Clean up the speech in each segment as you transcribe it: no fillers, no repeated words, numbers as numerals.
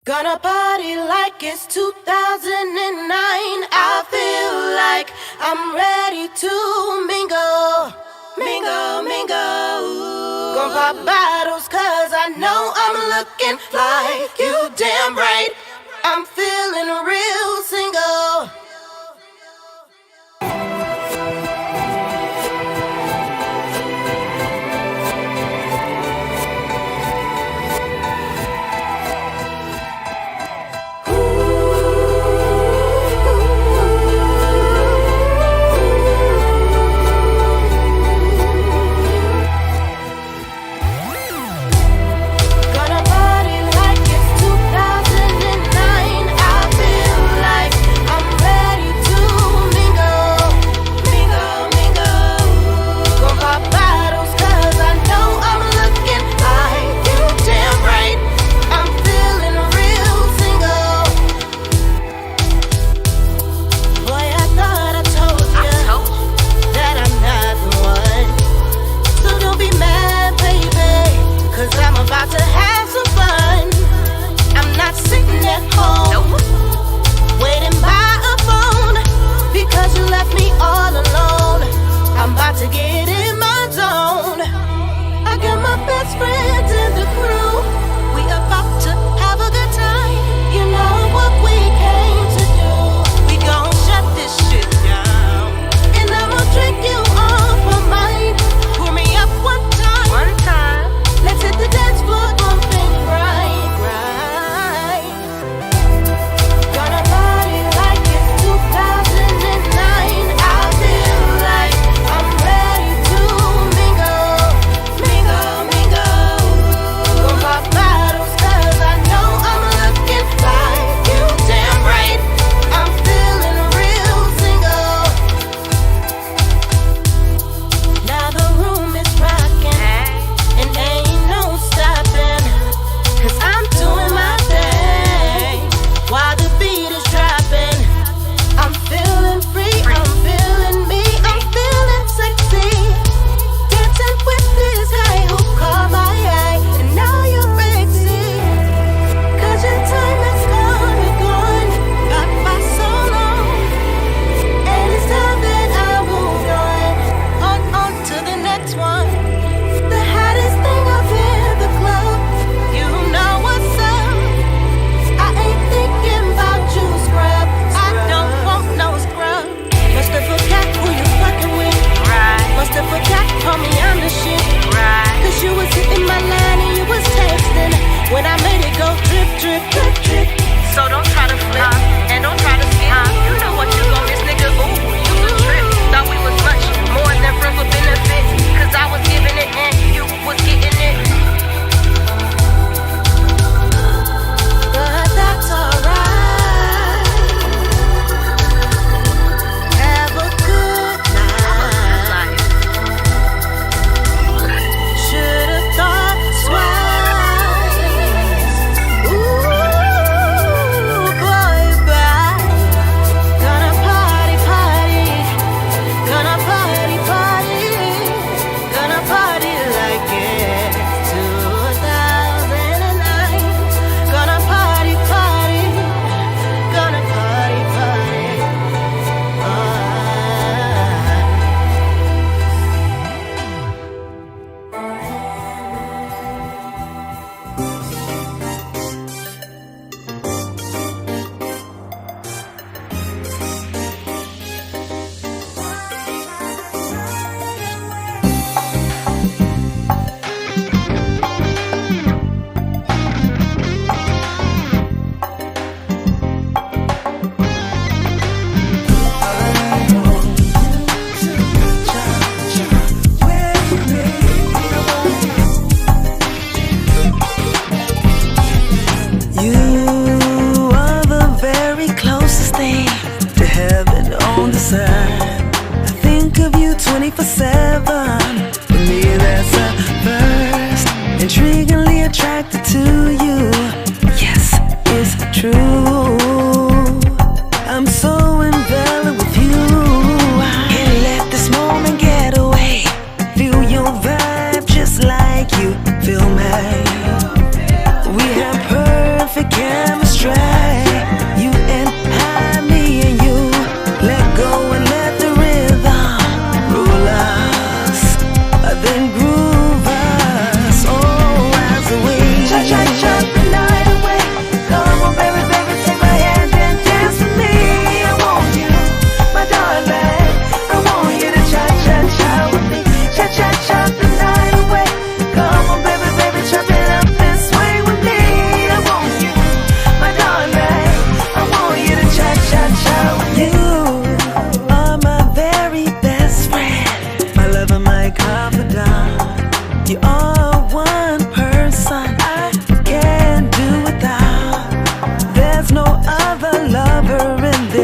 Gonna party like it's 2009. I feel like I'm ready to mingle, mingle, mingle. Gonna pop bottles cause I know I'm looking fly. You damn right, I'm feeling real single. Gonna party like it's 2009. I feel like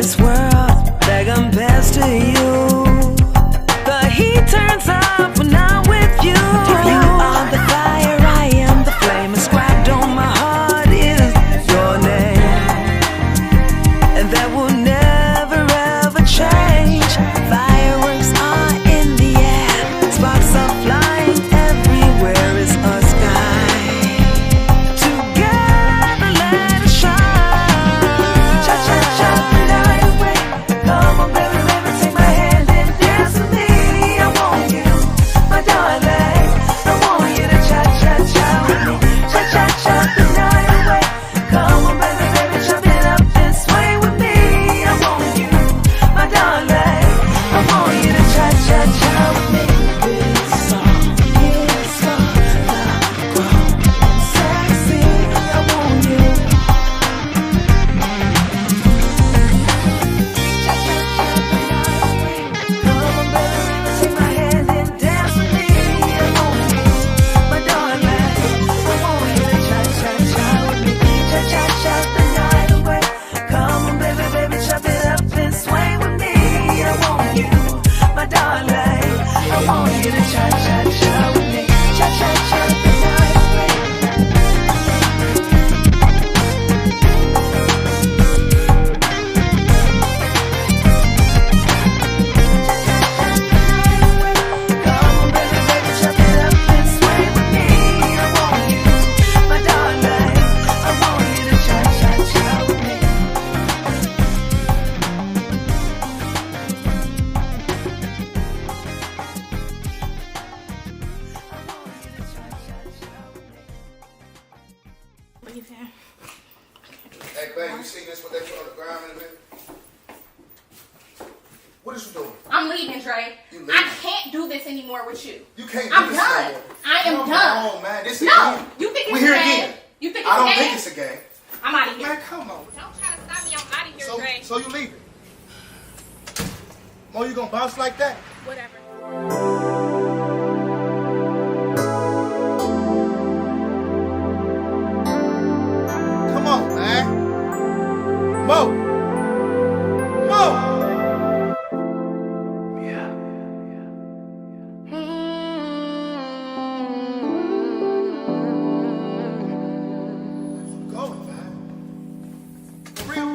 this world that compares to you. The heat turns up when I'm with you. You are the fire, I am the flame. Inscribed on my heart is your name, and that will never ever change. Fireworks are in the air, sparks are flying everywhere. It's our sky. Together let it shine. Cha cha cha the night away. Come on baby, baby, take my hand and dance with me. I want you, my darling. I want you to cha cha cha with me. Cha cha cha the night away. Come on baby, baby, chop it up and sway with me. I want you, my darling. I want you to cha cha cha with me. This song is for the grown sexy. I want you. Cha cha cha the night away. Come on baby, take my hand and dance with me. I want you, my darling. I want you to cha cha cha with me. Cha cha cha the night away. Come on baby, baby, chop it up and sway with me. I want you, my darling. I want you to cha cha cha with me. Cha cha cha the night away. Come on baby, baby, chop it up and sway with me. I want you, my darling. I want you to cha cha cha with me. What you saying? Hey, babe, you see this, what they put on the ground in a minute? What is you doing? I'm leaving, Dre. You leaving? I can't do this anymore with you. You can't I'm do this done. anymore. I am Come done. on, man. This is No, a game. you think We're it's here a game? again. You think it's I a don't game? think it's a game. I'm out of here. Man, come on. Don't try to stop me. I'm out of here, So, Dre. so you leaving? Mo, you gonna bounce like that? Whatever. Come on, man. Mo. Mo. Going, man. For real?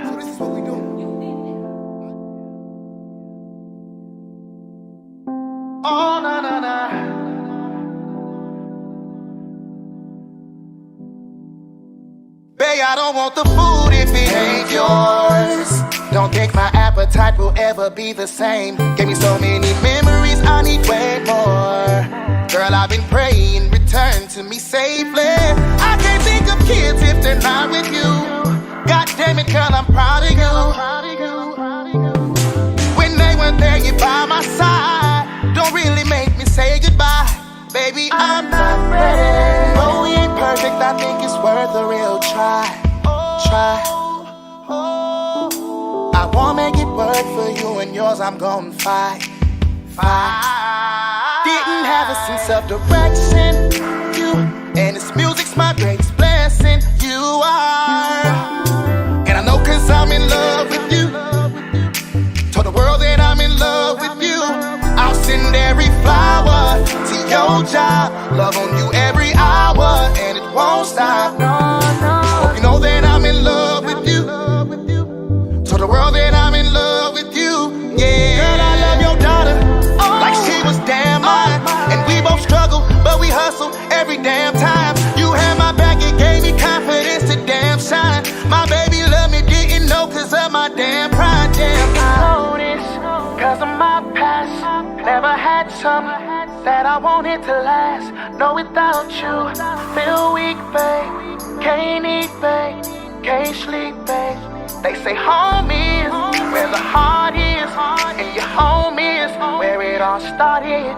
So this is what we doing? Oh, na na na. Bae, I don't want the food if it ain't yours. Don't think my appetite will ever be the same. Gave me so many memories, I need way more. Girl, I've been praying, return to me safely. I can't think of kids if they're not with you. God damn it, girl, I'm proud of you. When they weren't there, you by my side. Don't really make me say goodbye. Baby, I'm not ready. No, we ain't perfect, I think it's worth a real try. Try. I won't make it work for you and yours, I'm gon' fight. Didn't have a sense of direction. You, and this music's my greatest blessing. You are. And I know cause I'm in love with you. Told the world that I'm in love with you. I'll send every flower to your job. Love on you every hour, and it won't stop. Hope you know that I'm in love with you. Told the world that I'm in love with you. Yeah. Girl, I love your daughter like she was damn mine. And we both struggle, but we hustle every damn time. You had my back, it gave me confidence to damn shine. My baby love me, didn't know cause of my damn pride. Damn, I know this cause of my past. Never had something that I wanted to last. No, without you, feel weak, babe. Can't eat, babe. Can't sleep, babe. They say home is where the heart is, and your home is where it all started.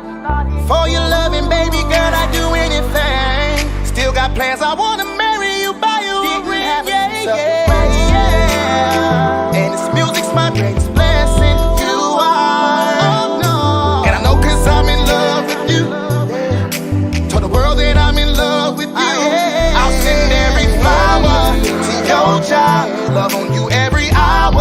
For your loving, baby girl, I'd do anything. Still got plans, I wanna marry you, buy you a ring. Yeah. And this music's my greatest blessing. You are. And I know cause I'm in love with you. Told the world that I'm in love with you. I'll send every flower to your job. Love on you every hour.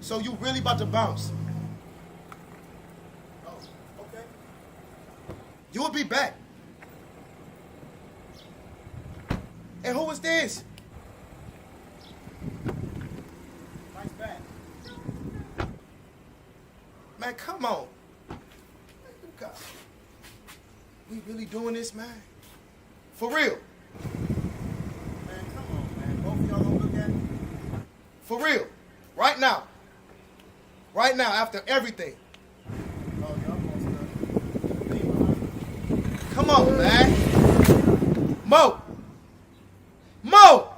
So you really about to bounce? Oh, okay. You will be back. And who is this? Nice bag. Man, come on. God. We really doing this, man? For real? Man, come on, man. Both of y'all gonna look at it? For real. Right now. Right now, after everything. Oh, y'all supposed to. Come on, man. Mo! Mo!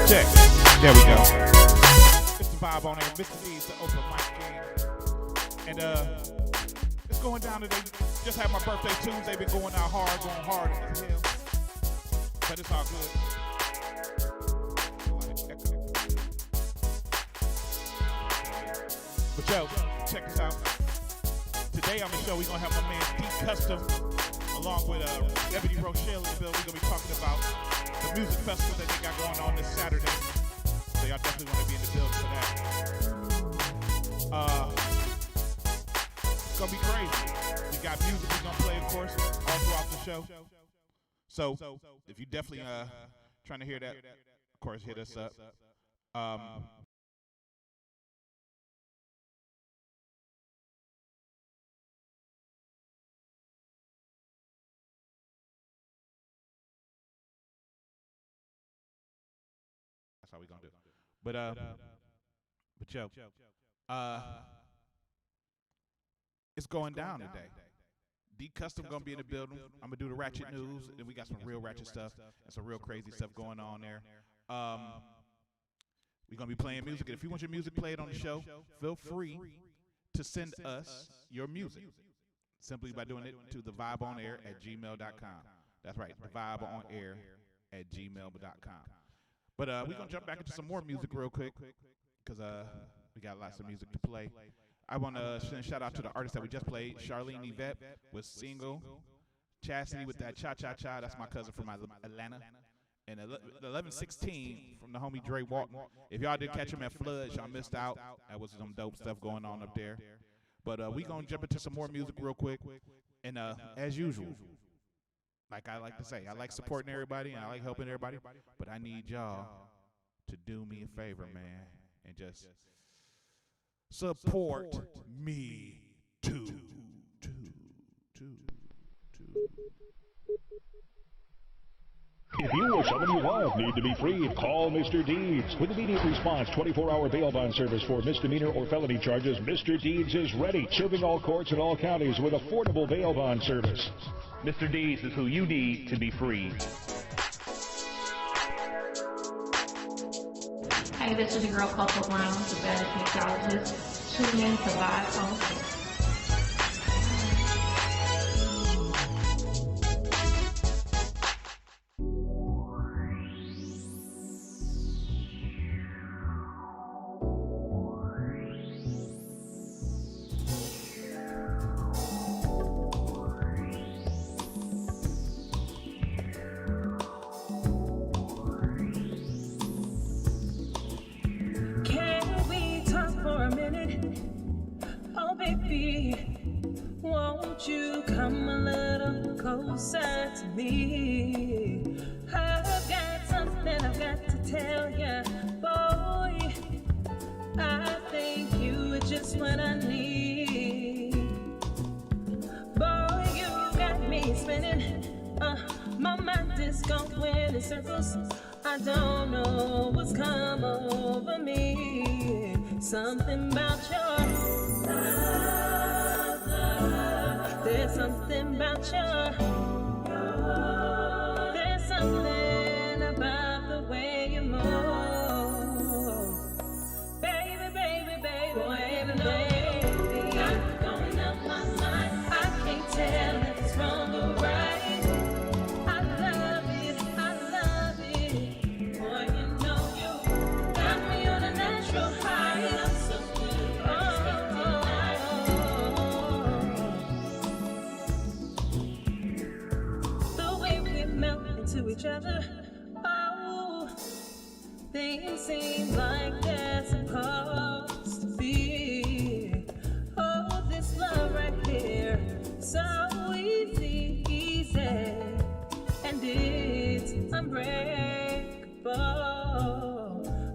Check. There we go. It's the vibe on air. Mr. D's, the open mic game. And it's going down today. Just had my birthday Tuesday. Been going out hard, going hard as hell. But it's all good. But yo, check this out. Today on the show, we're going to have my man D Custom along with Ebony Rochelle in the building. We're going to be talking about the music festival that they got going on this Saturday. So y'all definitely want to be in the building for that. It's going to be crazy. We got music we're going to play, of course, all throughout the show. So if you definitely trying to hear that, of course, hit us up. That's how we gonna do. But yo, it's going down today. D Custom gonna be in the building. I'm gonna do the ratchet news, and we got some real ratchet stuff and some real crazy stuff going on there. We're gonna be playing music, and if you want your music played on the show, feel free to send us your music simply by doing it to thevibeonair@gmail.com. That's right, thevibeonair@gmail.com. But we're going to jump back into some more music real quick because we got lots of music to play. I want to send a shout out to the artist that we just played, Charlene Yvette with Single, Chastity with that Cha Cha Cha, that's my cousin from Atlanta, and 1116 from the homie Dre Walton. If y'all didn't catch him at Floods, y'all missed out. That was some dope stuff going on up there. But we're going to jump into some more music real quick. And as usual, like I like to say, I like supporting everybody and I like helping everybody, but I need y'all to do me a favor, man, and just support me too. If you or someone you love need to be freed, call Mr. Deeds. With immediate response, 24-hour bail bond service for misdemeanor or felony charges, Mr. Deeds is ready, serving all courts in all counties with affordable bail bond service. Mr. Deeds is who you need to be freed. Hey, this is your girl Coco Brown, the baddest mixologist. Tune in to Vibe on Air. Can't closer to me. I've got something I've got to tell ya, boy. I think you are just what I need. Boy, you got me spinning. My mind is going in circles. I don't know what's come over me. Something about your love. There's something about your. There's something about the way you move. Baby, baby, baby, baby, baby. I'm going up my mind. I can't tell if it's wrong or right. I love it, I love it. Boy, you know you got me on a natural high. I'm so good. The way we melt into each other. Oh, things seem like they're supposed to be. Oh, this love right here, so easy, and it's unbreakable.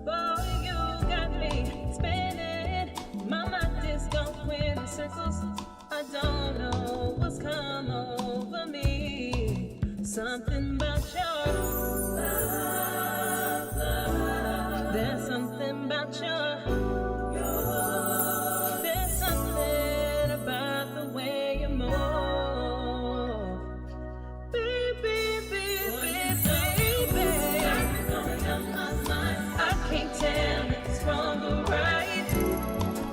Boy, you got me spinning. My mind is going in circles. I don't know what's come over me. Something about your love. There's something about your. There's something about the way you move. Baby, baby, baby. I can't tell if it's wrong or right.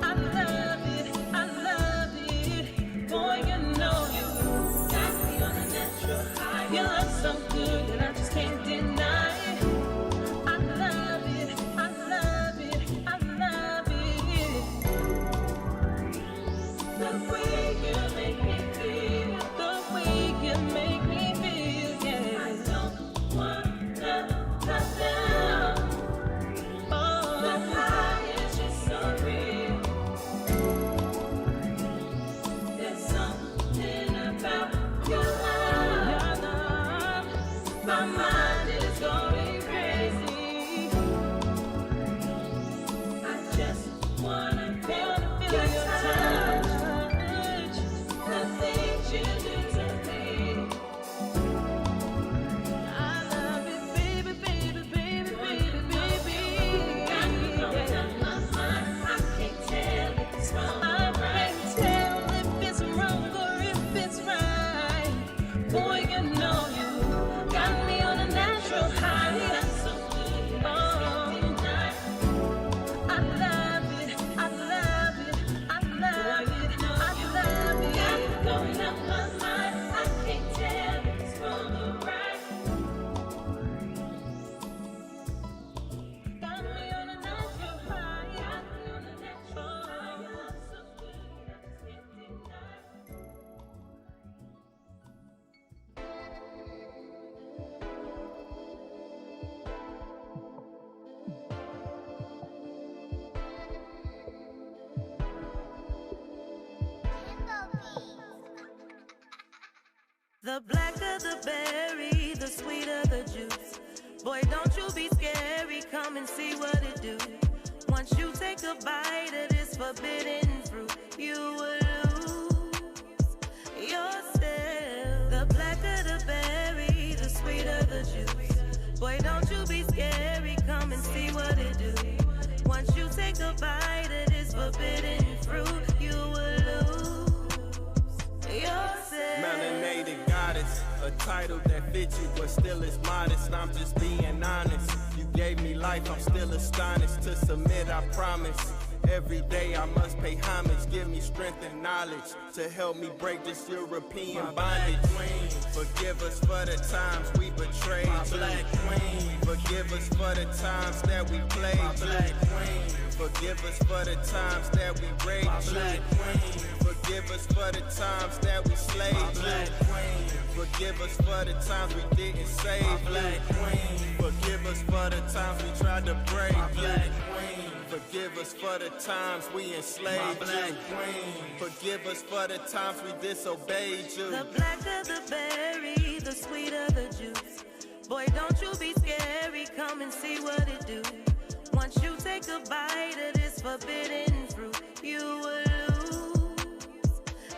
I love it, I love it. Boy, you know you got me on a natural high. You look so good and I just can't deny. I love it, I love it, I love it. The way you make me feel, the way you make me feel, yeah. I don't wanna cut down. Oh, the high is just so real. There's something about your love. My mind is going crazy. I just wanna feel your touch, the things you do to me. I love it, baby, baby, baby, baby, baby. Got me going up my mind. I can't tell if it's wrong. I can't tell if it's wrong or if it's right. Boy, you know you got me on a natural high. That's so good. Oh, I love it, I love it, I love it, I love it. Got me going up my mind. I can't tell if it's wrong or right. Got me on a natural high. Got me on a natural high. That's so good. I just can't deny. The blacker the berry, the sweeter the juice. Boy, don't you be scary, come and see what it do. Once you take a bite of this forbidden fruit, you will lose yourself. The blacker the berry, the sweeter the juice. Boy, don't you be scary, come and see what it do. Once you take a bite of this forbidden fruit, you will lose yourself. Melanated goddess, a title that fits you but still is modest. I'm just being honest. You gave me life, I'm still astonished. To submit, I promise. Every day I must pay homage. Give me strength and knowledge to help me break this European bondage. Queen, forgive us for the times we betrayed. My black queen, forgive us for the times that we played. My black queen, forgive us for the times that we raped. My black queen, forgive us for the times that we slaved. My black queen, forgive us for the times we didn't save. My black queen, forgive us for the times we tried to break. My black queen, forgive us us for the times we enslaved you. Forgive us for the times we disobeyed you. The blacker the berry, the sweeter the juice. Boy, don't you be scary, come and see what it do. Once you take a bite of this forbidden fruit, you will lose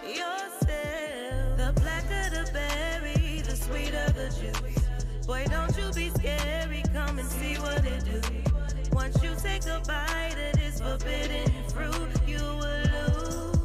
yourself. The blacker the berry, the sweeter the juice. Boy, don't you be scary, come and see what it do. Once you take a bite of this forbidden fruit, you will lose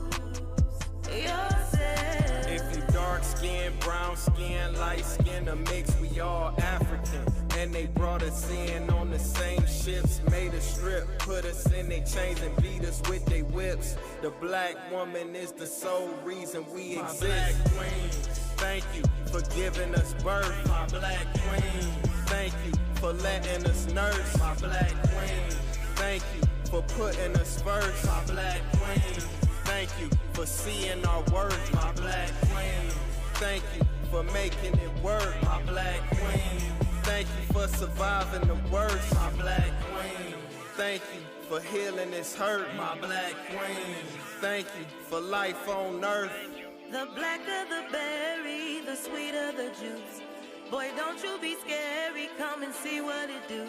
yourself. If you dark skin, brown skin, light skin, a mix, we all African. And they brought us in on the same ships, made a strip, put us in their chains and beat us with their whips. The black woman is the sole reason we exist. Black queen, thank you for giving us birth. My black queen, thank you for letting us nurse. My black queen, thank you for putting us first. My black queen, thank you for seeing our worth. My black queen, thank you for making it work. My black queen, thank you for surviving the worst. My black queen, thank you for healing this hurt. My black queen, thank you for life on earth. The blacker the berry, the sweeter the juice. Boy, don't you be scary, come and see what it do.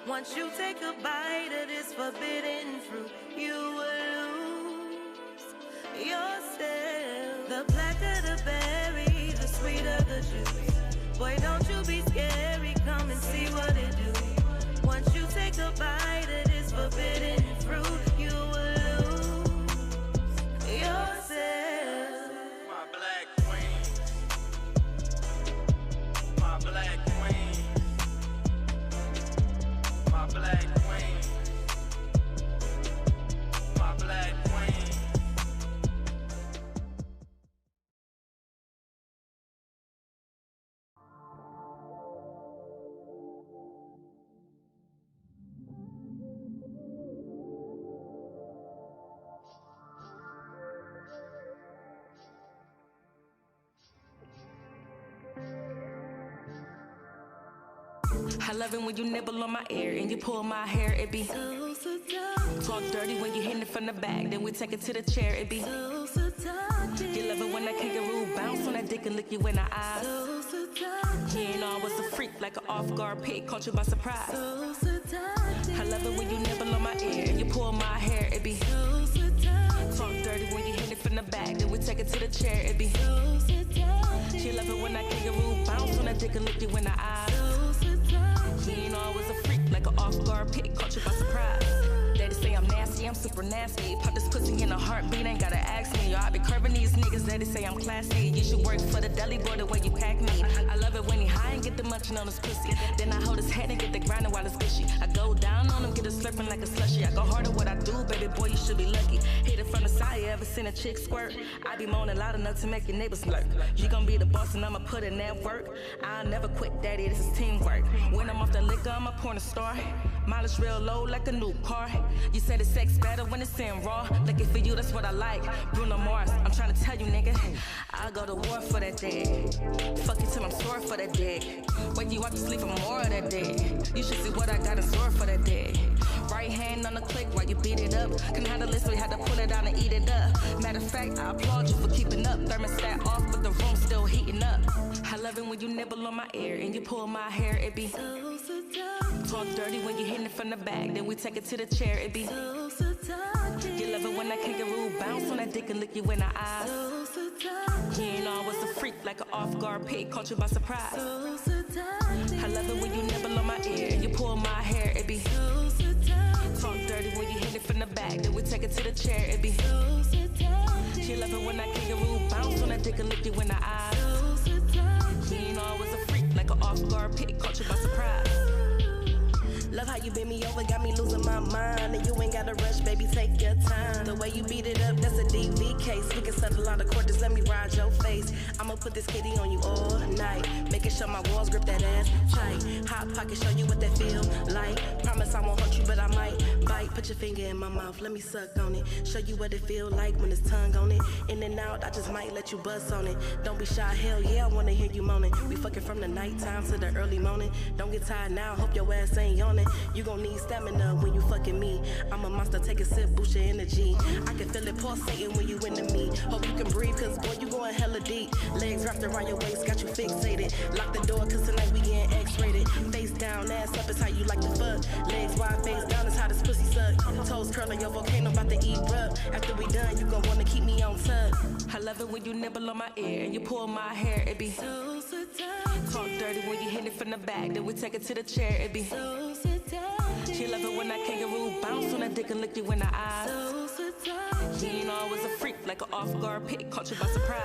Once you take a bite of this forbidden fruit, you will lose yourself. The blacker the berry, the sweeter the juice. Boy, don't you be scary, come and see what it do. Once you take a bite of this forbidden fruit, you will lose yourself. My black queen, my black queen, my black queen, my black queen. I love it when you nibble on my ear and you pull my hair, it be so talk dirty when you hit it from the back, then we take it to the chair, it be so you love it when that kangaroo bounce on that dick and lick you in the eyes. You ain't always a freak like an off-guard pig, caught you by surprise. I love it when you nibble on my ear and you pull my hair, it be talk dirty when you hit it from the back, then we take it to the chair, it be she love it when that kangaroo bounce on that dick and lick you in the eyes. You ain't always a freak like an off-guard pig, caught you by surprise. They say I'm nasty, I'm super nasty. Pop this pussy in a heartbeat, ain't gotta ask me. Yo, I be curving these niggas, they say I'm classy. You should work for the deli boy the way you pack me. I love it when he high and get the munching on his pussy. Then I hold his head and get the grinding while it's gushy. I go down on him, get a slurping like a slushy. I go harder what I do, baby boy, you should be lucky. Hit it from the side, you ever seen a chick squirt? I be moaning loud enough to make your neighbors lurk. You gon' be the boss and I'ma put in that work. I'll never quit, daddy, this is teamwork. When I'm off the liquor, I'm a porn star. Mileage real low like a new car. You said it's sex better when it's in raw. Looking for you, that's what I like. Bruno Mars, I'm trying to tell you, nigga. I'll go to war for that dick. Fuck you till I'm sore for that dick. Wake you up to sleep for more of that dick. You should see what I got in store for that dick. Right hand on the click while you beat it up. Couldn't handle this, we had to pull it out and eat it up. Matter of fact, I applaud you for keeping up. Thermostat off, but the room still heating up. I love it when you nibble on my ear and you pull my hair, it be talk dirty when you hit it from the back, then we take it to the chair, it be you love it when that kangaroo bounce on that dick and lick you in the eyes. You ain't always a freak like an off-guard pig, caught you by surprise. I love it when you nibble on my ear and you pull my hair, it be talk dirty when you hit it from the back, then we take it to the chair, it be you love it when that kangaroo bounce on that dick and lick you in the eyes. You ain't always a freak like an off-guard pig, caught you by surprise. Love how you bend me over, got me losing my mind. And you ain't gotta rush, baby, take your time. The way you beat it up, that's a DV case. We can settle on the court, just let me ride your face. I'ma put this kitty on you all night. Making sure my walls grip that ass tight. Hot pocket, show you what that feel like. Promise I won't hurt you, but I might bite. Put your finger in my mouth, let me suck on it. Show you what it feel like when it's tongue on it. In and out, I just might let you bust on it. Don't be shy, hell yeah, I wanna hear you moaning. We fucking from the nighttime to the early morning. Don't get tired now, hope your ass ain't yawning. You gon' need stamina when you fucking me me. I'm a monster, take a sip, boost your energy. I can feel it pulsating when you into me. Hope you can breathe, cause boy, you going hella deep. Legs wrapped around your waist, got you fixated. Lock the door, cause tonight we getting X-rated. Face down, ass up is how you like to fuck. Legs wide, face down is how this pussy suck. Toes curling, your volcano about to eat rub. After we done, you gon' wanna keep me on tug. I love it when you nibble on my ear and you pull my hair, it be so seductive. Talk dirty when you hit it from the back, then we take it to the chair, it be so seductive. She love it when I kangaroo bounce on that dick and lick you in the eyes. So seductive. She ain't always a freak, like an off-guard pick, caught you by surprise.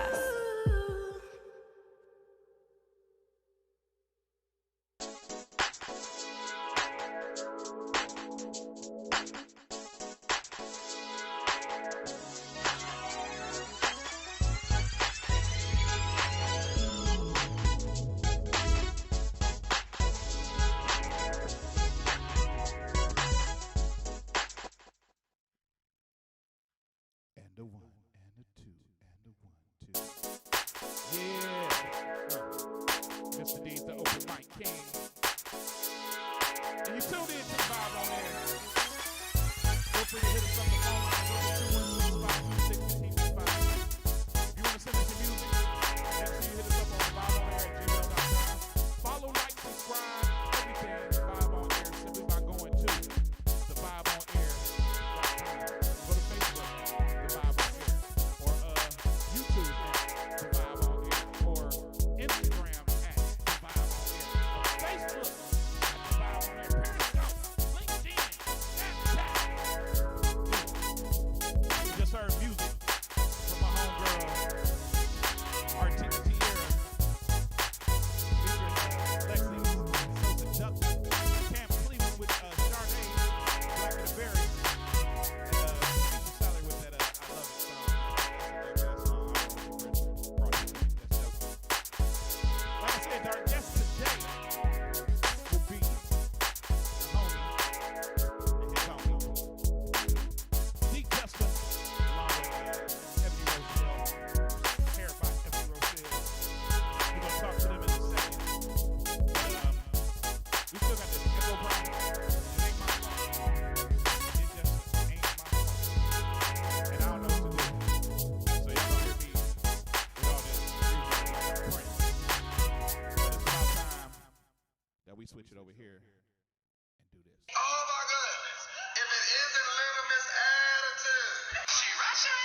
And a one, and a two, and a 1, 2. Yeah. Mr. D's the open mic king. And you tuned in to the vibe on air. Feel free to hit us up the phone line 216-526-1555. If you want to send us your music, make sure you hit us up on the vibe on air at gmail.com. Follow, like, subscribe, everything the vibe on air simply by going to the vibe on air.com. Go to Facebook. The Vibe on Air, or YouTube at The Vibe on Air, or Instagram at The Vibe on Air, or Facebook at The Vibe on Air, Periscope, LinkedIn, Snapchat. You just heard music from my homegirl, Artina Tierra, featuring Lexi, So Seductive, Camp Cleveland with Sade, Black and the Berry. We switch it over here and do this. Oh my goodness. If it isn't Little Miss Attitude. She rushing.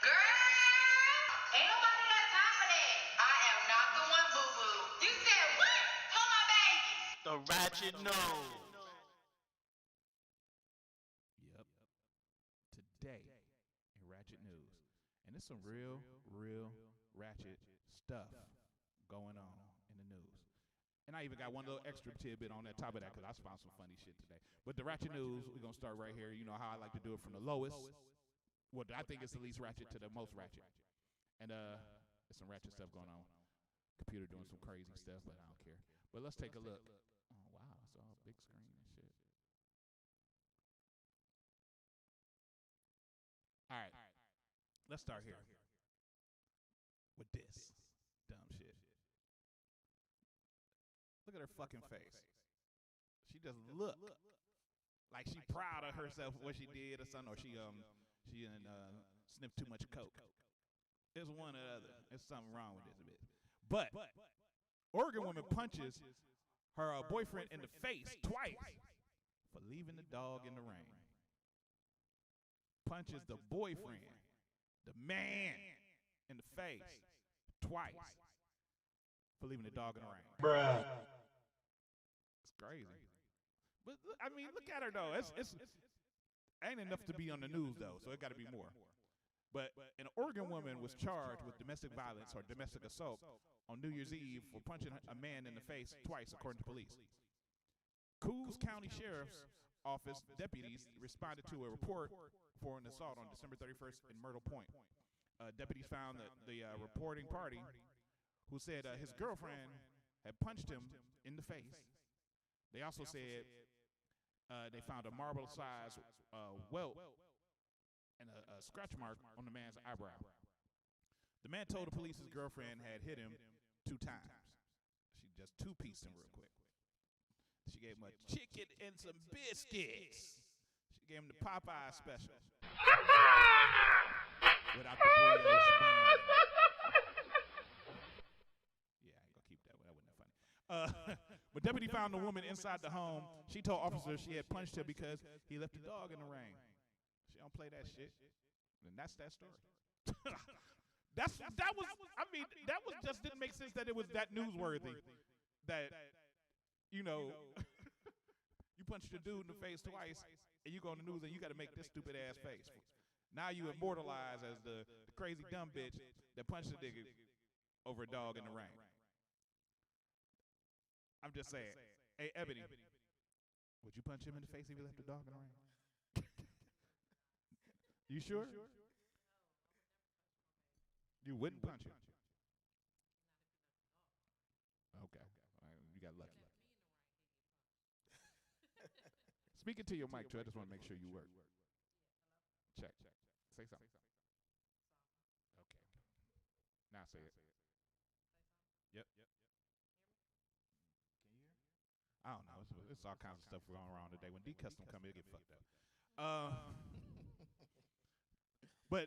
Girl, ain't nobody got time for that. I am not the one, boo-boo. You said what? Hold my baby. The ratchet nose. Yep. Today in Ratchet News. And there's some real ratchet stuff going on in the news. And I even got one little extra tidbit on that top of that because I found some funny shit today. But the Ratchet News, we're going to start right here. You know how I like to do it from the lowest. Well, I think it's the least ratchet to the most ratchet. And there's some ratchet stuff going on. Computer doing some crazy stuff, but I don't care. But let's take a look. Oh, wow. It's all big screen and shit. All right. Let's start here with this dumb shit. Look at her fucking face. She just look like she proud of herself what she did or something, or she sniffed too much coke. It's one or the other. There's something wrong with this bitch. But Oregon woman punches her boyfriend in the face twice for leaving the dog in the rain. Punches the boyfriend, the man, in the face twice for leaving the dog in the rain. Bruh. It's crazy. But I mean, look at her though. It's ain't enough to be on the news though, so it got to be more. But an Oregon woman was charged with domestic violence or domestic assault on New Year's Eve for punching a man in the face twice, according to police. Coos County Sheriff's Office deputies responded to a report for an assault on December 31st in Myrtle Point. Deputies found that the reporting party, who said his girlfriend had punched him in the face. They also said they found a marble-sized welt and a scratch mark on the man's eyebrow. The man told the police his girlfriend had hit him 2 times. She just two-pieced him real quick. She gave him a chicken and some biscuits. She gave him the Popeye special. Without the brioche bun. Yeah, I ain't gonna keep that one. That wasn't funny. But deputy found the woman inside the home. She told officers she had punched her because he left the dog in the rain. She don't play that shit. And that's that story. that was just didn't make sense that it was that newsworthy. That, you know, you punched a dude in the face twice and you go on the news and you got to make this stupid ass face. Now you immortalized as the crazy dumb bitch that punched a nigga over a dog in the rain. I'm just saying. Hey, Ebony, would you punch him in the face if he left the dog in the rain? You sure? You wouldn't punch him? Okay. All right, you got lucky. Speaking to your mic, too, I just want to make sure you work. Check. Say something. Okay. Now say it. Yep. Can you hear? I don't know. It's all kinds of stuff going around today. When D-Custom come in, it get fucked up. But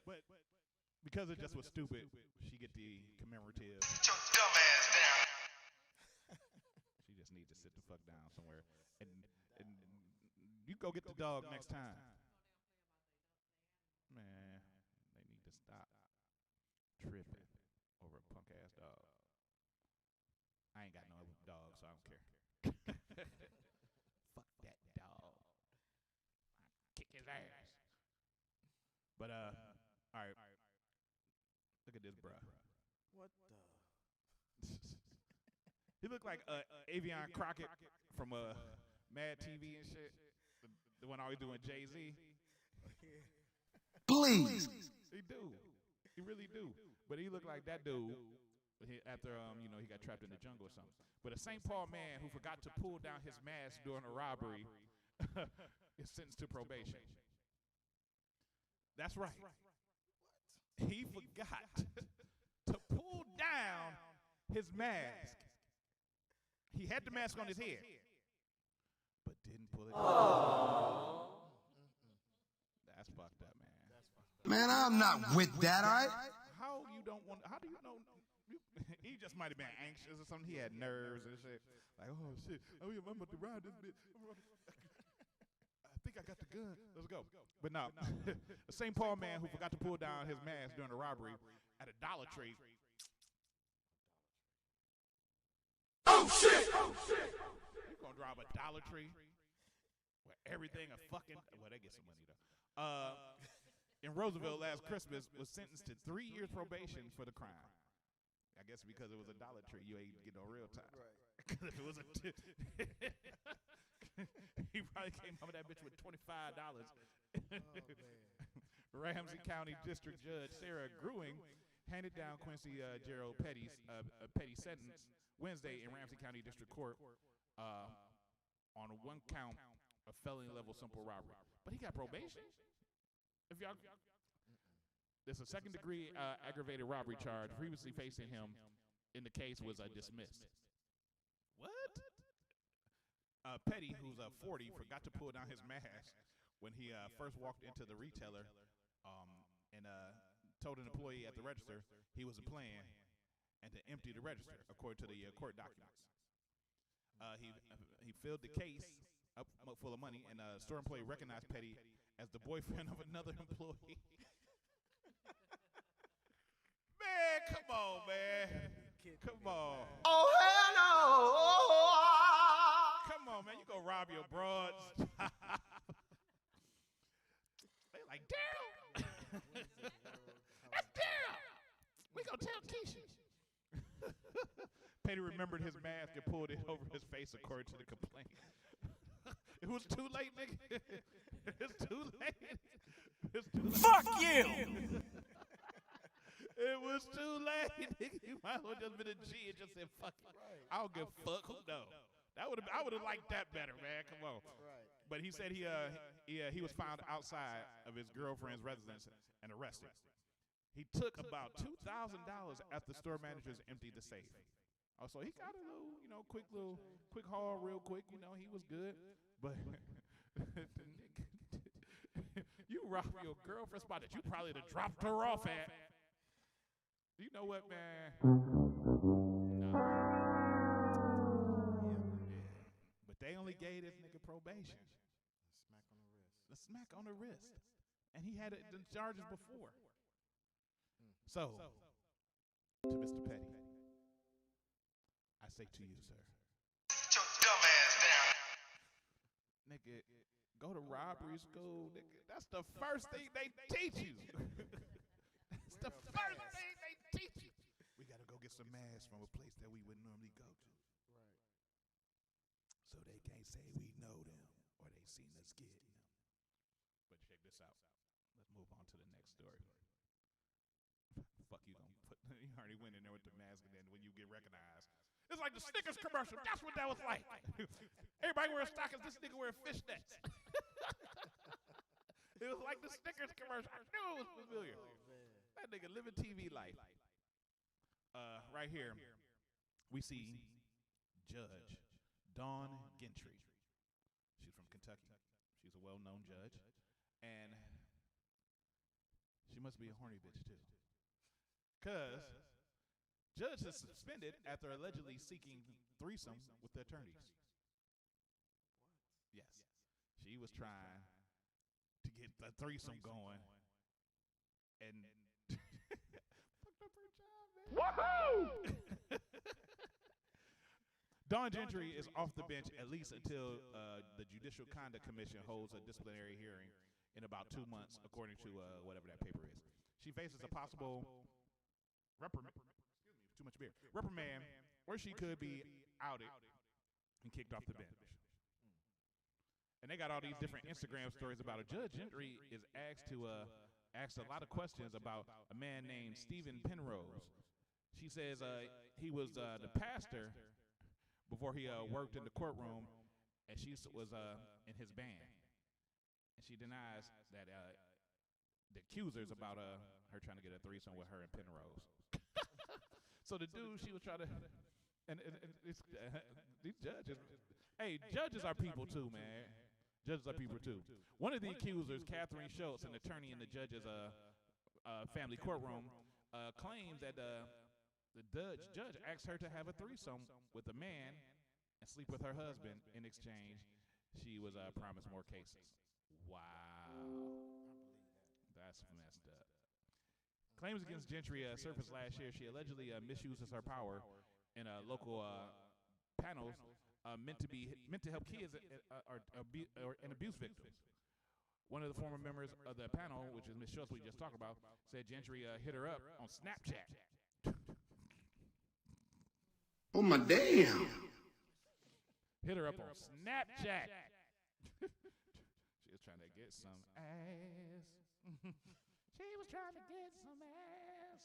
because it just was stupid, she get the commemorative. Sit your dumb ass down. She just needs to sit the fuck down somewhere. And you go get the dog next time. Man, they need to stop tripping over a punk ass dog. I ain't got no dog, so I don't care. Fuck that dog. I kick his ass. But all right. Look at this, bruh. What the? He looked like Avion Crockett from Mad TV and shit. The one always doing Jay-Z. Please. He do. He really do. But he looked like that dude after he got trapped in the jungle or something. But a St. Paul man who forgot to pull down his mask during a robbery is sentenced to probation. That's right. He forgot to pull down his mask. He had the mask on his head, but didn't pull it down. That's fucked up, man. Man, I'm not with that, all right? How do you know? He just might have been anxious or something. He had nerves and shit. Like, oh, shit. Oh, yeah, I'm about to ride this bitch. I think I got the gun. Let's go. But no, a St. Paul man who forgot to pull down his mask during a robbery at a Dollar Tree. Oh, shit! Oh, shit! You gonna drive a Dollar Tree where everything a fucking, well, they get some money though. In Roosevelt last Christmas was sentenced to 3 years probation for the crime. I guess because it was a Dollar Tree, you ain't get no real time. Right. Because if it was he probably came up with that bitch with $25. Ramsey County District Judge Sarah Gruing handed down Quincy Gerald Petty's petty sentence Wednesday in Ramsey County District Court on a one count of felony level simple robbery. But he got probation? If y'all, there's a second degree aggravated robbery charge previously facing him in the case was dismissed. What? Petty, who's 40, forgot to pull down his mask when he first walked into the retailer and told an employee at the register he was a plan and to empty the register, according to the court documents. He filled the case up full of money, and a store employee recognized Petty as the boyfriend of another employee. Man, come on, man. Come on. Oh, hell no! Come on, man. You go rob your broads. They like, damn. That's damn. We gonna tell Keisha. Petty remembered his mask and pulled it over his face, according to the complaint. It was too late, nigga. It's too late. It's too late. Fuck you! It was too late, nigga. You might as well just been a G and just said, fuck it. I don't give a fuck. Who knows? I would have liked that better, man. Come on. But he said he was found outside of his girlfriend's residence and arrested. He took about $2,000 after store managers emptied the safe. Oh, so he got a little, quick haul real quick. He was good. But rob your girlfriend's spot that you probably have dropped her off at. You know what, man? No. Yeah. But they only gave this nigga probation. The smack on the wrist. And he had the charges before. So, to Mr. Petty, I say to you, sir. Sit your dumb ass down. Nigga, go to robbery school, nigga. That's the first thing they teach you. That's the first thing they teach you. We gotta go get some masks from a place that we would normally go to. Right. So they can't say we know them or they seen us get them. But check this out. Let's move on to the next story. Fuck you gonna put you already went in there with the mask and then when you get recognized. It's like the Snickers commercial. That's what that was like. Everybody wearing stockings, this nigga wearing fishnets. It was like the Snickers commercial. I knew it was familiar. That nigga living TV life. Right here, we see Judge Dawn Gentry. She's from Kentucky. She's a well-known judge. And she must be a horny bitch, too. Because Judge is suspended after allegedly seeking threesome with the attorneys. Yes. She was trying to get the threesome going. And fucked up her job, man. Woohoo! Dawn Gentry is off the bench at least until the Judicial Conduct Commission holds a disciplinary hearing in about 2 months, according to whatever that paper is. She faces a possible reprimand, or she could be outed and kicked off the bench. And they got all these different Instagram stories about her. Judge Gentry is asked to ask a lot of questions about a man named Stephen Penrose. She says he was the pastor before he worked in the courtroom, and she was in his band. And she denies that the accusers about her trying to get a threesome with her and Penrose. So the dude she was trying to, and it's, these judges, hey, judges are people too, man. Judges are people too. One of the accusers, Catherine Schultz, an attorney in the judge's family courtroom, claimed that the judge asked her to have a threesome with a man and sleep with her husband. In exchange, she was promised more cases. Wow. That's messed up. Claims against Gentry surfaced last year. She allegedly misuses her power in local panels meant to help kids and abuse victims. One of the former members of the panel, which is Ms. Schultz we just talked about, said Gentry hit her up on Snapchat. Oh my damn! Hit her up on Snapchat. She was trying to get some ass. She was trying to get some ass.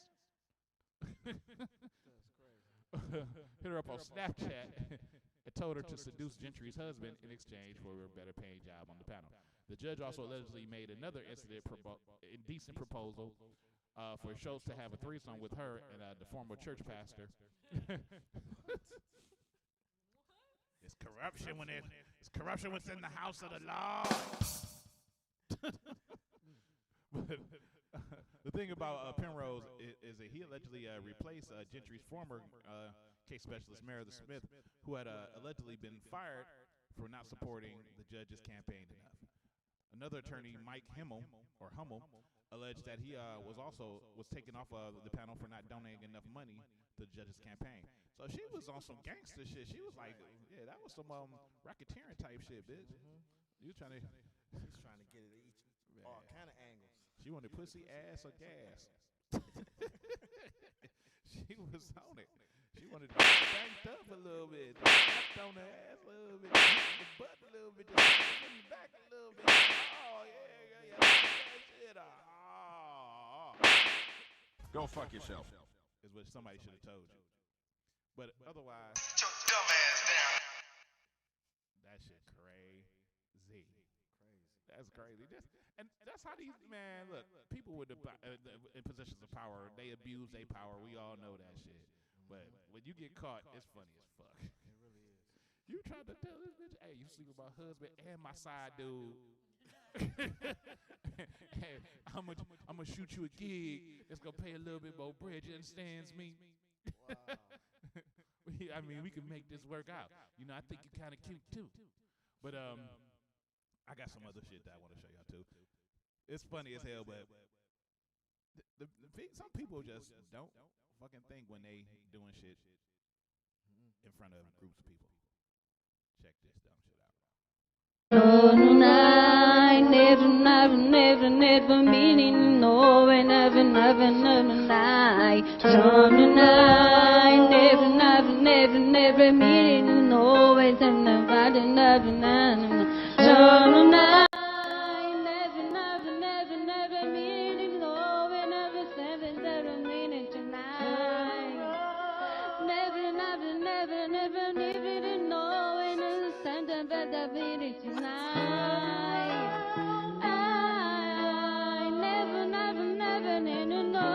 That's crazy. Hit her up on Snapchat and told her to seduce Gentry's husband in exchange for a better paying job on the panel. The judge also allegedly made another indecent proposal for Schultz to have a threesome with her and the former church pastor. It's corruption it's corruption within the house of the law. But the thing about Penrose is that he allegedly replaced Gentry's former case specialist, Meredith Smith, who had allegedly been fired for not supporting the judge's campaign enough. Another attorney, Mike Hummel, alleged that he was taken off the panel for not donating enough money to the judge's campaign. So she was on some gangster shit. She was like, yeah, that was some racketeering type shit, bitch. You trying to? She's trying to get it all kind of angles. She wanted pussy, ass, or gas. She was on it. She wanted to be banked up a little bit, tapped on the ass a little bit, the butt a little bit, just in the back a little bit. Oh yeah. That shit. Oh. Go fuck yourself. Is what somebody should have told you. But otherwise, Sit your dumb ass down. that shit crazy. That's crazy. That's how these, man, look, people with in positions of power, they abuse their power. We all know that shit. But when you get caught, it's funny as fuck. It really is. You tried to tell this bitch, hey, you sleep with my husband and my side dude. gonna shoot you a gig that's gonna pay a little bit more bread. You understands me? I mean, we can make this work out. You know, I think you're kind of cute too. But I got some other shit that I want to show y'all too. It's funny as hell, but some people just don't fucking think when they doing shit in front of groups of people. Check this dumb shit out. I never meaning no, never lie. Never meaning no, it's never meaning no, never 7 meaning tonight. Never meaning no, and understand better meaning tonight. I never need to know.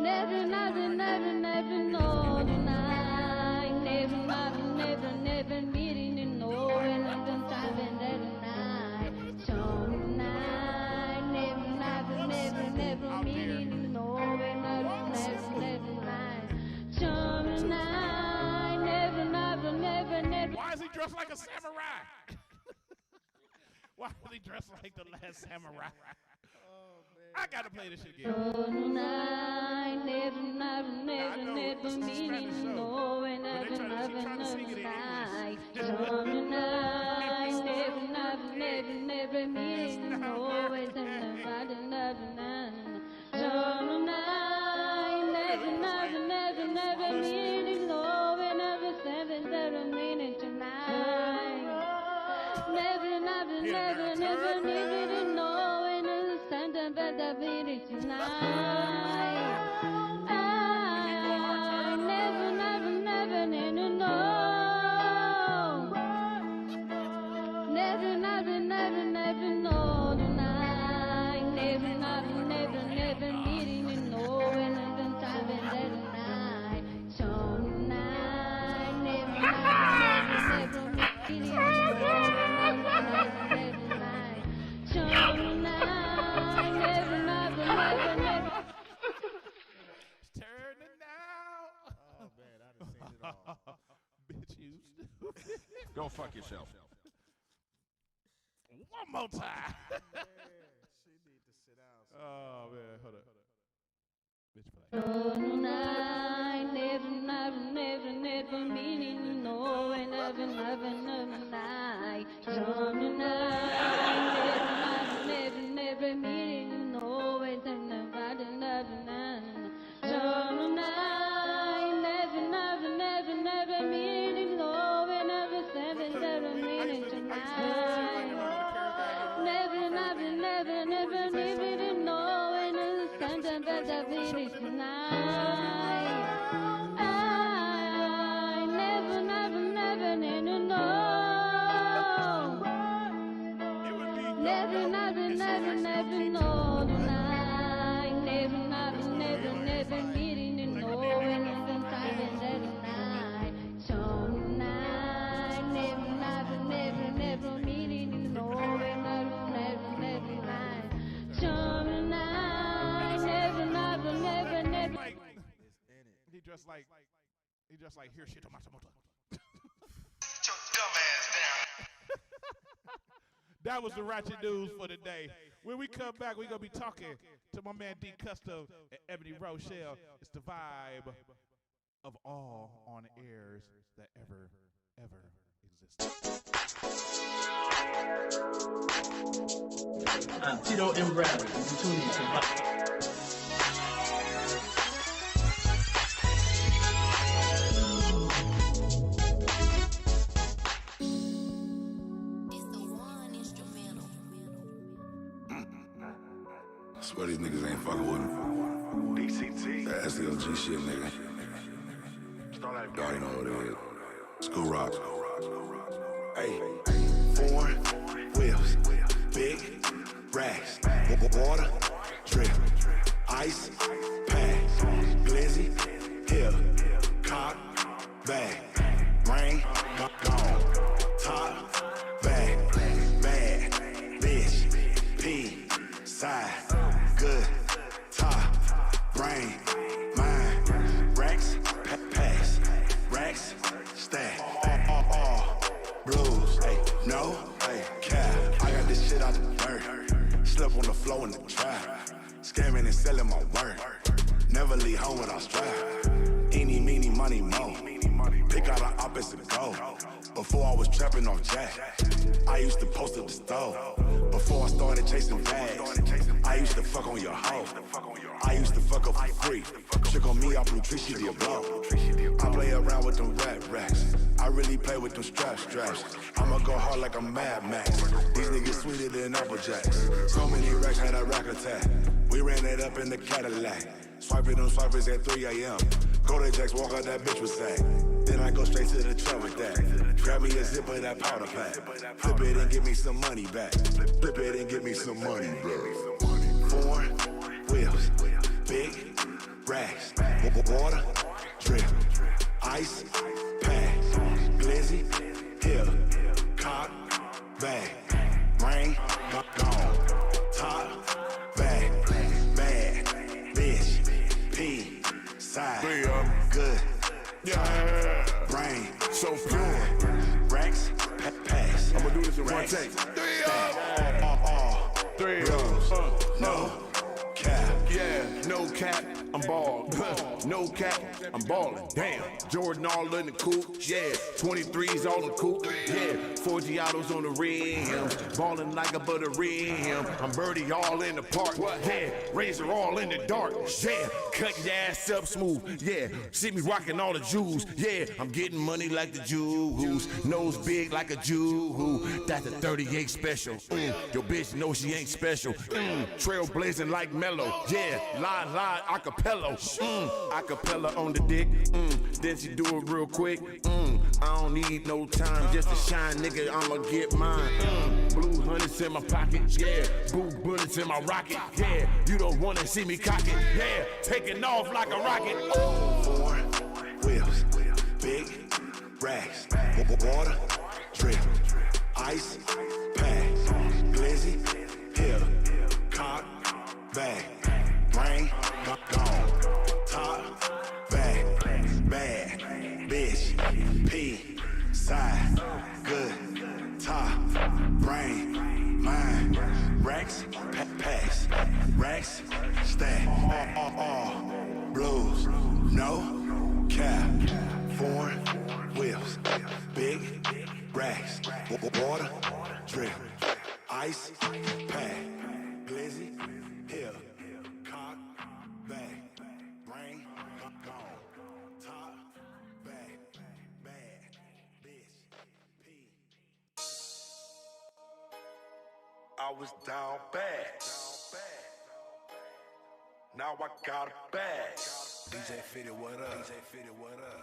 Never know tonight. Never meeting to know, and I've been driving that night. So tonight, never meeting to know, and I've never night. So tonight, never. Why is he dressed like a samurai? Why is he dressed like the last samurai? I gotta play this shit again. Tonight, never meaning to know, and I've never night. Tonight, never meaning to know, and I've never night. Tonight, never meaning to know, and I've 7 meaning tonight. Never needed to know, and understand better meaning tonight. I never need to know. Never know tonight. Never meeting to know, and I've been driving that night. So tonight, never meeting to know. Turning now. Oh man, I done seen it all. Bitch, you stupid. Go fuck yourself. One more time. Man, she need to sit down. Oh man, hold up. Bitch, play. Tonight, never meaning to know, and never night. Tonight, never meaning to know, and never night. Tonight, never meaning to know, and never 7 meaning tonight. Never meaning to know, and understand better meaning tonight. I never need to know. Never know tonight. Never meeting to know, and I've been driving that night. So tonight, never meeting to know, and I've never night. So tonight, never. He dressed like here shit on my tomato. Sit your dumb ass down. That was the Ratchet News for today. When we come back, we're going to be talking to my man D Custom and Ebony Rochelle. It's the vibe of all on airs that ever existed. I'm Tito M. Bradley. You're tuning to Swear these niggas ain't fucking with me. DCT. That SLG shit, nigga. Y'all already know what it is. School rock. Hey, foreign wheels, big racks, water, drip, ice, pack, glizzy, hill, cock, bag, rain, gone, top, bag, bad, bitch, side, good, top, brain, mind, racks, pass, racks, stack, all, blues, no, cap. I got this shit out the dirt, slept on the floor in the trap, scamming and selling my work, never leave home without strap, eeny, meeny, money, mo, pick out an opposite go. Before I was trapping off Jack, I used to post at the stove. Before I started chasing bags, I used to fuck on your hoe. I used to fuck up for free. Chick on me, I blew Trishy the blow. I play around with them racks. I really play with them straps. I'ma go hard like I'm Mad Max. These niggas sweeter than Apple Jacks. So many racks had a rack attack. We ran it up in the Cadillac. Swiping them swipers at 3 a.m. Go to Jack's, walk out that bitch with sack. Then I go straight to the truck with that. Grab me a zip of that powder pack. Flip it and give me some money back. Flip it and give me some money back. 4 wheels, big racks, water, drip, ice, pack, glizzy, hill, cock, bag, rain, gone, top, bag, bad, bitch, P, side, good, brain, so pure, racks, pass. I'ma do this in one take. 3 no cap. Yeah, no cap, I'm bald. No cap, I'm ballin'. Damn, Jordan all in the coupe. Yeah, 23s all in the coupe. Yeah, 4 Giottos on the rim. Ballin' like a butter rim. I'm Birdie all in the park. Yeah, Razor all in the dark. Yeah, cut your ass up smooth. Yeah, see me rockin' all the jewels. Yeah, I'm getting money like the Jews. Nose big like a Jew. That's a 38 special. Your bitch knows she ain't special. Trailblazing like Mellow. Yeah, line, acapella. Acapella on the dick. Then she do it real quick. I don't need no time just to shine, nigga. I'ma get mine. Blue hundreds in my pocket. Yeah, blue bullets in my rocket. Yeah, you don't wanna see me cock it. Yeah, taking off like a rocket. 4 wheels, big racks, water, drip, ice, pack, glizzy, hill, cock, bag, rain, gone, top, bag, bad, bitch, P, side, good, top, brain, mind, racks, pass, racks, stack, all, blues, no cap, 4 wheels, big racks, water, drip, ice, pack, glizzy, hill, cock, bag, brain, gone, top, bag, bad, bitch, P. I was down bad. Now I got a bag. DJ Fitty, what up?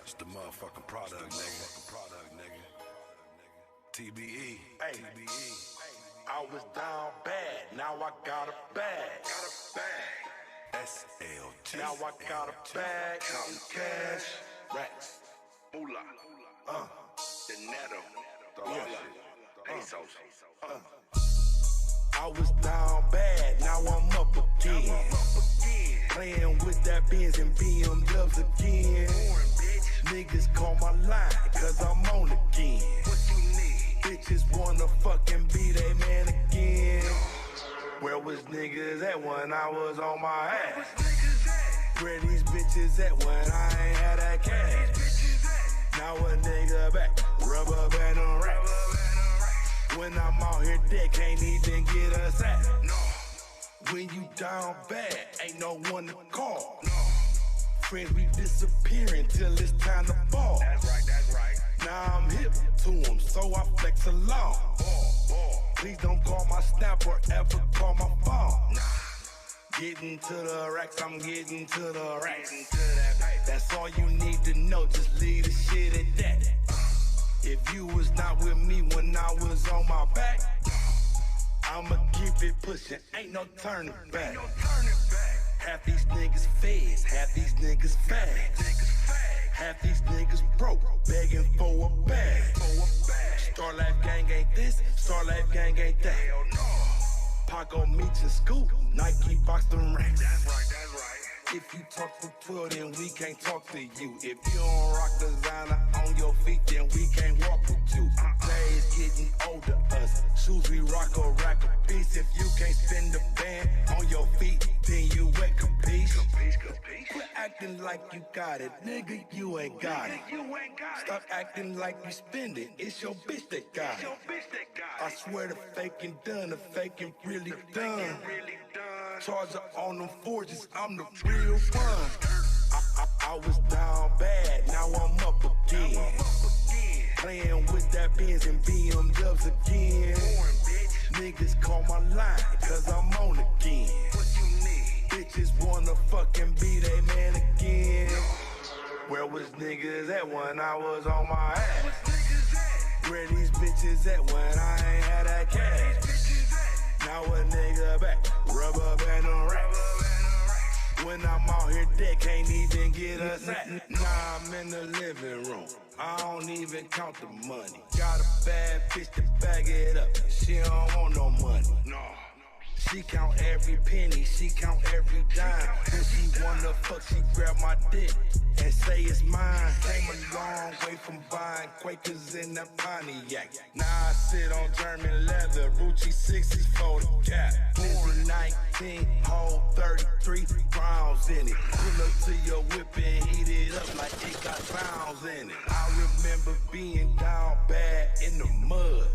It's the motherfucking product, nigga. TBE. I was down bad. Now I got a bag. SLG. Now I got a bag. Counting cash. Racks. Moolah. Dinero. Pesos. I was down bad. Now I'm up again. Playing with that Benz and BMWs again. Niggas call my line, cause I'm on again. Bitches wanna fucking be they man again. Where was niggas at when I was on my ass? Where these bitches at when I ain't had that cash? Now a nigga back, rubber band on racks. When I'm out here, they can't even get us at. When you down bad, ain't no one to call. Friends be disappearing till it's time to fall. That's right. Now I'm hip to them, so I flex along. Please don't call my snap or ever call my phone. Getting to the racks, I'm getting to the racks. That's all you need to know, just leave the shit at that. If you was not with me when I was on my back, I'ma keep it pushing, ain't no turning back. Half these niggas feds, half these niggas fags. Half these niggas broke, begging for a bag. Star Life gang ain't this, Star Life gang ain't that. Bronco meets and scoop. Nike box them racks. That's right. If you talk for 12, then we can't talk to you. If you don't rock designer on your feet, then we can't walk with you. Days getting older, us. Shoes we rock a rack a piece. If you can't spin the band on your feet, then you wet capiche. Quit acting like you got it, nigga, you ain't got it. Stop acting like you spend it, it's your bitch that got it. I swear the faking done, the faking really done. Charger on them forges, I'm the real one. I was down bad, now I'm up again. Playing with that Benz and BMWs again. Niggas call my line, cause I'm on again. Bitches wanna fucking be they man again. Where was niggas at when I was on my ass? Where these bitches at when I ain't had that cash? Now a nigga back, rubber band on racks. When I'm out here, they can't even get us at. Nah, I'm in the living room. I don't even count the money. Got a bad bitch to bag it up. She don't want no money. No. She count every penny, she count every dime. When she wanna fuck, she grab my dick and say it's mine. Came a long way from buying Quakers in that Pontiac. Now I sit on German leather, Rucci 60s for the cap. Born 19, hold 33 rounds in it. Pull up to your whip and heat it up like it got pounds in it. I remember being down bad in the mud.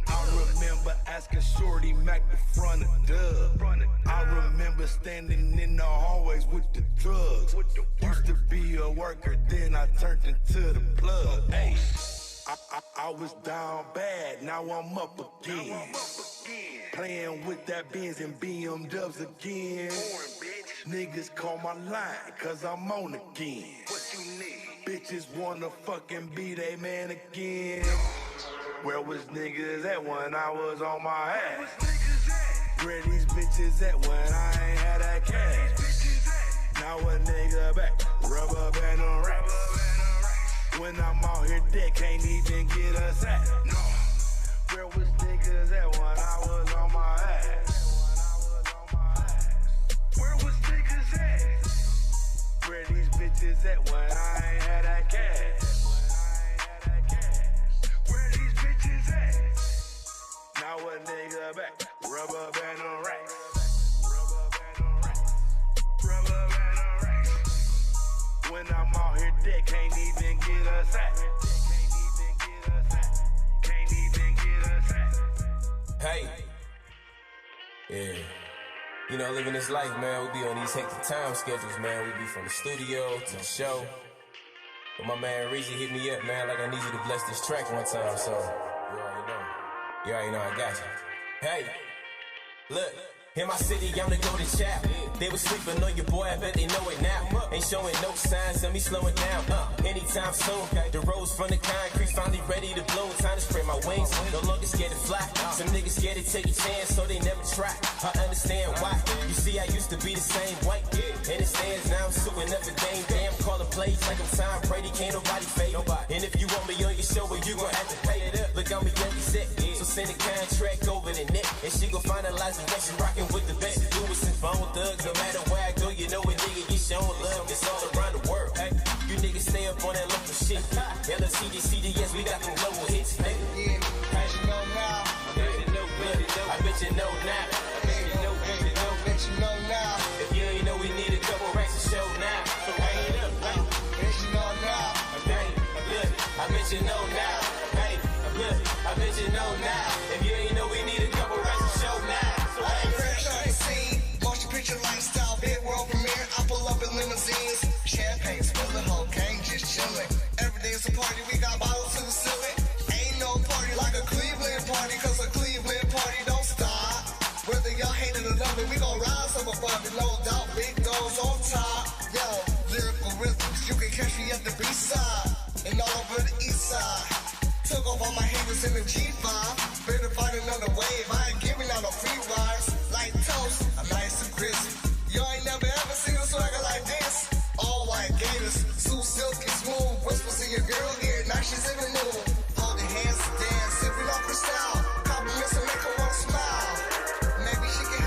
I remember asking Shorty Mac the front of Dub. I remember standing in the hallways with the drugs. Used to be a worker, then I turned into the plug. Hey, I was down bad, now I'm up again. Playing with that Benz and BMWs again. Niggas call my line, cause I'm on again. Bitches wanna fucking be they man again. Where was niggas at when I was on my ass? Where these bitches at when I ain't had that cash? Now a nigga back, rubber band on racks. When I'm out here, they can't even get us at. Where was niggas at when I was on my ass? Where was niggas at? Where these bitches at when I ain't had that cash? Now a nigga back, rubber band on racks. Rubber band on racks. When I'm out here, they can't even get us at. Can't even get us at. Hey, yeah, you know, living this life, man, we be on these hectic time schedules, man. We be from the studio to the show. But my man Reezy hit me up, man, like I need you to bless this track one time, so you already know. You already know I got you. Hey, look, in my city, I'm the golden child. They was sleeping on your boy, I bet they know it now. Ain't showing no signs of me slowing down. Anytime soon, the rose from the concrete finally ready to bloom. Time to spread my wings, no longer scared to fly. Some niggas scared to take a chance, so they never try. I understand why. You see, I used to be the same way. And it stands now, I'm suing up the game. Damn, calling plays like I'm Tom Brady, can't nobody fade. And if you want me on your show, well, you gon' have to pay it up. Look, I'm a Yankee set, so send a contract over the net. And she gon' finalize the rest, rockin' with the best. Do it since Bone Thugs, no matter where I go, you know a nigga get shown love. It's all around the world. Hey, you niggas stay up on that local shit. LFCD, CDS, we got them global hits. Hey, yeah, I you know now. I bet you know now. Bet you know now. If you ain't know, we need a couple racks to show now. So hang it up, hey. Bet you know now. Hey, look, I bet you know now. Hey, look, I bet you know now. If you ain't know, we need a couple racks to show now. So hang it up. Fresh on the scene, motion picture lifestyle, big world premiere. I pull up in limousines, champagne spilling, whole gang just chilling. Every day is a party, we got bottles to the ceiling. Ain't no party like a Cleveland party, cause a Cleveland party don't stop. Whether y'all hate it or love it, we gon' rise up above it, no doubt. Big dogs on top, yo, lyrical rhythms. You can catch me at the B-side and all over the east side. Took off all my haters in the G5. Better find another wave. I ain't giving out no free rides. Like toast, I'm nice and crispy. Y'all ain't never ever seen a swagger like this. All white gators, so silky smooth. Whispers in your girl ear, now she's in the mood. Holding hands to dance, sipping off her style. Compliments and make her wanna smile. Maybe she can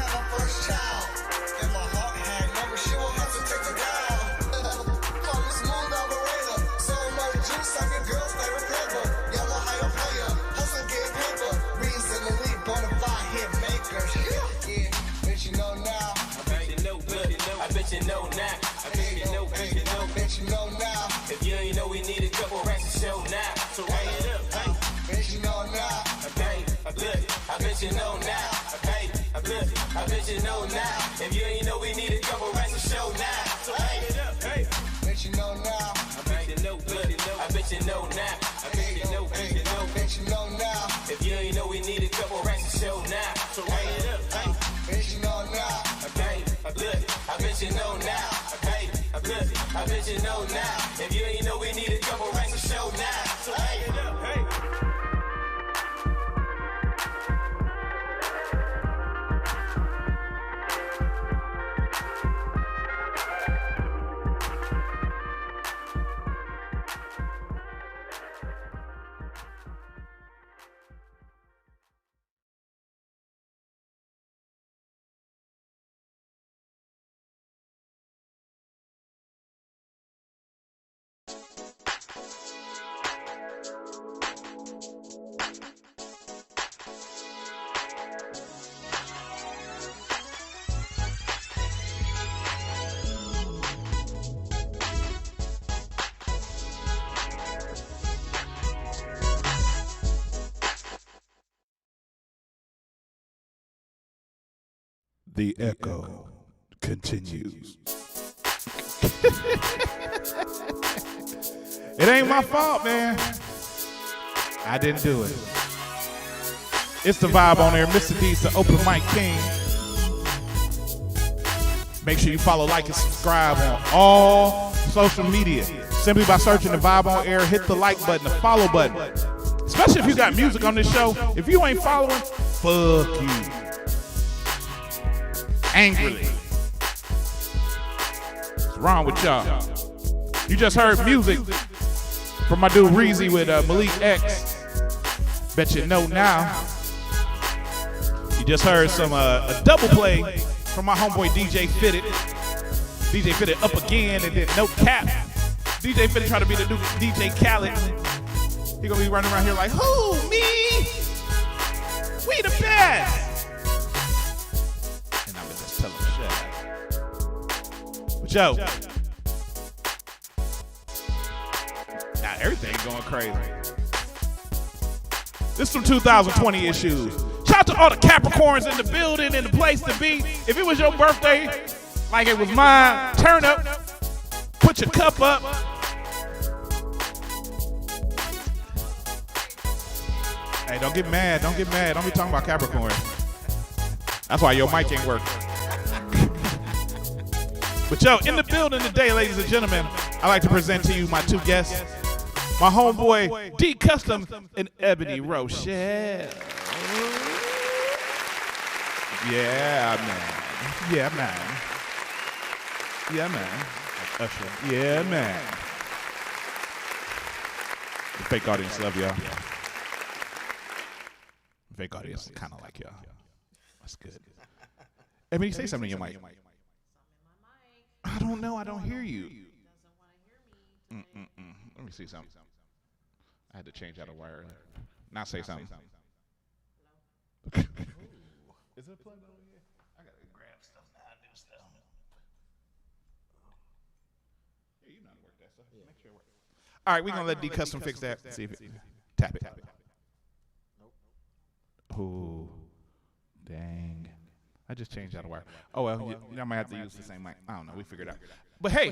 bet you know now. I bet you know, bet you know, Bet you know now. If you ain't know, we need a couple racks to show now. So run it up, hey. Bet you know now. Okay, look, I bet you know now. Okay, look, I bet you know now. If you ain't know, we need a couple racks to show now. So run it up, hey. Bet you know now. I bet you know, look, I bet you know now. I bet you know, bet you know, Bet you know now. If you ain't know, we need a couple racks to show now. So run it up, hey. Bet you know now. Okay, look, I bet you know now. Okay, look, I bet you know now. If you ain't know, we need a couple racks to show now. So run it up, hey. The echo continues. It ain't my fault, man. I didn't do it. It's the vibe on there. Mr. D's the Open Mic King. Make sure you follow, like, and subscribe on all social media. Simply by searching the vibe on air, hit the like button, the follow button. Especially if you got music on this show. If you ain't following, fuck you. Angrily. What's wrong with y'all? You just heard music from my dude Reezy with Malik X. Bet you know now. You just heard some a double play from my homeboy DJ Fitted. DJ Fitted up again, and then no cap. DJ Fitted trying to be the new DJ Khaled. He gonna be running around here like, who, me? We the best. And I've been just telling the shit. But yo, now everything's going crazy. This is some 2020 issues. Shout out to all the Capricorns in the building and the place to be. If it was your birthday, like it was mine, turn up, put your cup up. Hey, don't get mad. Don't get mad. Don't be talking about Capricorn. That's why your mic ain't working. But yo, in the building today, ladies and gentlemen, I'd like to present to you my two guests. My homeboy, D Custom and Ebony Rochelle. Yeah, man. Yeah, man. Yeah, man. Like Usher. Yeah, man. The fake audience love y'all. The fake audience kind of like y'all. That's good. Ebony, say something in your mic. I don't know. I don't hear you. Let me see something. I had to change out a wire. Now say something. Is it plugged over here? I gotta grab stuff now. Do stuff. Yeah, you know how to work that stuff. Make sure it works. All right, we're gonna let D Custom fix that. See if it tap it. Nope. Oh, dang. I just changed out a wire. Oh well, you might have to use the same mic. I don't know. We figured it out. But hey,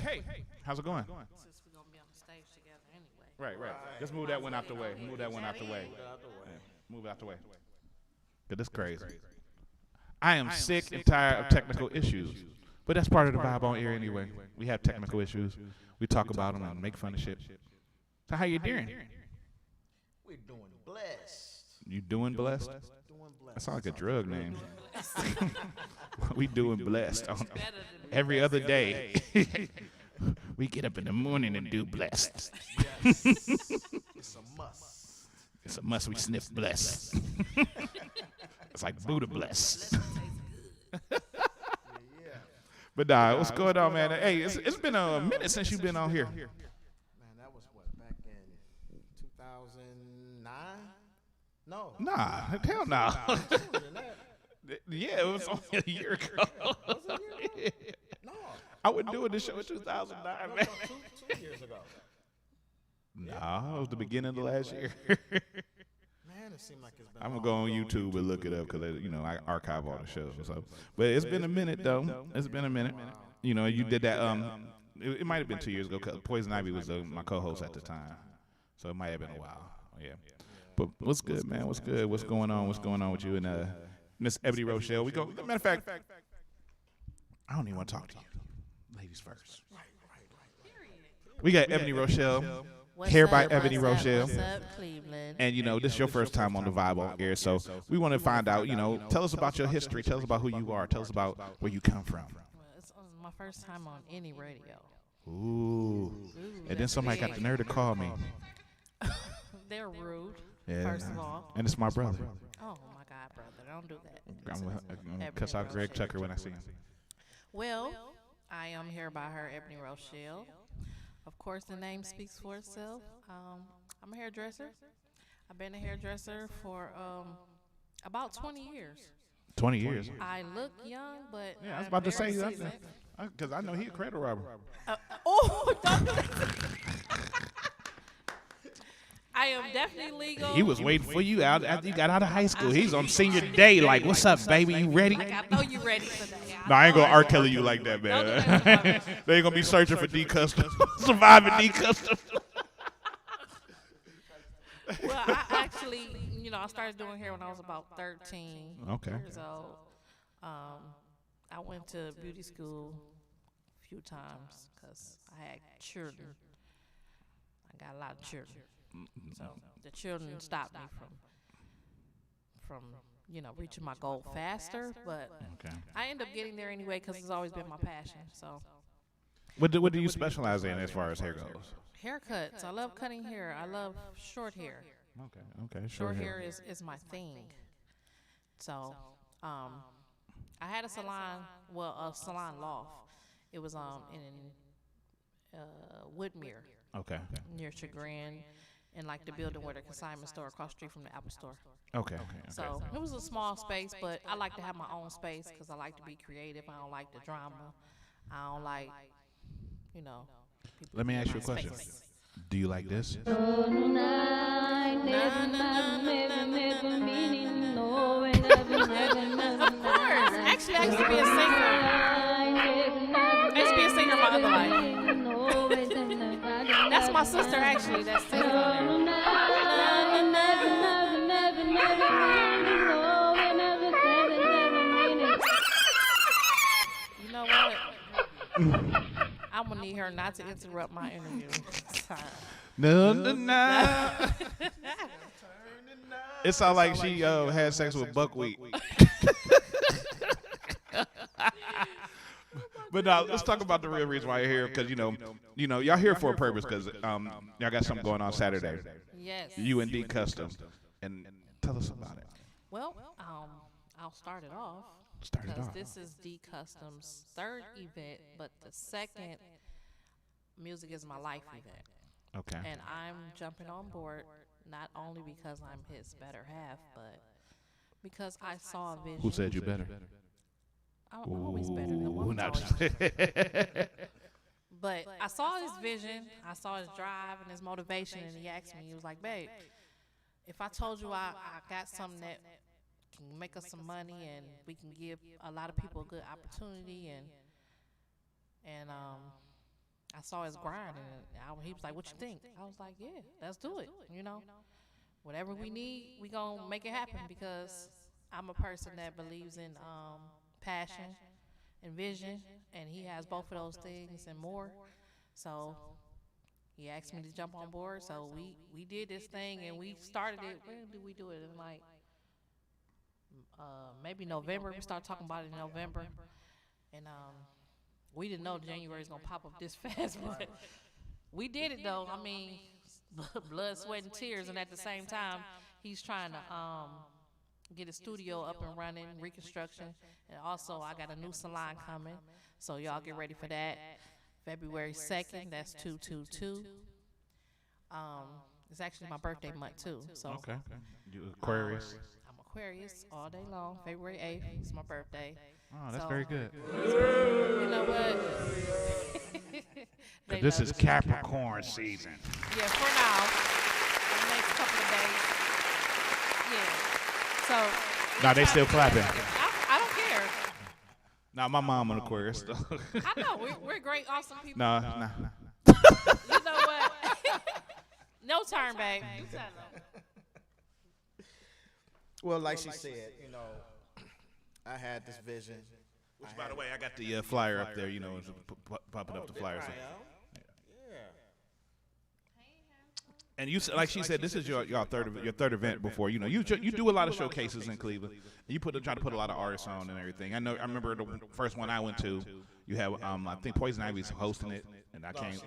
how's it going? Since we're gonna be on the stage together anyway. Right. Just move that one out the way. Move that one out the way. Yeah, move it out the way. Cause this crazy. I am sick and tired of technical issues, but that's part of the vibe on air anyway. We have technical issues. We talk about them and make fun of shit. So how you doing? We're doing blessed. You doing blessed? That sounds like a drug name. We doing blessed on every other day. We get up in the morning and do blessed. Yes. It's a must. It's a must. We sniff blessed. It's like Buddha blessed. But nah, what's going on, man? Hey, it's been a minute since you've been on here. Man, that was what, back in 2009? No. Nah, hell no. Yeah, it was only a year ago. Was it a year ago? No. I wouldn't do this show in 2009, man. 2 years ago. Nah, it was the beginning of the last year. Man, it seemed like it's been. I'm gonna go on YouTube and look it up because I archive all the shows. So, but it's been a minute though. It's been a minute. You know, you did that. It might have been 2 years ago. 'Cause Poison Ivy was my co-host at the time, so it might have been a while. Yeah. But what's good, man? What's good? What's going on? What's going on with you and Miss Ebony Rochelle? We go. Matter of fact, I don't even want to talk to you. Ladies first. We got Ebony Rochelle. Hair by Ebony Rochelle. What's up, Cleveland? And, this is your first time on the Vibe on Air, so we want to find out, tell us about your history. Tell us about who you are. Tell us about where you come from. Well, it's my first time on any radio. Ooh. And then somebody got the nerve to call me. They're rude, Yeah. first of all. And it's my brother. Oh, my God, brother. Don't do that. I'm going to cuss out Greg Tucker when I see him. Well, I am here by her, Ebony Rochelle. Of course, the name speaks for itself. I'm a hairdresser. I've been a hairdresser for about 20 years. 20 years? I look young, but Yeah, I was about to say that. Because I know he a credit robber. Don't do that. I am definitely legal. He was waiting for you out after you got out of high school. He's on senior day like, what's up, baby? You ready? Like, I know you ready for that. No, I ain't going to R. Kelly you like that, man. They ain't going to be searching for D-Custom. Surviving D-Custom. Well, I actually, I started doing hair when I was about 13 years old. I went to beauty school a few times because I had children. I got a lot of children. So the children stopped me from reaching my goal faster, but I end up getting there anyway because it's always been my passion. So, What do you specialize in as far as hair goes? Haircuts. I love cutting hair. I love short hair. Okay. Short hair is my thing. So, I had a salon loft. It was in Woodmere. Okay. Near Chagrin. In like the building where the consignment store across the street from the Apple store. Okay. So it was a small space, but I like to have my own space because I like to be creative. I don't like the drama. I don't like, people Let me in ask you my a question. space. Do you like this? Of course. Actually, I used to be a singer. I used to be a singer in my other life. That's my sister, actually, that sings on there. You know what? I'm going to need her not to interrupt my interview. No. It sounds like she had sex with buckwheat. But now let's talk about the real reason why you're here, because y'all here for a purpose, because y'all got something going on Saturday. Yes. You and D Custom, and tell us about it. Well, I'll start it off. Start it because off. this is D Custom's third event, but the second Music is My Life event. Okay. And I'm jumping on board not only because I'm his better half, but because I saw a vision. Who said you better? I'm always better than the woman. But I saw his vision, I saw his drive and his motivation, and he asked me, he was like, babe, if I told you I got something that can make us some money and we can give a lot of people a good opportunity, and I saw his grind, and he was like, what you think? I was like, yeah, let's do it, Whatever we need, we gonna make it happen, because I'm a person that believes in passion and vision, and he has both of those things and more. So he asked me to jump on board, so we did this thing, and we started it. When did we do it? In like maybe November. We started talking about it in November, and we didn't know January was gonna pop up this fast, but we did it though. I mean, blood, sweat, and tears, and at the same time, he's trying to get a studio up and running, reconstruction, and also I got a new salon coming, so y'all get ready for that. February 2nd, that's 222. It's actually my birthday month too. So okay. You Aquarius? I'm Aquarius all day long. February 8th is my birthday. Oh, that's So, very good. You know what? They This love is it. Capricorn season. Yeah, for now. The next couple of days. Yeah. So. Nah, they still clapping. I don't care. Nah, my mom an Aquarius though. I know we're great, awesome people. Nah. You know what? No turn, babe. You tell them. Well, like she said, you know, I had this vision. Which, by the way, I got the flyer up there. You know, popping up the flyer. So. And you, like she said, this is your third event before. You know, you do a lot of showcases in Cleveland. You try to put a lot of artists on and everything. I remember the first one I went to. You had I think Poison Ivy's hosting it, and I came.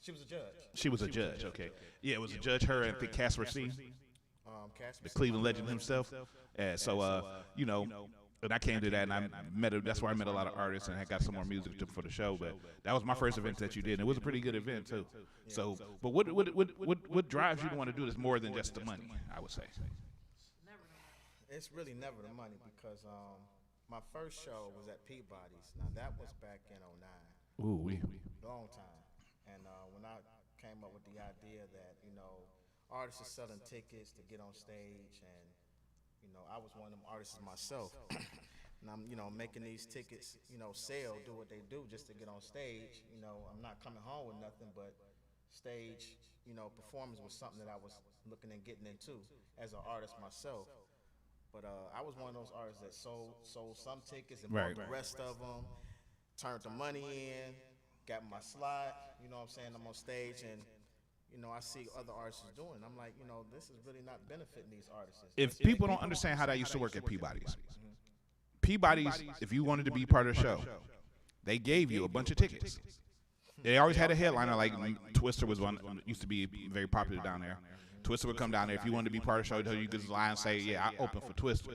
She was a judge. She was a judge. Okay, yeah, it was a judge. Her and I think Casper C. The Cleveland legend himself. Yeah, so you know. And I came to that, and I met. That's where I met a lot of artists, and I got some more music for the show. But that was my first event that you did, and it was a pretty good event too. So, but what drives you to want to do this more than just the money? I would say. It's really never the money because my first show was at Peabody's. Now that was back in '09. Ooh, long time. And when I came up with the idea that artists are selling tickets to get on stage and I was one of them artists myself, and I'm, making these tickets, sell, do what they do just to get on stage. I'm not coming home with nothing, but stage, performance was something that I was looking and getting into as an artist myself. But I was one of those artists that sold some tickets and bought the rest of them, turned the money in, got my slot. You know what I'm saying? I'm on stage and. I see other artists doing. I'm like, this is really not benefiting these artists. If people don't understand how that used to work at Peabody's, if you wanted to be part of the show, they gave you a bunch of tickets. They always had a headliner, like Twister was one, used to be very popular down there. Twister would come down there. If you wanted to be part of the show, you could just lie and say, yeah, I open for Twister.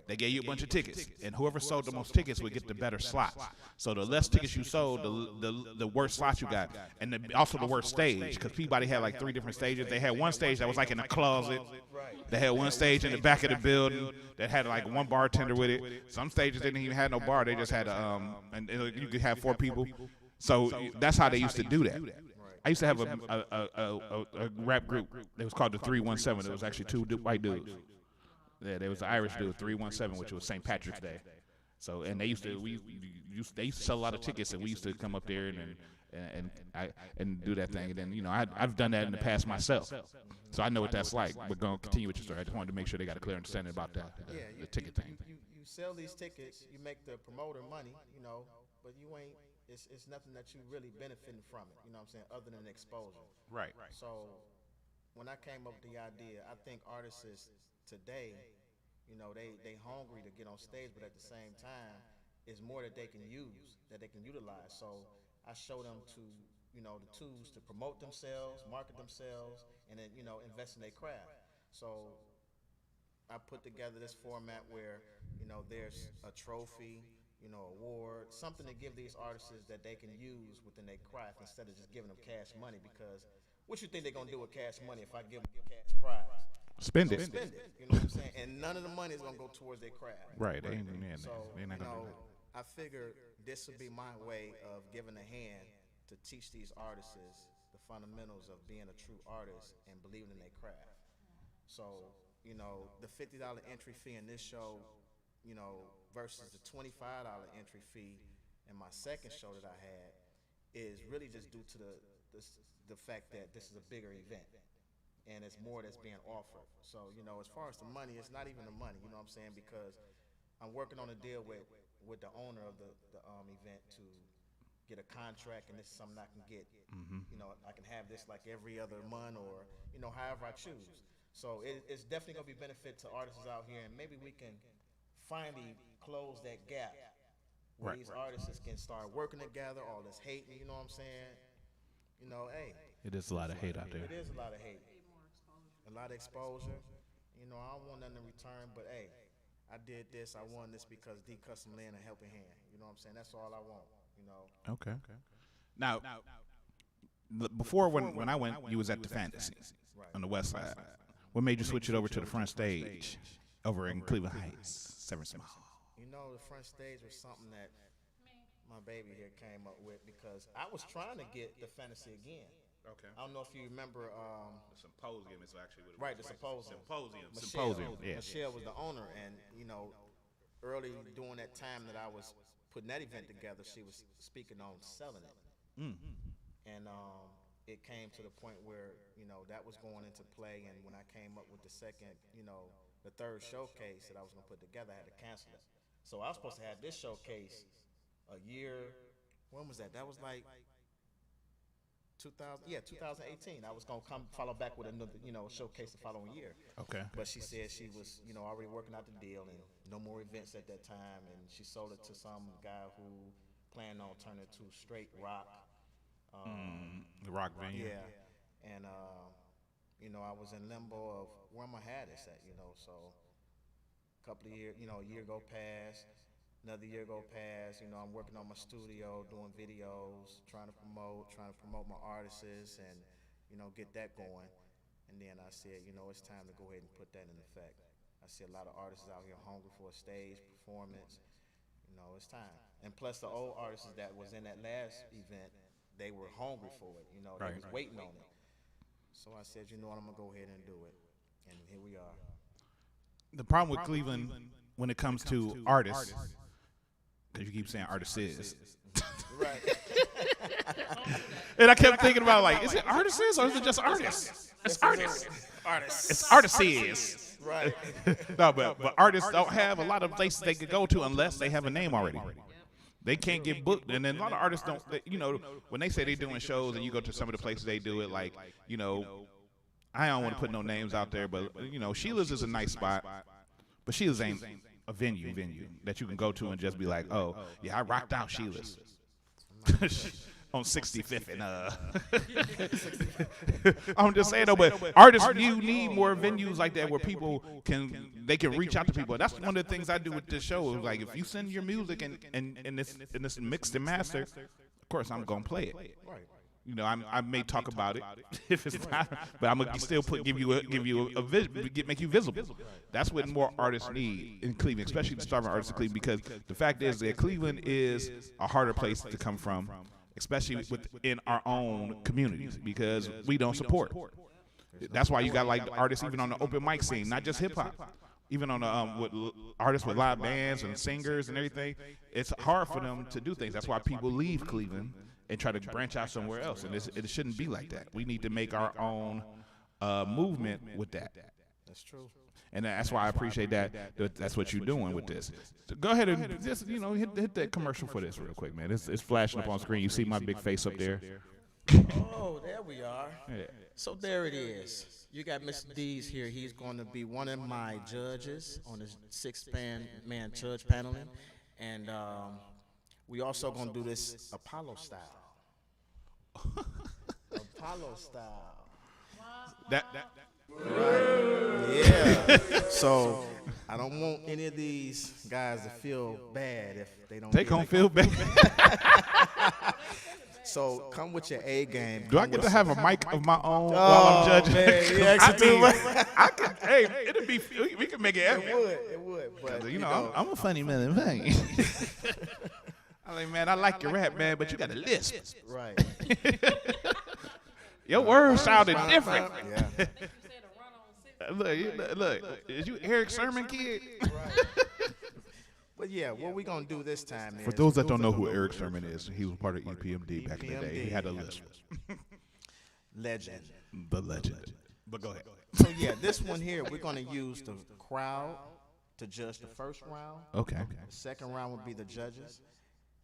They gave you a bunch of tickets, and whoever sold the most tickets would get the better slots. So the less tickets you sold, the worse slots you got, and also the worst stage, because Peabody had like 3 different stages. They had one stage that was like in a closet. They had one stage in the back of the building that had like one bartender with it. Some stages didn't even have no bar. They just had and you could have 4 people. So that's how they used to do that. I used to have a rap group. It was called the 317. It was actually 2 white dudes. Yeah, there was an Irish dude, 317, which was St. Patrick's Day. So, and they used to sell a lot of tickets, and we used to come up there and do that thing. And then I've done that in the past myself, so I know what that's like. We're gonna continue with your story. I just wanted to make sure they got a clear understanding about the ticket thing. You sell these tickets, you make the promoter money, but you ain't. It's nothing that you really benefiting from it. You know what I'm saying? Other than exposure. Right. So when I came up with the idea, I think artists today, they hungry to get on stage, but at the same time, it's more that they can use, that they can utilize. So I show them to, the tools to promote themselves, market themselves, and then, invest in their craft. So I put together this format where, there's a trophy, award, something to give these artists that they can use within their craft instead of just giving them cash money. Because what you think they're gonna do with cash money if I give them cash prize? Spend it. Spend it. You know what I'm saying? And none of the money is gonna go towards their craft. Right. They're not gonna do that. I figured this would be my way of giving a hand to teach these artists the fundamentals of being a true artist and believing in their craft. So, the $50 entry fee in this show, versus the $25 entry fee in my second show that I had is really just due to the fact that this is a bigger event. And it's more that's being offered. So, as far as the money, it's not even the money, you know what I'm saying? Because I'm working on a deal with the owner of the event to get a contract, and this is something I can get. I can have this like every other month or, however I choose. So it's definitely going to be benefit to artists out here, and maybe we can finally close that gap where these artists can start working together, all this hate, you know what I'm saying? Hey. It is a lot of hate out there. It is a lot of hate. A lot of exposure. I don't want nothing in return, but hey, I did this, I won this because D Custom lend a helping hand. You know what I'm saying? That's all I want, Okay. Now, before when I went, you was at the Fantasy on the west side. What made you switch it over to the front stage? over in Cleveland Heights, Severance Mall. You know, the front stage was something that my baby here came up with because I was trying to get the Fantasy again. Okay. I don't know if you remember. The Symposium is actually what it right, was. the Symposium. Symposium. Yeah. Michelle was the owner, and you know, early during that time that I was putting that event together, she was speaking on selling it, and it came to the point where you know that was going into play, and when I came up with the second, you know, the third showcase that I was going to put together, I had to cancel it. So I was supposed to have this showcase a year. When was that? That was like 2018. I was gonna come follow back with another, you know, showcase the following year. Okay. But she said she was, you know, already working out the deal and no more events at that time, and she sold it to some guy who planned on turning it to straight rock. The rock venue. Yeah. And you know, I was in limbo of where am I had this at, you know. So a couple of years, you know, a year go past. Another year go past, you know, I'm working on my studio, doing videos, trying to promote my artists and, you know, get that going. And then I said, you know, it's time to go ahead and put that in effect. I see a lot of artists out here hungry for a stage performance. You know, it's time. And plus the old artists that was in that last event, they were hungry for it, you know, they was waiting on it. So I said, you know what, I'm gonna go ahead and do it. And here we are. The problem with Cleveland when it comes to artists, because you keep saying artists is. Right. And I kept thinking about, like, is it artists or is it just artists? It's artists. Artists. It's artists is. Right. No, but artists don't have a lot of places they could go to unless they have a name already. They can't get booked, and then a lot of artists don't, you know, when they say they're doing shows and you go to some of the places they do it, like, you know, I don't want to put no names out there, but, you know, Sheila's is a nice spot, but Sheila's ain't a venue that you can go to and just be like, oh, yeah, I rocked out Sheila's on 65th and I'm just saying though, but artists, you need more venues like that where people can reach out to people. That's one of the things I do with this show. Like, if you send your music and this mixed and mastered, of course I'm gonna play it. You know, I may talk about it if it's not, but I'm gonna still make you visible. That's what more artists need in Cleveland, especially the starving artists in Cleveland, because the fact is that Cleveland is a harder place to come from, especially within our own communities, because we don't support. That's why you got like the artists even on the open mic scene, not just hip hop. Even on the with artists with live bands and singers and everything, it's hard for them to do things. That's why people leave Cleveland and try to branch out somewhere else, and it shouldn't be like that. We need to make our own movement with that. That's true. And that's why I appreciate that. That's what you're doing with this. So go ahead and just, you know, hit that commercial for this real quick, man. It's flashing up on screen. You see my big face up there. Oh, there we are. Yeah. So there it is. You got Mr. D's here. He's going to be one of my judges on the 6-man judge paneling, and we also going to do this Apollo style. Apollo style. That. Right. Yeah. So I don't want any of these guys to feel bad if they don't. They gonna feel bad. So come with your A game. Do I get to have a mic of my own while I'm judging? Man, hey, it'd be. We can make it epic. It would. But you know, I'm a funny man. I mean, man, I like your rap, man, but you got a lisp. Right. Your words sounded different. Yeah. Look, is you Eric Sermon kid? Right. But yeah, what we gonna do this time is, for those that don't know who Eric Sermon is, he was part of EPMD back in the day. He had a lisp. Legend. The legend. But go ahead. So yeah, this one here, we're gonna use the crowd to judge the first round. Okay. The second round would be the judges.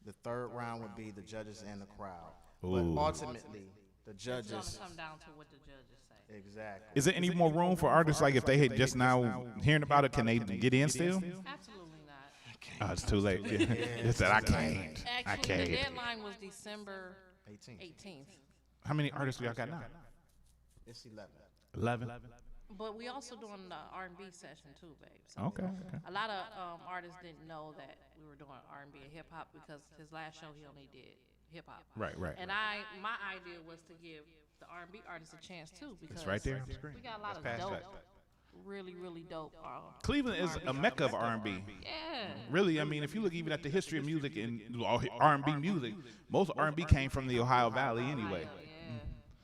The third round would be the judges and the crowd. Ooh. But ultimately, the judges. It's gonna come down to what the judges say. Exactly. Is there any more room for artists, like if they had just now hearing about it, can they get in still? Absolutely not. Oh, it's too late. It said I can't. Actually, the deadline was December 18th. How many artists we got now? It's 11. 11. But we also doing the R&B session too, babe. So Okay. a lot of artists didn't know that we were doing R&B and hip hop because his last show he only did hip hop. Right. And my idea was to give the R&B artists a chance too because It's right there on the screen. we got a lot Let's of pass dope that. really, really dope. Cleveland is a mecca of R&B. Yeah. Really, I mean, if you look even at the history of music and R&B music, most R&B came from the Ohio Valley anyway. Yeah.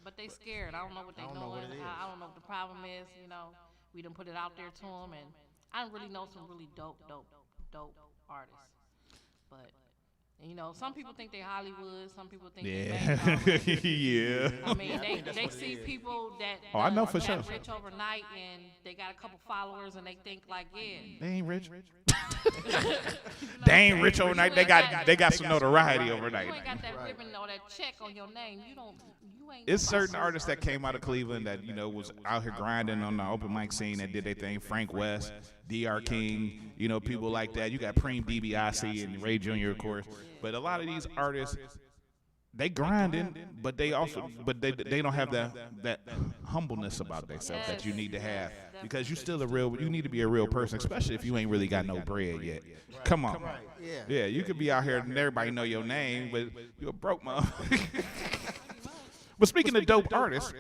But they scared. I don't know what they doing. I don't know what the problem is. You know, we done put it out there to them, and I don't really know some really dope artists. But you know, some people think they Hollywood. Some people think they Bangkok. Yeah. I mean, they see people that I know for that sure. rich overnight, and they got a couple followers, and they think like, yeah, They ain't rich. They ain't rich overnight. They got some notoriety overnight. you ain't got that ribbon or that check on your name. You ain't. It's certain artists that came out of Cleveland that, you know, was out here grinding on the open mic scene that did their thing. Frank West, D.R. King, you know, people like that. You got Preem DiBiase and Ray Jr., of course. But a lot of these artists, they grinding, but they don't have that humbleness about themselves that you need to have, because you need to be a real person, especially if you ain't really got no bread yet. Come on. Yeah, you could be out here and everybody know your name, but you're a broke motherfucker. But speaking of dope artists,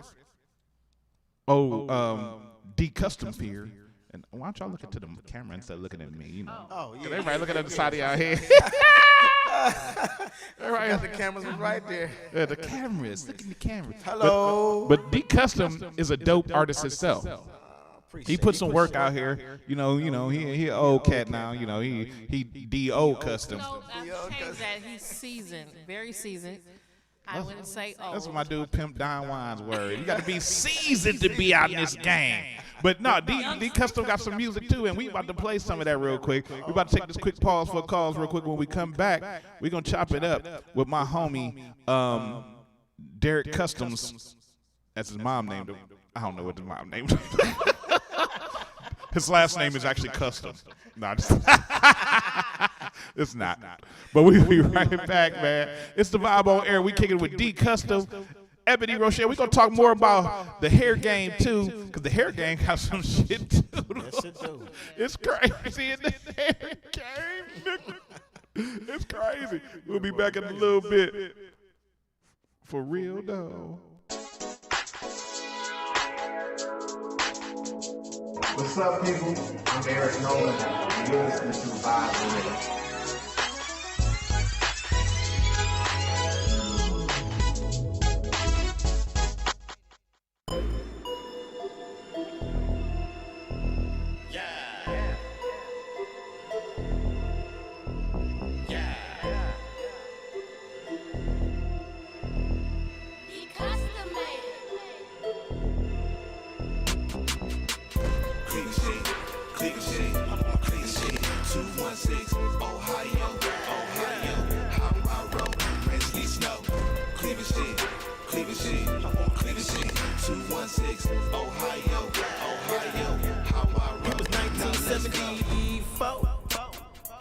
D Custom here. And why don't y'all look into the camera instead of looking at me? You know, Oh, yeah. everybody looking at the side of y'all head. Right. The cameras was right there. Yeah, the cameras. Look at the cameras. Hello. But D Custom is a dope artist himself. He put some work out here. You know, he an old cat now. You know, he D.O. Custom. No, I changed that. He's seasoned, very seasoned. I wouldn't say old. That's what my dude Pimp Don Wine's word. You got to be seasoned to be out in this game. But no, D Custom got some music too, and we about to play some of that real quick. We about to take this quick pause for calls real quick. When we come back, we're gonna chop it up with my homie Derek Customs. That's his mom named him. I don't know what his mom named him. His last name is actually Custom. No, it's not. But we'll be right back, man. It's the Vibe on Air. We kicking with D Custom, Ebony Rochelle. We're going to talk more about the hair game, too, because the hair game got some shit, too. Yes, it do. It's crazy in the hair game. It's crazy. We'll be back in a little bit. For real, though. What's up, people? I'm Eric Nolan. You're listening to Vibe on Air.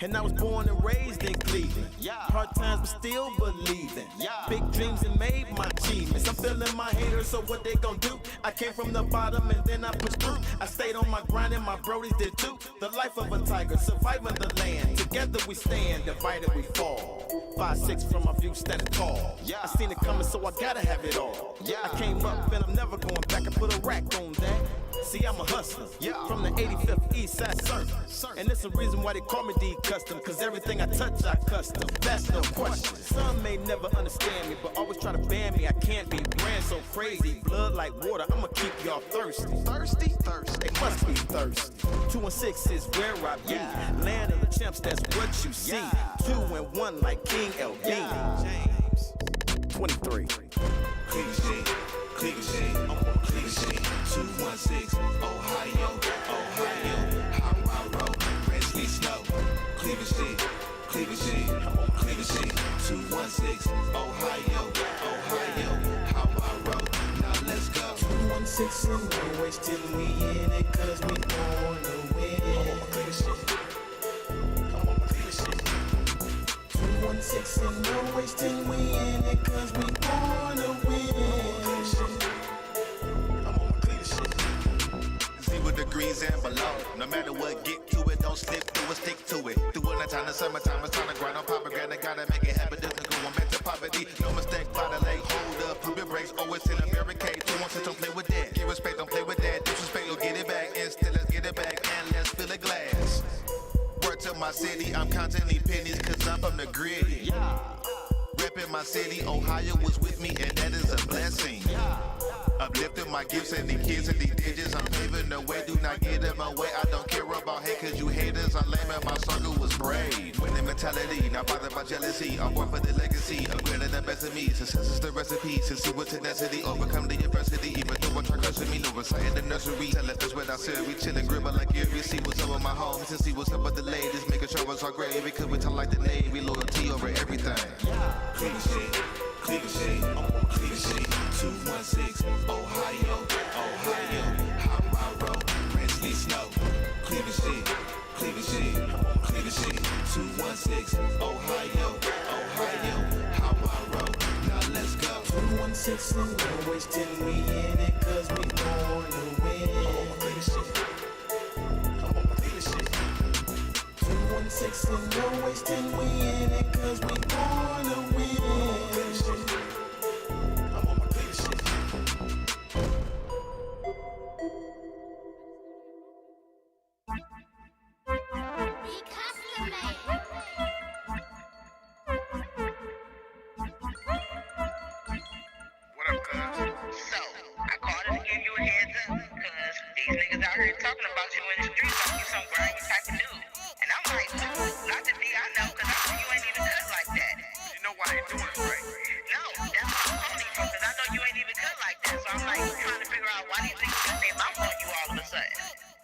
And I was born and raised in Cleveland. Hard times, but still believing. Big dreams and made my achievements. I'm feeling my haters, so what they gon' do? I came from the bottom and then I pushed through. I stayed on my grind and my brodies did too. The life of a tiger, surviving the land. Together we stand, divided we fall. 5'6" from my view, standing tall. I seen it coming, so I gotta have it all. I came up and I'm never going back. I put a rack on that. See, I'm a hustler, from the 85th East Side Surf. And there's a reason why they call me D Custom, cause everything I touch, I custom. That's no question. Some may never understand me, but always try to ban me. I can't be brand so crazy. Blood like water, I'ma keep y'all thirsty. Thirsty? They must be thirsty. 216 is where I be. Land of the champs, that's what you see. 2 and 1 like King L. James. 23. Cleveland, 216, Ohio, how I roll, Presley Snow, Cleveland, I'm on Cleveland, 216, Ohio, how I roll, now let's go. 216 and no wasting, we in it cause we wanna win. I'm on Cleveland, 216 and no wasting, we in it cause we wanna win. Degrees and below. No matter what, get to it, don't slip through it, stick to it. Through the time, the summertime, it's time to grind on pomegranate. Gotta make it happen, doesn't go on back to poverty. No mistake, by the leg, hold up, pump your brakes, always in a barricade. 216, don't play with that. Give respect, don't play with that. Disrespect, you'll get it back. And still my city, I'm counting these pennies cause I'm from the gritty. Yeah. Reppin' my city, Ohio was with me and that is a blessing. Yeah. Uplifting my gifts and the kids and these digits. I'm paving the way, do not get in my way. I don't care about hate cause you haters. I'm lame and my struggle was brave. Winning mentality, not bothered by jealousy. I'm born for the legacy, upgrading the best of me. Success is the recipe, to see what tenacity. Overcome the adversity, even though I try crushing me. No inside in the nursery, tell it that's what I said. We chillin', gribble like Erie. See what's up with my homies and see what's up with the ladies. Making sure it's all great, because we talk like the Navy. Loyalty over everything. Cleveland shit, Cleveland shit, Cleveland shit. 216, Ohio, Ohio, how I roll, Prinsley Snow. Cleveland shit, Cleveland shit, Cleveland shit. 216, Ohio, Ohio, how I roll. Now let's go. 216 and no wasting, we in it 'cause we born to win. Cleveland shit, Cleveland shit. 216 and no wasting, we in it 'cause we born to win. Cleveland shit. Talking about you in the streets, like you some grimy type of dude. And I'm like, not the D I know, cause I know you ain't even cut like that. You know why they doing it, right? No, that's what I'm calling you for, cause I know you ain't even cut like that. So I'm like trying to figure out why these niggas got their mouth on you all of a sudden.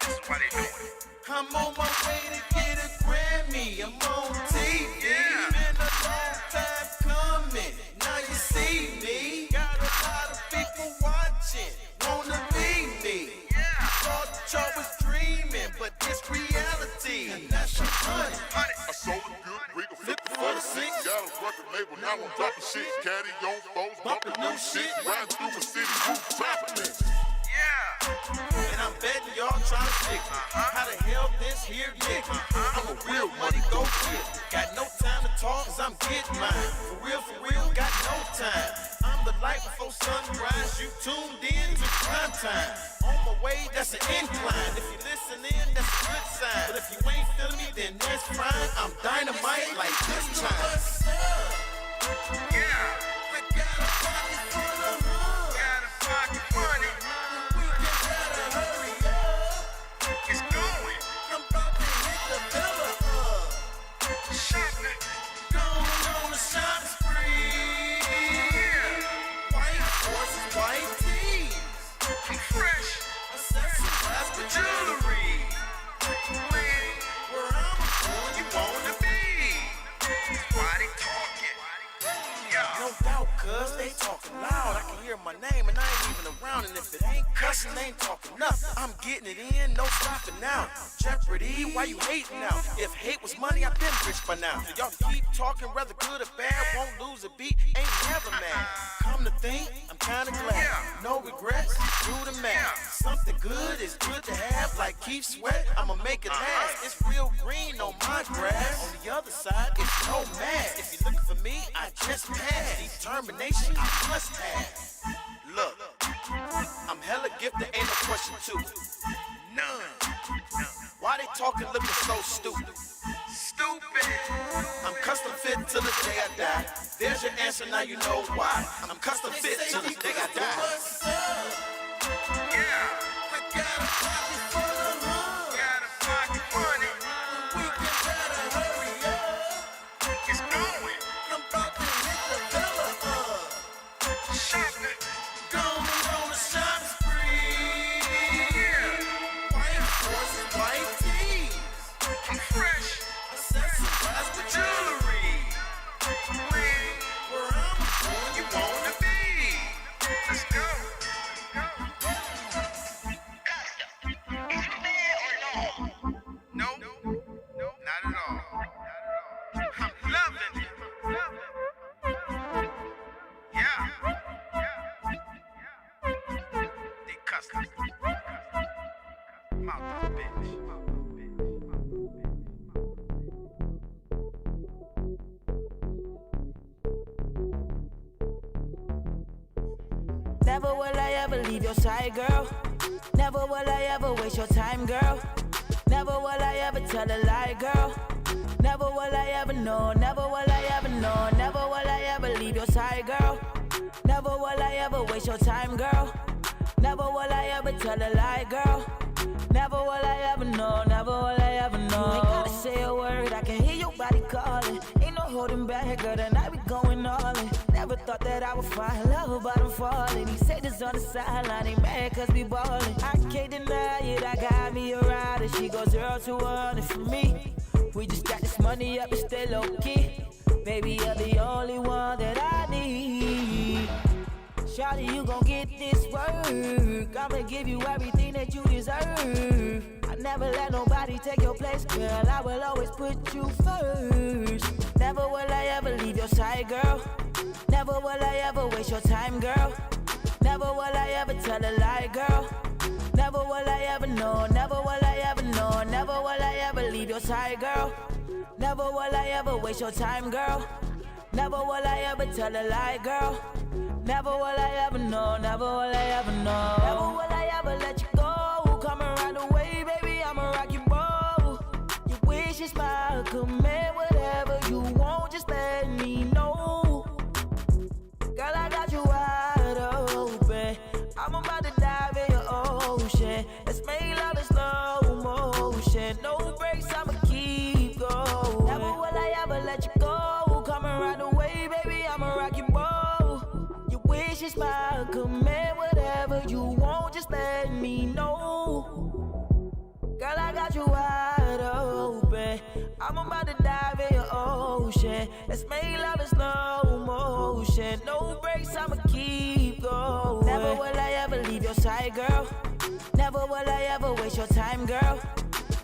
This is why they doing it. I'm on my way to get a Grammy. I'm on TV. Been a long time coming. Now you see me. Got a lot of people watching. Wanna be me. Thought y'all was dreaming, but it's reality. And that's your money. I sold a good rig of 50 for the six. Got a record label, now I'm dropping shit. Caddy on foes, bumping new shit. Riding through the city, roof dropping it. And I'm betting y'all trying to figure how the hell this here nigga. I'm a real money go get. Got no time to talk, cause I'm getting mine. For real, got no time. I'm the light before sunrise. You tuned in to prime time. On my way, that's an incline. If you listen in, that's a good sign. But if you ain't feeling me, then that's fine. I'm dynamite like this time. Yeah. We got a pocket full of hood. Got a pocket money. It's going. I'm about to hit the pillar up. Shopping. Going on a shopping spree. White horses, white tees. I'm fresh. Accessories with jewelry. Where I'm going, you wanna be. Why they talking? Yeah. No doubt, cuz they talking loud. I can hear my name and I ain't even around. And if it ain't cussing, they ain't talking nothing. I'm getting it in, no stopping now. Jeopardy, why you hating now? If hate was money, I've been rich by now. So y'all keep talking, whether good or bad, won't lose a beat, ain't never mad. Come to think, I'm kinda glad. No regrets, do the math. Something good is good to have, like Keith Sweat, I'ma make it last. It's real green on my grass. On the other side, it's no mad. If you're looking for me, I just passed. Determination, I must have. Look, I'm hella gifted, ain't no question to it. None. Why they talking looking so stupid? Stupid. I'm custom fit till the day I die. There's your answer, now you know why. I'm custom fit till the day I die. Yeah. We got a pocket full of hood. Got a pocket money. We can better hurry up. It's going. I'm about to hit the pillar up. Shopping. Going on a shopping spree. White horses, white tees. I'm fresh. Accessories with jewelry. Where I'm going, you wanna be. Let's go. Is you mad or no? No, not at all. I'm loving it. Yeah. They custom. Mouth of a bitch. Never will I ever leave your side, girl. Never will I ever waste your time, girl. Never will I ever tell a lie, girl. Never will I ever know, never will I ever know, never will I ever leave your side, girl. Never will I ever waste your time, girl. Never will I ever tell a lie, girl. Never will I ever know, never will I ever know. Ain't gotta say a word, I can hear your body calling. Ain't no holding back, girl, tonight we going all in. Never thought that I would find love, but I'm falling. He said this on the sideline, ain't mad cause we ballin'. I can't deny it, I got me a rider. She goes 0 to 100 for me. We just got this money up and stay low key. Baby, you're the only one that I need. Shawty, you gon' get this work. I'ma give you everything that you deserve. I never let nobody take your place, girl. I will always put you first. Never will I ever leave your side, girl. Never will I ever waste your time, girl. Never will I ever tell a lie, girl. Never will I ever know, never will I ever know, never will I ever leave your side, girl. Never will I ever waste your time, girl. Never will I ever tell a lie, girl. Never will I ever know, never will I ever know. Never will I ever let you go. Come around the way, baby, I'ma rock you both. Your wish is my command, whatever you want, just let me know. Girl, I got you wide open. I'm about to dive in your ocean. Let's make love in slow motion. No breaks, I'ma keep going. Never will I ever let you go. Come around the way, baby, I'ma rock you both. Your wish is my command, whatever you want, just let me know. Girl, I got you wide open. I'm about to dive in your ocean. Let's make love in slow motion. No breaks, I'ma keep going. Never will I ever leave your side, girl. Never will I ever waste your time, girl.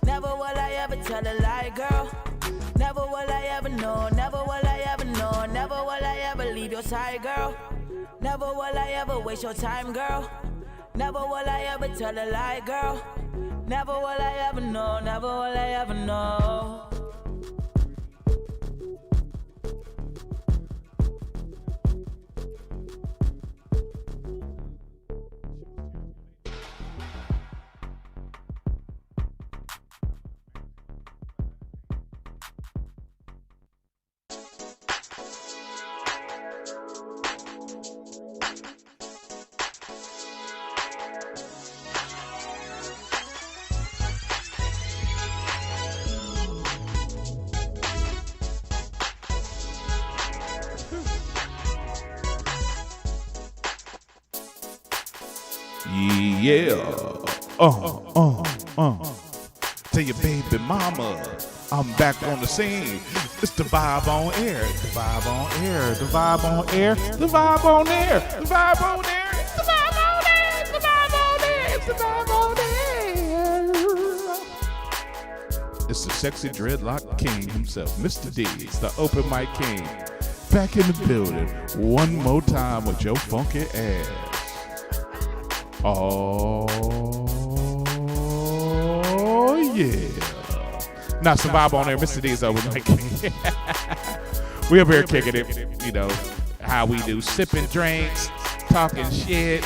Never will I ever tell a lie, girl. Never will I ever know, never will I ever know, never will I ever leave your side, girl. Never will I ever waste your time, girl. Never will I ever tell a lie, girl. Never will I ever know, never will I ever know. Yeah. Tell your baby mama I'm back on the scene. It's the vibe on air. The vibe on air. The vibe on air. The vibe on air. The vibe on air. The vibe on air. The vibe on air. The vibe on air. It's the sexy dreadlock king himself, Mr. D. It's the open mic king. Back in the building one more time with your funky ass. Oh, yeah. Now, some vibe on there. Mr. D is over like we up here kicking it, you know, how we do. Sipping drinks, talking shit,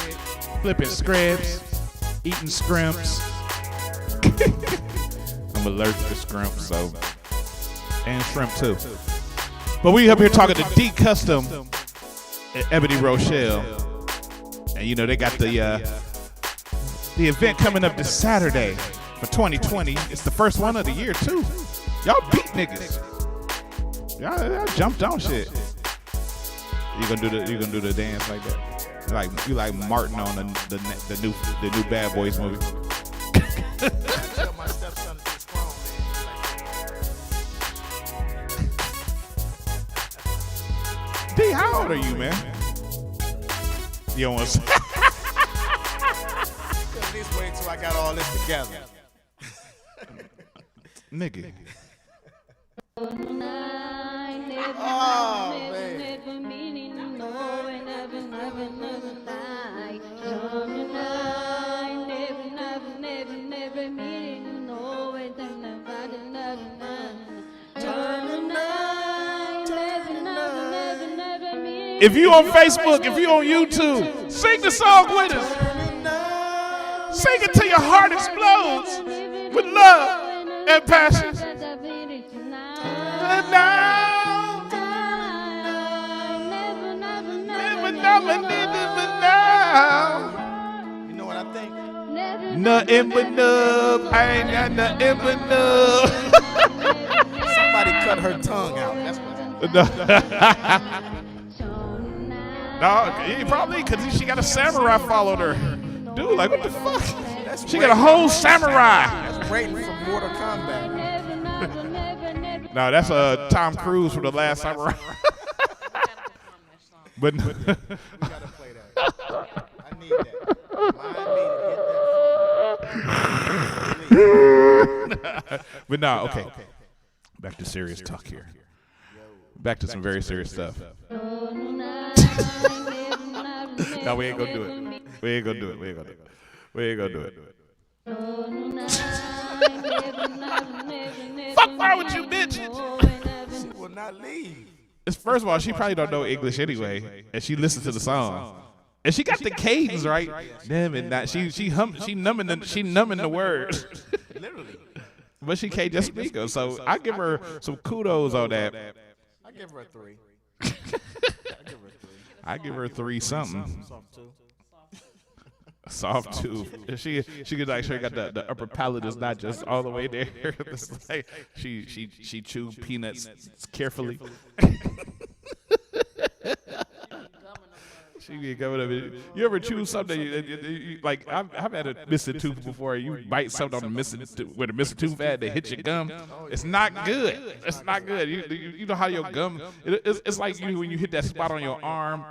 flipping scripts, eating scrimps. I'm allergic to scrimps, so. And shrimp, too. But we up here talking to D Custom at Ebony Rochelle. And, you know, they got the event coming up this Saturday for 2020. It's the first one of the year, too. Y'all beat niggas. Y'all jumped on shit. You gonna do the dance like that? Like you like Martin on the new Bad Boys movie. D, how old are you, man? You don't want to At least wait till I got all this together. Nigga. Oh, If you on Facebook, if you on YouTube, sing the song with us. Sing it till your heart explodes with love and passion. now. Never now. You know what I think? Nothing but nub. I ain't got nothing but nub. Somebody cut her tongue out. That's what happened. No, probably because she got a samurai followed her. Dude, like, what the fuck? She got a whole samurai. That's Raiden from Mortal Kombat. No, that's Tom Cruise from The Last Samurai. But We gotta play that. I need that. Remind me to get that. But no, okay. Back to serious talk here. Back to some very serious stuff. No, we ain't gonna do it. We ain't gonna do it. We ain't gonna do it. We ain't gonna do it. Fuck wrong with you, bitch? She will not leave. First of all, she probably don't know English anyway, and she listens to the song, and she got the cadence right. Damn it, not she numbing the words. Literally. But she can't just speak them. So I give her some kudos on that. I give her a 3. I give her 3 something. Soft 2. She could like sure got the upper palate is not just all the way there. It's like she chewed peanuts carefully. She be coming up. You ever chew something like I've had a missing tooth before. You bite something on the missing where the missing tooth at, they hit your gum. It's not good. It's not good. You know how your gum. It's like when you hit that spot on your arm,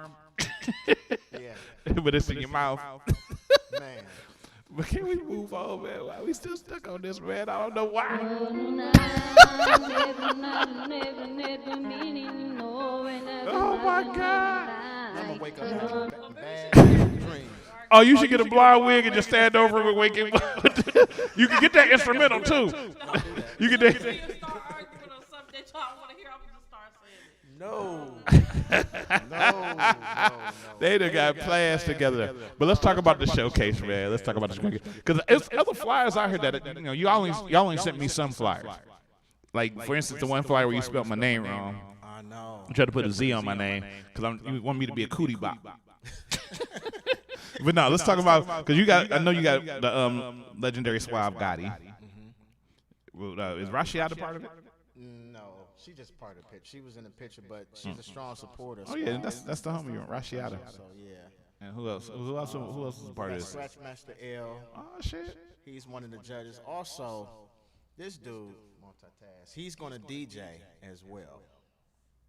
but it's in your mouth. Man. But can we move on, man? Why we still stuck on this, man? I don't know why. Oh my God. I'm gonna wake up having bad dreams. Oh, you should get a blind wig and just stand over and wake him up. You can get that instrumental too. You can get that. No. They done got plans together. But let's talk about the showcase, man. Let's talk about the showcase. Because there's other flyers out here that, y'all only sent me some flyers. Like, for instance, the one flyer where you spelled my name wrong. I know. You tried to put a Z on my name because you want me to be a cootie bop. But no, let's talk about, because I know you got the legendary Suave Gotti. Is Rashiata part of it? No, she just part of the picture. She was in the picture, but she's a strong supporter. Oh yeah, that's the homie, Rashiata. So yeah. And who else? Who else is part of this? Scratch Master L. Oh shit. He's one of the judges. Also, this dude, multitask. He's gonna DJ as well.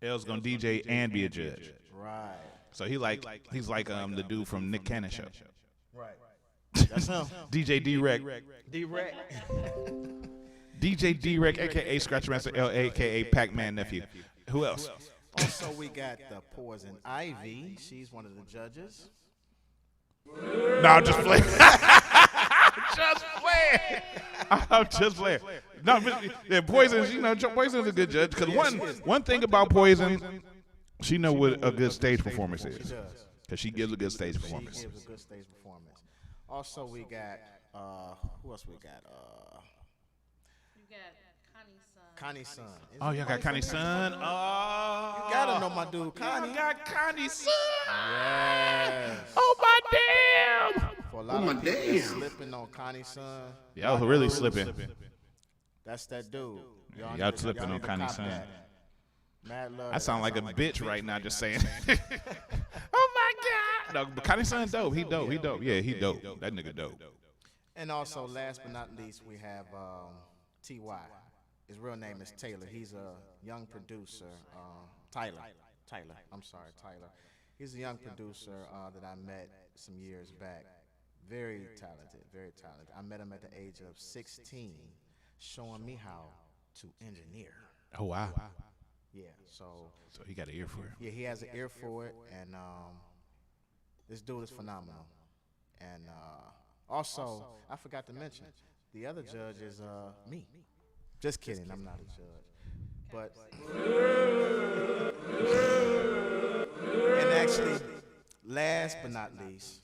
L's gonna DJ and be a judge. Right. So he's like the dude from Nick Cannon show. Right. That's him. DJ D-Rec. D-Rec. DJ D-Rec, a.k.a. Scratch Master L, a.k.a. Pac-Man nephew. Who else? Also, we got the Poison Ivy. She's one of the judges. No, I'm just playing. I'm just playing. No, but, yeah, Poison, Poison's a good judge. Because one thing about Poison, she know what a good stage performance is. Because she gives a good stage performance. She gives a good stage performance. Also, we got, who else we got? Connie's son. Oh, y'all got Connie's son? Oh. You gotta know my dude, Connie. You got Connie's son. Yes. Oh, my damn. For a lot of people that's slipping on Connie's son. Y'all really slipping. That's that dude. Y'all slipping on Connie's son. I sound like a bitch right now just saying. Oh, my God. No, but Connie's son dope. He dope. Yeah, he dope. That nigga dope. And also, last but not least, we have T.Y. His real name is Taylor. He's a young producer. Tyler. He's a young producer that I met some years back. Very talented. I met him at the age of 16, showing me how to engineer. Oh, wow. Yeah, so he got an ear for it. Yeah, he has an ear for it, and this dude is phenomenal. And also, I forgot to mention, the other judge is me. Just kidding, I'm not a judge. But and actually, last but not least,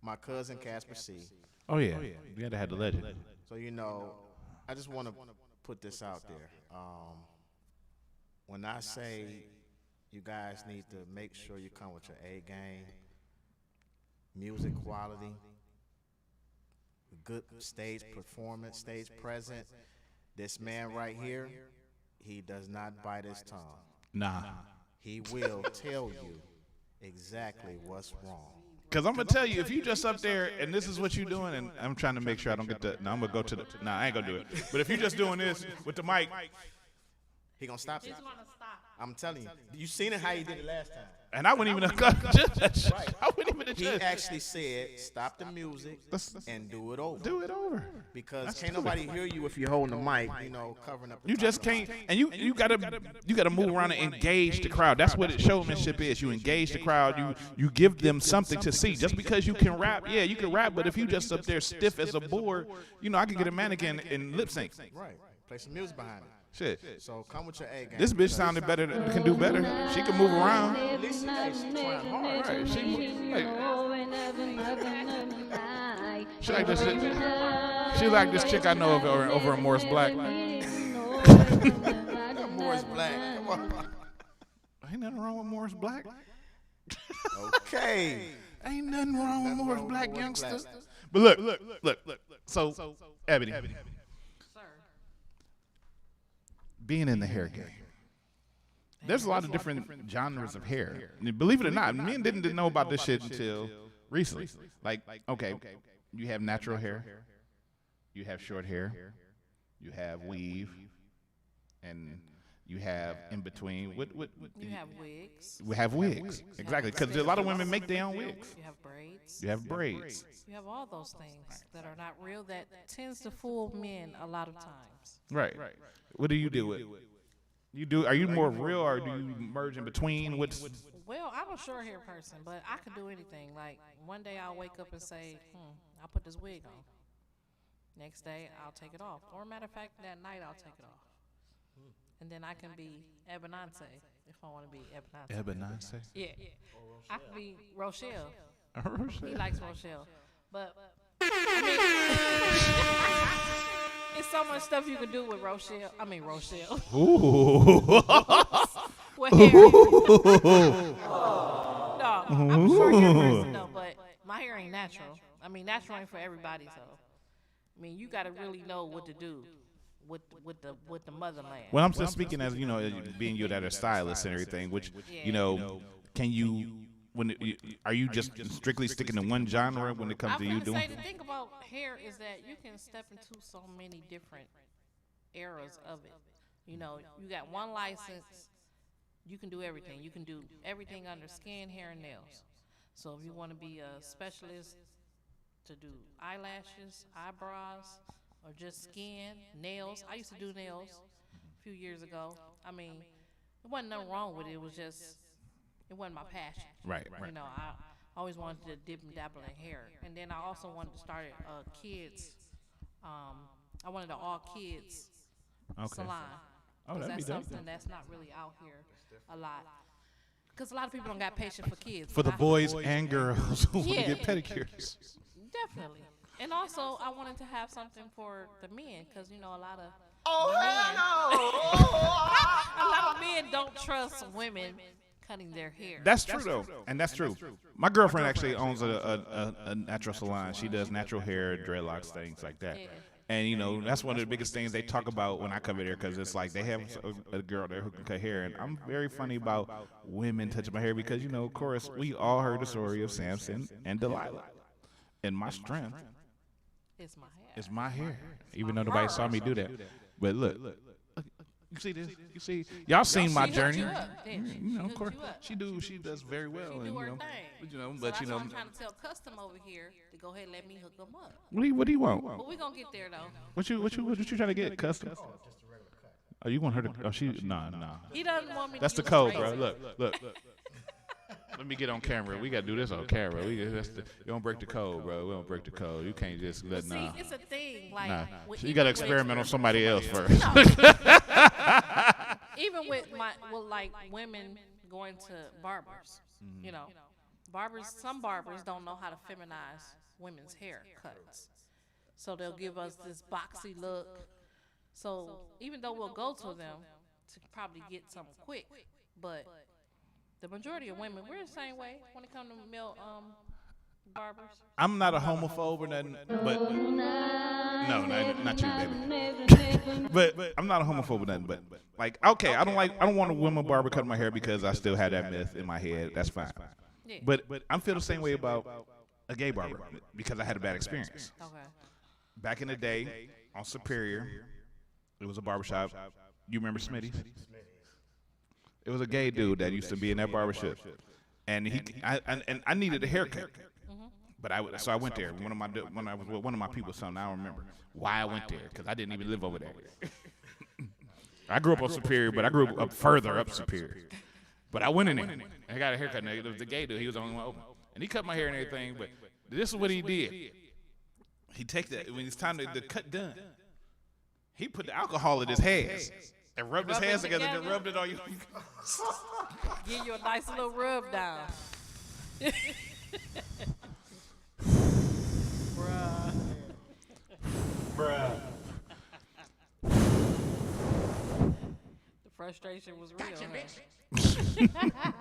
my cousin Casper C. Oh yeah, you gotta have the legend. So I just want to put this out there. when I say you guys need to make sure you come with your A game, music quality, good stage performance, stage present, this man right here, he does not bite his tongue. Nah. He will tell you exactly what's wrong. Because I'm going to tell you, if you just up there and this is what you're doing, and I'm trying to make sure I don't get the, no, I'm going to go to the, no, I ain't going to do it. But if you're just doing this with the mic, he going to stop you. He's gonna stop. I'm telling you. You seen it how he did it last time. and I wouldn't even judge. Right. I wouldn't even He judge. actually said, stop the music and do it over. Do it over. Because That's can't true. nobody hear you if you're holding the mic, you know, covering up the You top just of the can't, mic. and you gotta move around and engage the crowd. That's what showmanship is. You engage the crowd. You give them something to see. Just because you can rap, yeah, you can rap. But if you just up there stiff as a board, you know, I can get a mannequin and lip sync. Right. Play some music behind it. Shit. So come with your A game. This bitch sounded better. Can do better. She can move around. At least she trying hard. Right. She like this. She like this chick I know over in Morris Black. Morris Black. Come on. Ain't nothing wrong with Morris Black. Okay. Ain't nothing wrong with Morris Black, youngster. But look. So, Ebony. Being in the hair game. There's a lot of different genres of hair. And believe it or not, men didn't know about this shit until recently. Like, okay, you have natural hair, you have short hair, you have weave, and you have in between. You have wigs. We have wigs, exactly, because a lot of women make their own wigs. You have braids. You have braids. You have all those things that are not real that tends to fool men a lot of times. Right. What do you do with? Are you more real, or do you merge in between? Well, I'm a short hair person, but I could do anything. Like one day I'll wake up and say, I'll put this wig on. Next day I'll take it off. Or matter of fact, that night I'll take it off. And then I can be Ebonance if I want to be Ebonance. Ebonance? Yeah. I could be Rochelle. Rochelle. He likes Rochelle. But I mean, it's so much stuff you can do with Rochelle. Ooh. With hair. No, I'm a short hair person though, but my hair ain't natural. I mean, natural ain't for everybody, so I mean, you got to really know what to do with the motherland. Well, I'm just speaking as, you know, being you that are stylists and everything, which, you know, can you, are you just strictly sticking to one genre when it comes to you doing? The thing about hair is that you can step into so many different eras of it. You know, you got one license, you can do everything. You can do everything under skin, hair, and nails. So if you want to be a specialist to do eyelashes, eyebrows, or just skin, nails. I used to do nails a few years ago. I mean, there wasn't nothing wrong with it. It was just, it wasn't my passion. Right. You know, I always wanted to dip and dabble in hair. And then I also wanted to start kids. I wanted an all kids salon. Oh, that'd be that's dope. something that's not really out here a lot. Because a lot of people don't got patience for kids. For the boys and girls who want to get pedicures. Definitely. And also, I wanted to have something for the men, because, you know, a lot of a lot of men don't trust women cutting their hair. That's true, though. And that's true. My girlfriend actually owns a natural salon. She does natural hair, dreadlocks, things like that. Yeah. And, you know, that's one of the biggest things they talk about when I come in there, because it's like they have a girl there who can cut hair. And I'm very funny about women touching my hair because, you know, of course, we all heard the story of Samson and Delilah. And my strength is my hair. Even though nobody saw me do that. But look. You see this? You see? Y'all seen my journey. You know, of course, she does very well. She and, do her thing. But you know, so but that's you know. why I'm trying to tell Custom over here to go ahead and let me hook them up. What do you want? But we gonna get there though. What you trying to get? Custom? Oh, you want her to? Oh, nah. He doesn't want me. That's to the use code, razor. bro. Look. Let me get on camera. We gotta do this on camera. You don't break the code, bro. We don't break the code. You can't just let See, it's a thing. Like, So you gotta experiment on somebody else first. Even with like women going to barbers, you know, some barbers don't know how to feminize women's haircuts, so they'll give us this boxy look. So even though we'll go to them, to probably get something quick, but the majority of women, we're the same way when it comes to male barbers. I'm not a homophobe or nothing, but no, not you, baby. but I'm not a homophobe or nothing, but like, okay, I don't want a woman barber cut my hair because I still have that myth in my head. That's fine. Yeah. But I feel the same way about a gay barber because I had a bad experience. Okay. Back in the day on Superior, it was a barbershop. You remember Smitty's? It was a gay dude that used to be in that barbershop, and I needed a haircut. But so I went there. When I was with one of my people, son, I don't remember why I went there because I didn't even live over there. I grew up on Superior, but I grew up further up Superior. But I went in there and I got a haircut. And it was the gay dude. He was the only one open, and he cut my hair and everything. But this is what he did. He take that when it's time to the cut done. He put the alcohol in his hands and rubbed his hands together and rubbed it on you. Give you a nice little rub down. Bruh. The frustration was real. Huh?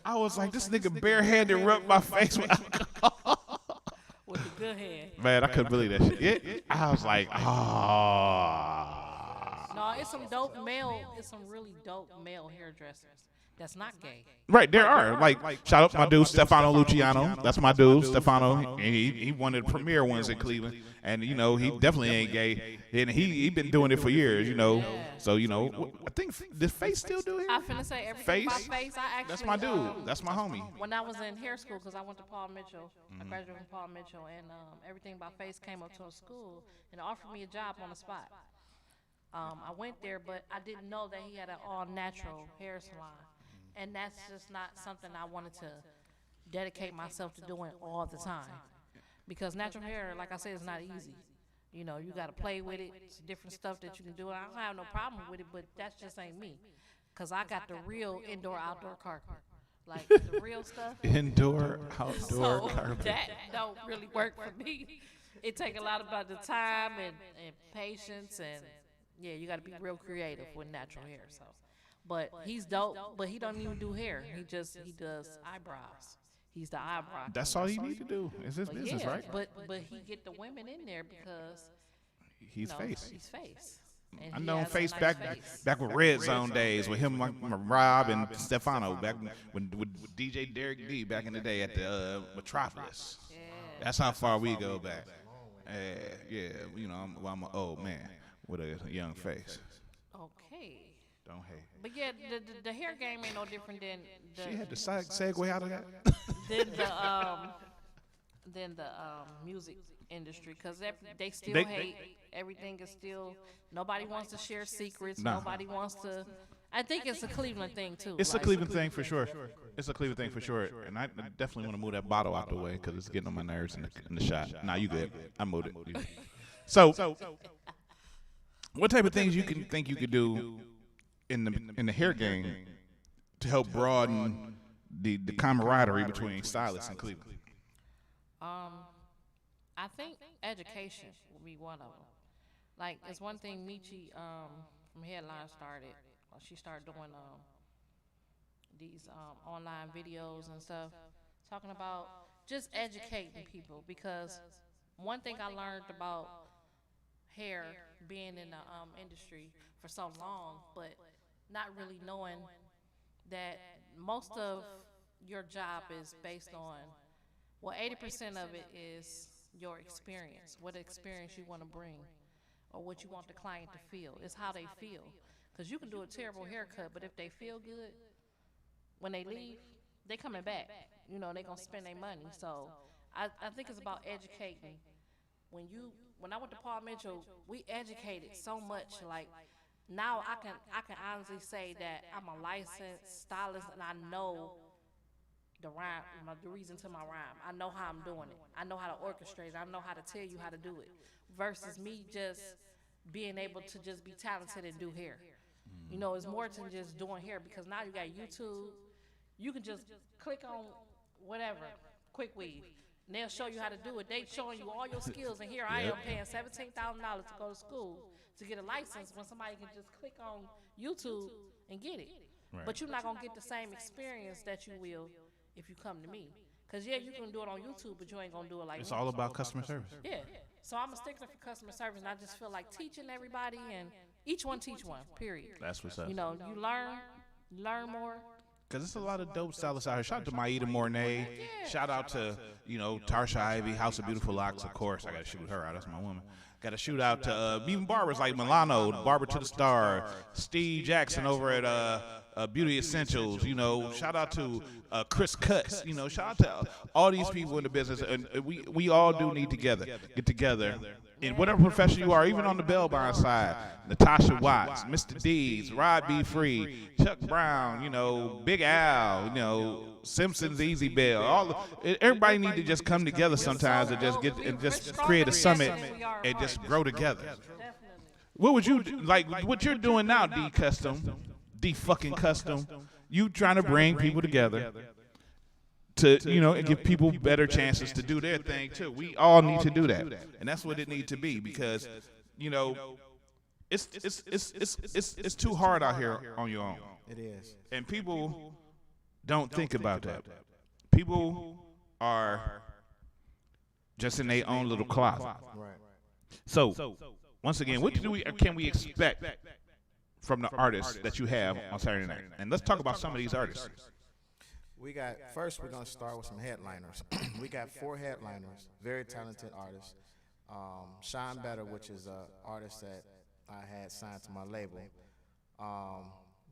I was like, this nigga barehanded rubbed my face with alcohol. With the good hand. Man, I couldn't believe that shit. I was like, oh. No, it's some really dope male hairdressers that's not gay. Right, there are. Like shout out to my dude, Stefano Luciano. That's my dude, Stefano. And he one of the premier ones in Cleveland. And, you know, he definitely ain't gay. And he been doing it for years, you know. So, you know, I think, does Face still do it? I finna say everything by Face. I actually, that's my dude. That's my homie. When I was in hair school, because I went to Paul Mitchell, I graduated from Paul Mitchell, and Everything by Face came up to a school and offered me a job on the spot. I went there, but I didn't know that he had an all-natural hair salon. And that's just not something I wanted to dedicate myself to doing all the time. Because natural hair, like I said, is not easy. You know, you got to play with it. It's different stuff that you can do. I don't have no problem with it, but that just ain't me. Because I got the real indoor-outdoor carpet. Like, the real stuff. Indoor-outdoor carpet. That don't really work for me. It take a lot about the time and patience. And, yeah, you got to be real creative with natural hair. So, but he's dope, but he don't even do hair. He does eyebrows. He's the eyebrow. That's all he need to do. It's his business, right? But he get the women in there because he's Face. He's Face. I know Face back with Red Zone days with him, Rob and Stefano back with DJ Derek D back in the day at the Metropolis. Yeah. That's how far we go back. Yeah, you know, I'm an old man with a young face. Okay. Don't hate. But yeah, the hair game ain't no different than the. She had to segue out of that. Than the music industry, because they still hate. Everything is still. Nobody wants to share secrets. Nah. Nobody wants to. I think it's a Cleveland thing too. It's a Cleveland thing for sure. It's a Cleveland thing for sure. And I definitely want to move that bottle out the way because it's getting on my nerves in the shot. Nah, you good. I moved it. So, what type of things you think you could do in the hair game to help broaden the camaraderie between stylists in Cleveland? I think education will be one of them. Like, it's one thing Michi from Headline started. She started doing these online videos and stuff, talking about just educating people. Because one thing I learned about hair, being in the industry for so long, but not really knowing that most of your job is based on, well, 80% of it is your experience, what experience you want to bring, or what you want the client to feel. It's how they feel. Because you can do a terrible haircut, but if they feel good, when they leave, they coming back. You know, they going to spend their money. So I think it's about educating. When I went to Paul Mitchell, we educated so much. Like, now I can honestly say that I'm a licensed stylist and I know the rhyme, the reason to my rhyme. I know how I'm doing it. I know how to orchestrate it. I know how to tell you how to do it. Versus me just being able to just be talented and do hair. You know, it's more than just doing hair, because now you got YouTube. You can just click on whatever, quick weave, and they'll show you how to do it. They showing you all your skills, and here I am paying $17,000 to go to school to get a license when somebody can just click on YouTube and get it. Right. But you're not gonna get the same experience that you will if you come to me. Cause yeah, you can do it on YouTube, but you ain't gonna do it like It's me. all about customer service. Yeah. So I'm a stickler for customer service, and I just feel like teaching everybody, and each one teach one. Period. That's what's up. You know, you learn more. Because it's a lot of dope stylists out here. Shout out to Maida Mornay. Shout out to, Tarsha Ivy, House of Beautiful Locks, of course. I got to shoot her out. That's my woman. Got to shoot out to even barbers like Milano, Barber to the Star, Steve Jackson over at Beauty Essentials. Shout out to Chris Cuts. Shout out to all these people in the business. And we all do need to get together. In whatever profession you are, even on the bell buying side, Natasha Watts, Mr. Deeds, Rod B. Free, Chuck Brown, Big Al, Simpsons, Easy Bell. Everybody need to just come together sometimes and just create a summit and just grow together. What would you do? Like what you're doing now, D fucking custom? You trying to bring people together to and give people better chances to do their thing too. We all need to do that, and that's what it needs to be because it's too hard out here on your own. It is, and people don't think about that. People are just in their own little closet. Right. So once again, what can we expect from the artists that you have on Saturday night? And let's talk about some of these artists. We're going to start with some headliners. We got 4 headliners, very talented artists. Sean Better, which is an artist that I had signed to my label.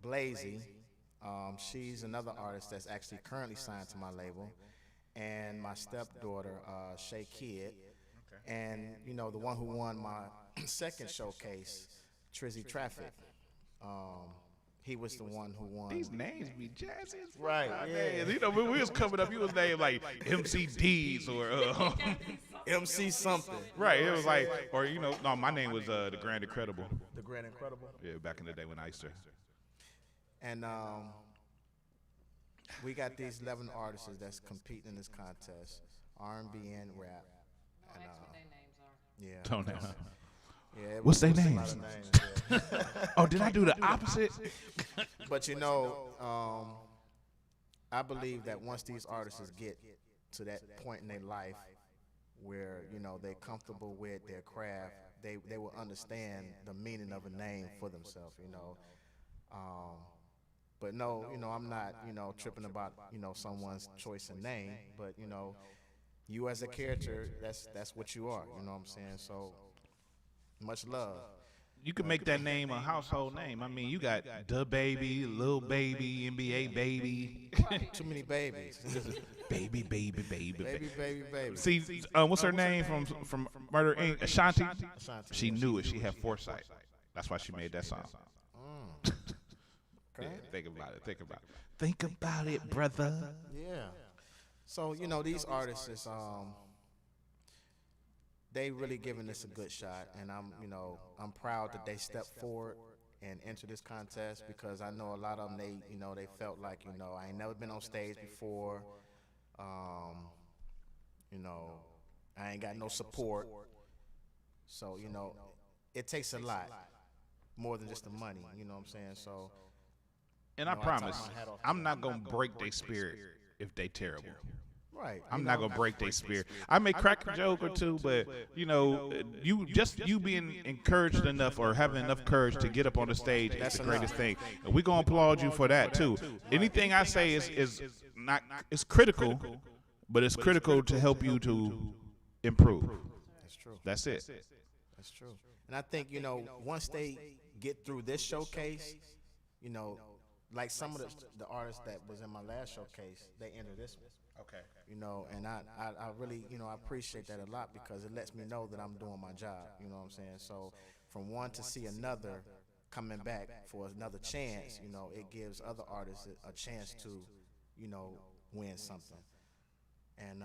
Blazy, she's another artist that's actually currently signed to my label. And my stepdaughter, Shay Kidd. And, the one who won my second showcase, Trizzy Traffic. He was the one who won. These names be jazzy as fuck. Right, yeah. When we was coming up, you was named like MC D's or MC something. Right, it was like, or no, my name was the Grand Incredible. The Grand Incredible? Yeah, back in the day when I used to. And we got these 11 artists that's competing in this contest, R&B and rap. And, yeah. Don't know. Yeah, what's their a lot names? of names, yeah. Oh, did I do the opposite? But I believe that once these artists get to that point in their life where they're comfortable with their craft, they will understand the meaning of a name for themselves. But no, I'm not tripping about someone's choice of name. But you as a character, that's what you are. You know what I'm saying? So. Much love. You can make that name a household name. I mean, you got Da Baby, Lil Baby, NBA Baby. Too many babies. Baby. Baby. See, what's her name from Murder Inc? Ashanti. She knew it. She had foresight. That's why she made that song. Okay. Yeah, think about it. Think about it, brother. Yeah. So these artists is they really giving this a good shot, and I'm proud that they stepped forward and entered this contest because I know a lot of them they felt like I ain't never been on stage before, I ain't got no support, so it takes a lot more than just the money, you know what I'm saying? So, and I promise, I'm not gonna break their spirit if they terrible. Right. I'm not gonna break their spirit. I may crack a joke or two, but you being encouraged enough or having enough courage to get up on the stage is the greatest thing. And we're gonna applaud you for that too. Anything I say is not critical, but it's critical to help you to improve. That's true. That's it. That's true. And I think once they get through this showcase, like some of the artists that was in my last showcase, they enter this one. Okay. And I really, I appreciate that a lot because it lets me know that I'm doing my job, you know what I'm saying? So from one to see another coming back for another chance, it gives other artists a chance to, win something. And,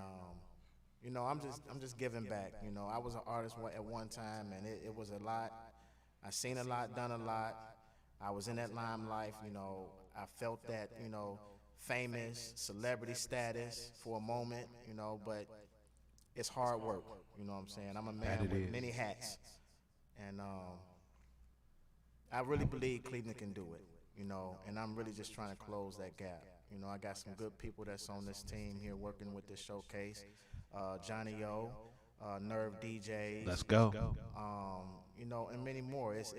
I'm just giving back. I was an artist at one time and it was a lot. I seen a lot, done a lot. I was in that limelight, I felt that, famous celebrity status for a moment, but it's hard work, you know what I'm saying? I'm a man with many hats, and I really believe Cleveland can do it, you know, and I'm really just trying to close that gap. You know, I got some good people that's on this team here working with this showcase. Johnny O, Nerve DJs. Let's go. You know, and many more. It's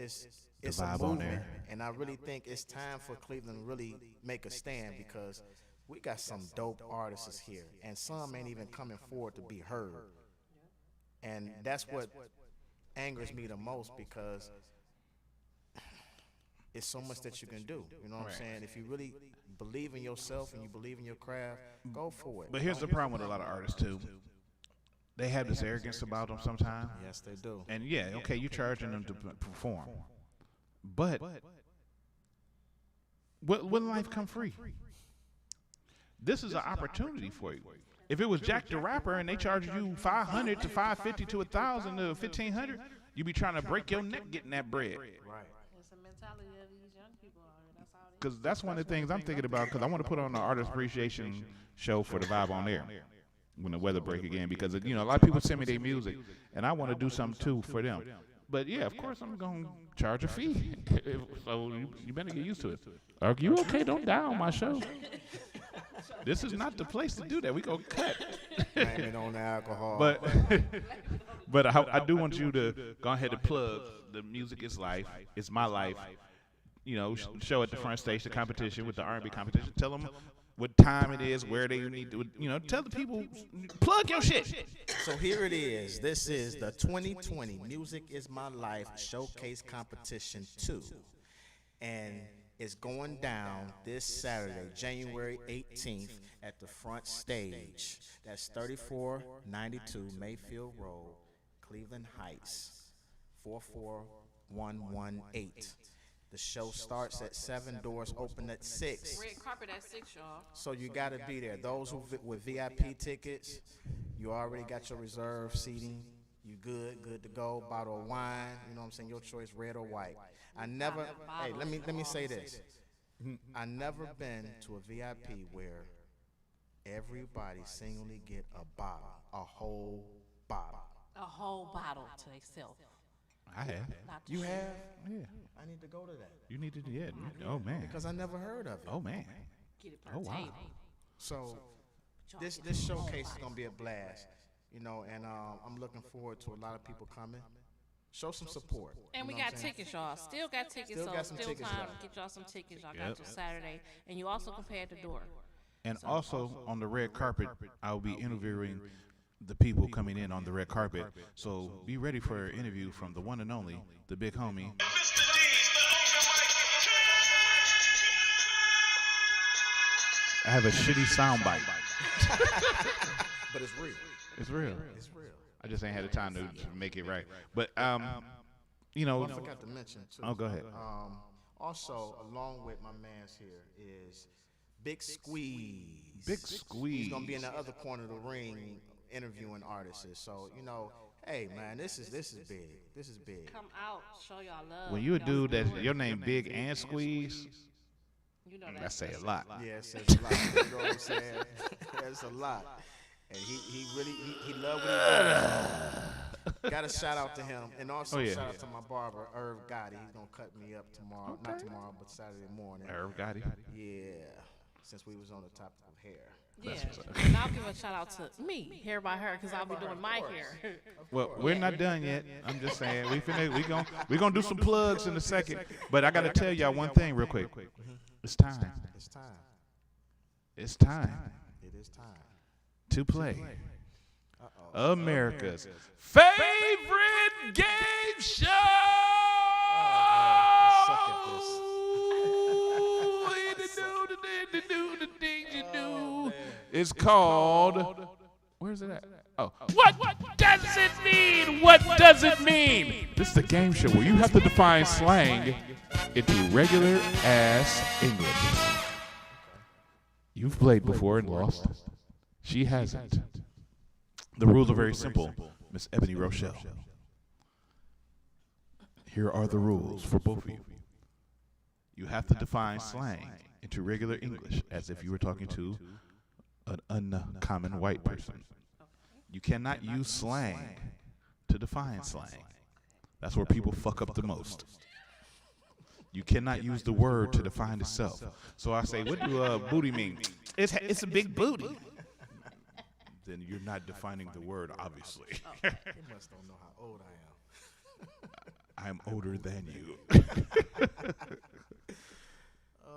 a vibe on movement, there. and I really think it's time for Cleveland to really make a stand because we got some dope artists here, and some ain't even coming forward to be heard. And that's what angers me the most because it's so much that you can do. You know what I'm saying? If you really believe in yourself and you believe in your craft, go for it. But here's the problem with a lot of artists too. They have this arrogance about them sometimes. Yes, they do. And yeah, okay, you're charging them to perform. But wouldn't life come free? This is an opportunity for you. If it was Jack the Rapper and they charged you $500 to $550 to $1,000 to $1,500, you'd be trying to break your neck getting that bread. Right. It's the mentality of these young people out here. That's how they Because that's one of the things I'm thinking about. Because I want to put on the artist appreciation show for the Vibe on Air when the weather break again. Because a lot of people send me their music, and I want to do something too for them. But yeah, of course I'm gonna charge a fee. So you better get used to it. Are you okay? Don't die on my show. This is not the place to do that. We gonna cut. Blame it on the alcohol. But I do want you to go ahead and plug the Music is Life. It's my life. You know, show at the front stage the competition with the R&B competition. Tell them what time it is, where they need to, tell the people, plug your shit. So here it is. This is the 2020 Music is My Life Showcase Competition 2. And it's going down this Saturday, January 18th at the front stage. That's 3492 Mayfield Road, Cleveland Heights, 44118. The show starts at 7, doors open at 6. Red carpet at 6, y'all. So you got to be there. Those who with VIP tickets, you already got your reserved seating. You good to go. Bottle of wine, you know what I'm saying? Your choice, red or white. Hey, let me say this. I never been to a VIP where everybody singly get a bottle, a whole bottle. A whole bottle to themselves. I have. You have? Yeah. I need to go to that. You need to, yeah. Oh, man. Because I never heard of it. Oh, man. Get it Oh, wow. So this showcase is going to be a blast, and I'm looking forward to a lot of people coming. Show some support. And we got tickets, y'all. Still got tickets, Still so got some still tickets time left. to get y'all some tickets. Y'all got till Saturday. And you also can pay at the door. And also on the red carpet, I'll be interviewing the people coming in on the red carpet. So be ready for an interview from the one and only, the big homie. I have a shitty soundbite. But it's real. It's real. It's real. I just ain't had the time to make it right. But I forgot to mention too. Oh, go ahead. Also, along with my man's here is Big Squeeze. Big Squeeze. He's gonna be in the other corner of the ring interviewing artists. So hey man, this is big. This is big. Come out, show y'all love. When you a dude that's your name Big and Squeeze, you know that say a lot. Yeah, it says a lot. You know what I'm saying? That's a lot. And he really loved what he does. Got a shout out to him, and also shout out to my barber Irv Gotti. He's gonna cut me up tomorrow, not tomorrow, but Saturday morning. Irv Gotti. Yeah, since we was on the topic of hair. Yeah, and I'll give a shout out to me, Hair by Her, because I'll be doing my hair. Well, we're not done yet. I'm just saying we gonna do some plugs in a second. But I gotta tell y'all one thing real quick. It's time. It's time. It's time. It is time to play America's favorite game show. It's called. Where's it at? Oh, what does it mean? What does it mean? This is a game show where you have to define slang into regular ass English. You've played before and lost. She hasn't. The rules are very simple, Miss Ebony Rochelle. Here are the rules for both of you. You have to define slang into regular English as if you were talking to an uncommon white person. You cannot use slang to define slang. That's where people fuck up the most. You cannot use the word to define itself. So I say, what do booty mean? It's a big booty. Then you're not defining the word, obviously. You must don't know how old I am. I'm older than you.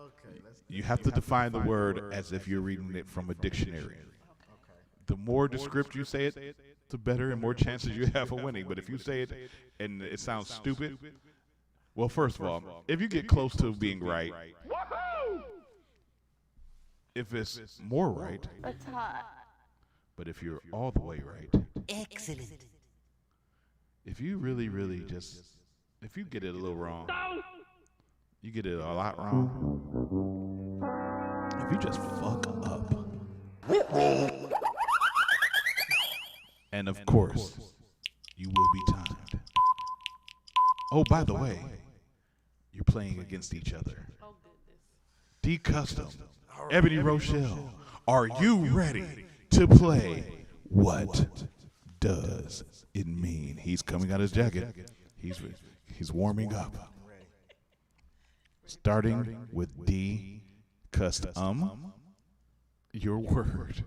Okay. You have to define the word as if you're reading it from a dictionary. The more descriptive you say it, the better and more chances you have of winning. But if you say it and it sounds stupid, well, first of all, if you get close to being right, if it's more right, That's hot. but if you're all the way right, Excellent. if you really, really just, if you get it a little wrong, you get it a lot wrong. If you just fuck up, and of course, you will be timed. Oh, by the way, you're playing against each other. D Custom, Ebony Rochelle, are you ready to play What Does It Mean? He's coming out his jacket. He's warming up. Starting with D Custom, your word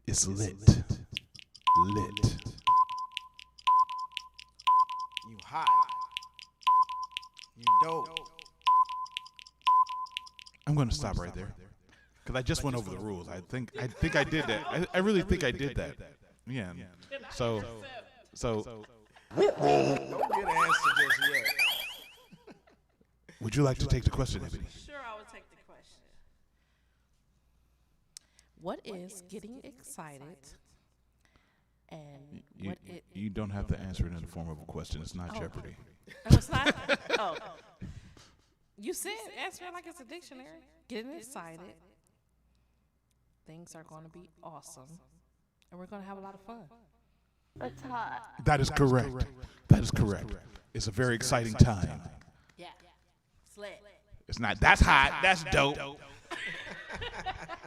is lit. Lit. You hot. You dope. I'm going to stop right there because I just went over the rules. I think I did that. I really think I did that. Yeah. So. Don't get an answer just yet. Would you like to take the question, Ebony? Sure, I would take the question. What is getting excited? And what it? You don't have to answer it in the form of a question. It's not Jeopardy. Oh, it's not. Oh, you said answer it like it's a dictionary. Getting excited. Things are going to be awesome, and we're going to have a lot of fun. That's hot. That is correct. That is correct. It's a very exciting time. Yeah. Slit. It's not. That's hot. That's dope.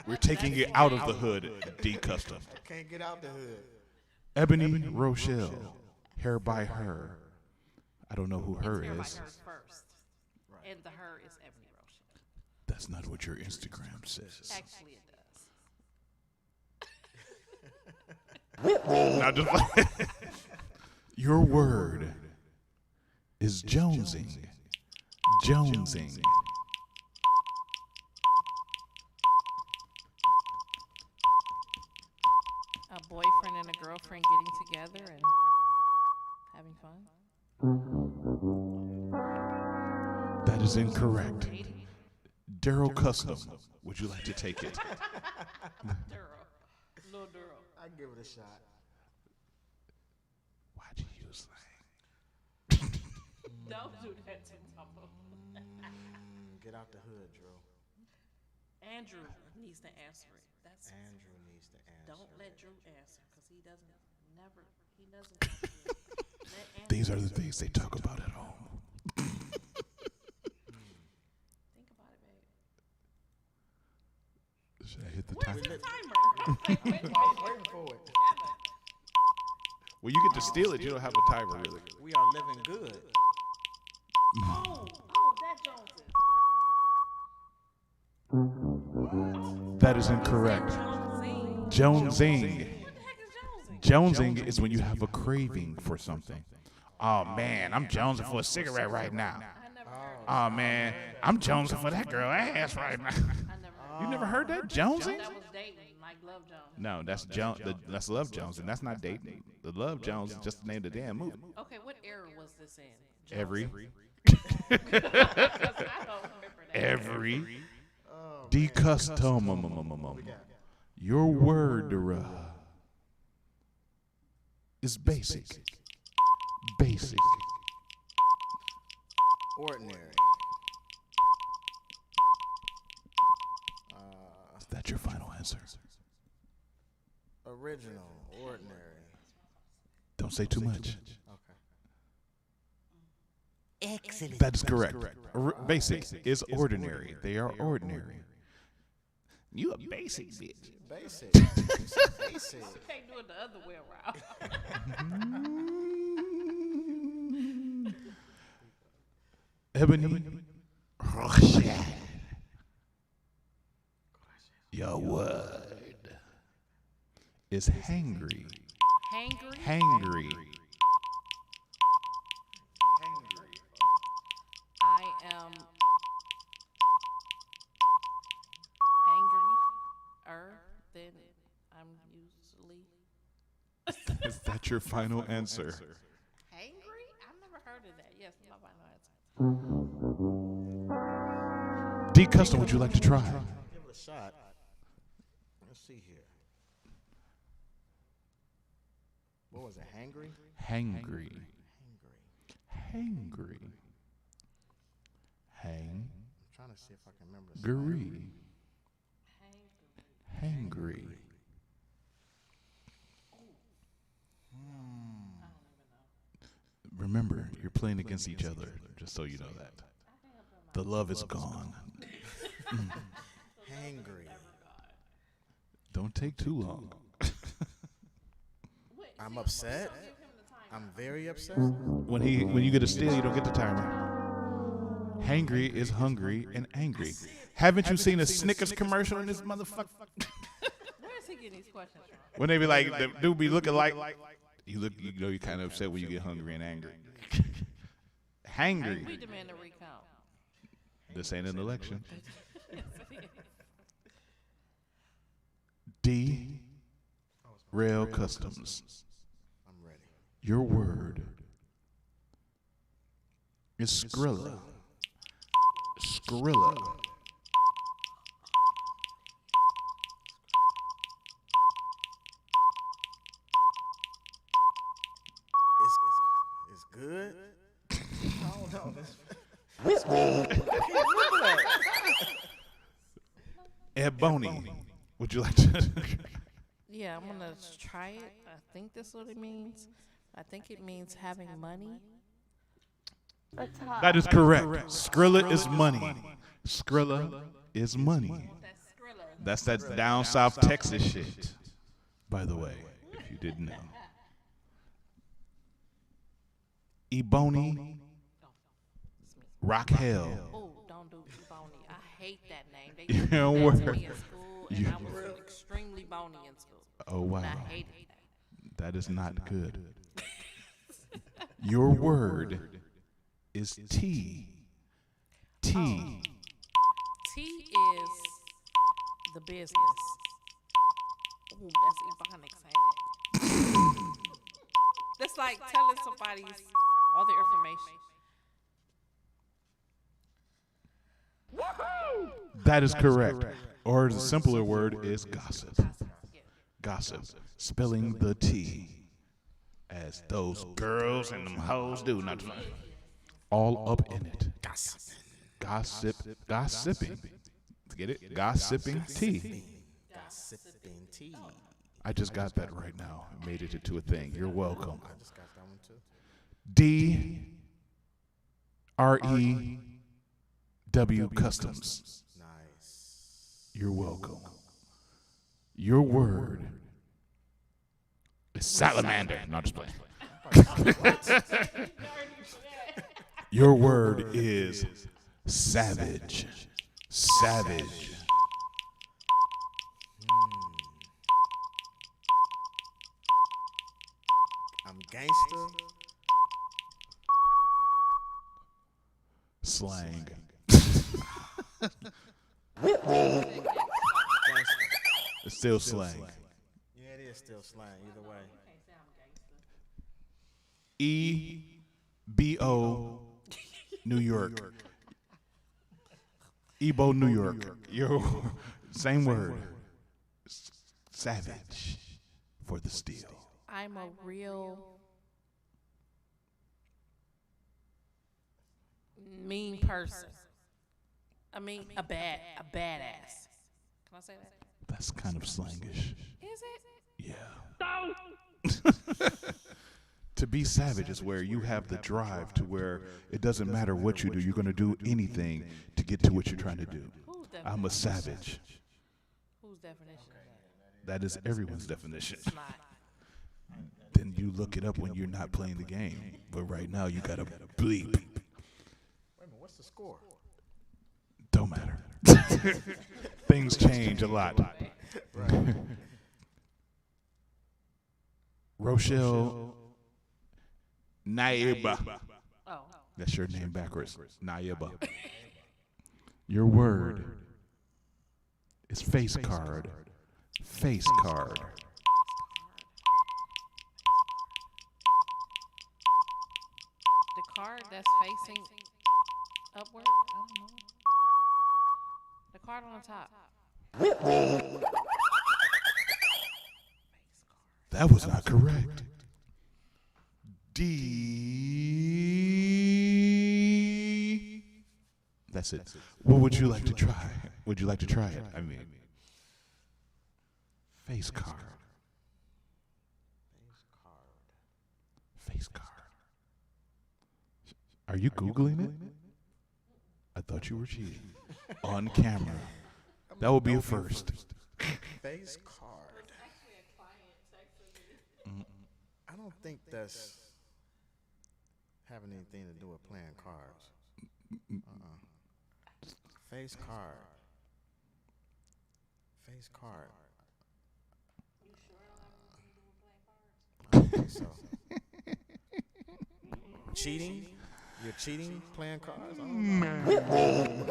We're taking it out of the hood. D Custom. Can't get out the hood. Ebony Rochelle, Hair by Her. I don't know who her Hair by is. Her first, and the her is Ebony Rochelle. That's not what your Instagram says. Actually, it Now just your word is jonesing. Jonesing. A boyfriend and a girlfriend getting together and having fun. That is incorrect. Daryl Custom, would you like to take it? Little Daryl. I give it a shot. Why'd you use slang? Don't do that to Mama. Get out the hood, Drew. Andrew needs to answer it. That's Andrew needs to answer. Don't let Drew answer because he doesn't. These are the things they talk about at home. Think about it, babe. Should I hit the Where's timer? the timer? Waiting for it. Well, you get to steal it. You don't have a timer, really. We are living good. Oh, that That is incorrect. Jonesing. Jonesing is when you have a craving for something. Oh man, I'm jonesing for a cigarette right now. Oh man, I'm jonesing for that girl ass right now. You never heard that? Jonesing? That was dating, like Love Jones. No, that's Love Jones, and that's not dating. The Love Jones is just the name of the damn movie. Okay, what era was this in? Every. I don't remember that. Every. D Custom. Your word is basic. Basic. Ordinary. Is that your final answer? Original. Ordinary. Don't say too much. Okay. Excellent. That is correct. Basic is ordinary. They are ordinary. You a basic bitch. Basic. Basic. You can't do it the other way around. Ebony Rochelle. Your word is hangry. Hangry? Hangry. I am angrier than I'm usually. Is that your final answer? Hangry? I've never heard of that. Yes, my final answer. D Custom, would you like to try? Give it a shot. Let's see here. What was it? Hangry? Hangry. Hangry. Hang. I'm trying to see if I can remember. Gary. Hangry. Remember, you're playing against each other, just so you know that. The love is gone. Hangry. Don't take too long. I'm upset. I'm very upset. When you get a steal, you don't get the timer. Hangry is hungry and angry. Haven't you seen a Snickers commercial in this motherfucker? Where is he getting these questions from? When they be like, the dude be looking like, you know you're kind of upset when you get hungry and angry. Hangry. We demand a recount. This ain't an election. D. Rail Customs. I'm ready. Your word is Skrilla. Skrilla. It's good. I don't know. Ebony. Would you like to? Yeah, I'm gonna try it. I think that's what it means. I think it means having money. That is correct. Skrilla is money. Skrilla is money. That's that down south Texas shit, by the way, if you didn't know. Ebony Rockhell. Oh, don't do Ebony. I hate that name. They You did know that what? to me in school, and I was extremely bony in school. Oh, wow. And I hated that. That is not good. Your word is T. T. T is the business. Ooh, that's Ebonics, ain't it? That's like telling somebody all their information. That is correct. Or the simpler word is gossip. Gossip. Spilling the tea. As those girls and them hoes do. Not all up in it. Gossiping. Get it? Gossiping tea. Gossiping tea. I just got that right now. I made it into a thing. You're welcome. I just got that one too. DREW Customs. Nice. You're welcome. Your word is salamander. Not just playing. Your word is savage. Savage. I'm gangster. Slang. It's still slang. Yeah, it is still slang. Either way. EBO, New York. Ebo, New York. Your same word. Savage for the steel. I'm a real mean person. I mean, a badass. Can I say that? That's kind of slangish. Is it? Yeah. To be savage is where you have the drive to where it doesn't matter what you do, you're going to do anything to get to what you're trying to do. I'm a savage. Whose definition is That is everyone's definition. that? It's not. Then you look it up when you're not playing the game. But right now you got to bleep. Wait a minute, what's score? Don't matter. Things change a lot. Right. Rochelle Naiba. Oh. That's your name backwards. Naiba. Your word is face card. Face card. The card that's facing upward? I don't know. The card on the top. That was not correct. D. That's it. What would you like to try? Would you like to try it? I mean, face card. Face card. Are you Googling it? I thought you were cheating. On camera. That would be a first. Face card. I don't think that's having anything to do with playing cards. Face card. Face card. I don't think so. Cheating? You're cheating playing cards? I don't know.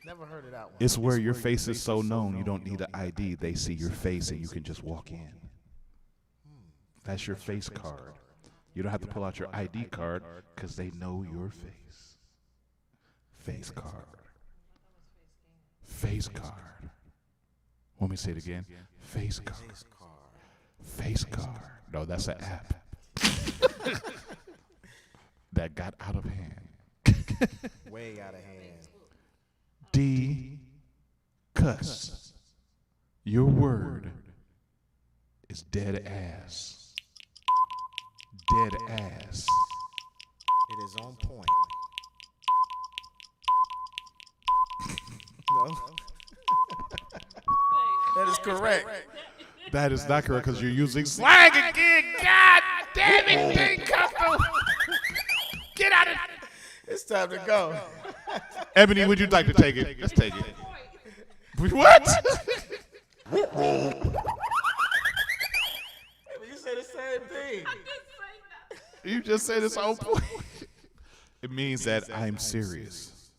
Never heard of that one. It's where your face is so known, you don't need an ID. They see your face and you can just walk in. That's your face card. You don't have to pull out your ID card because they know your face. Face card. Face card. Want me to say it again? Face card. Face card. No, that's an app. That got out of hand. Way out of hand. D. Cuss. Your word is dead ass. Dead ass. It is on point. No. That is correct. That is not correct because you're using slang again. God damn it, Big Custom. Get out of it. It's time to go. Ebony, would you like to take it? Let's take it. What? You said the same thing. You just said it's on point. It means that I'm serious.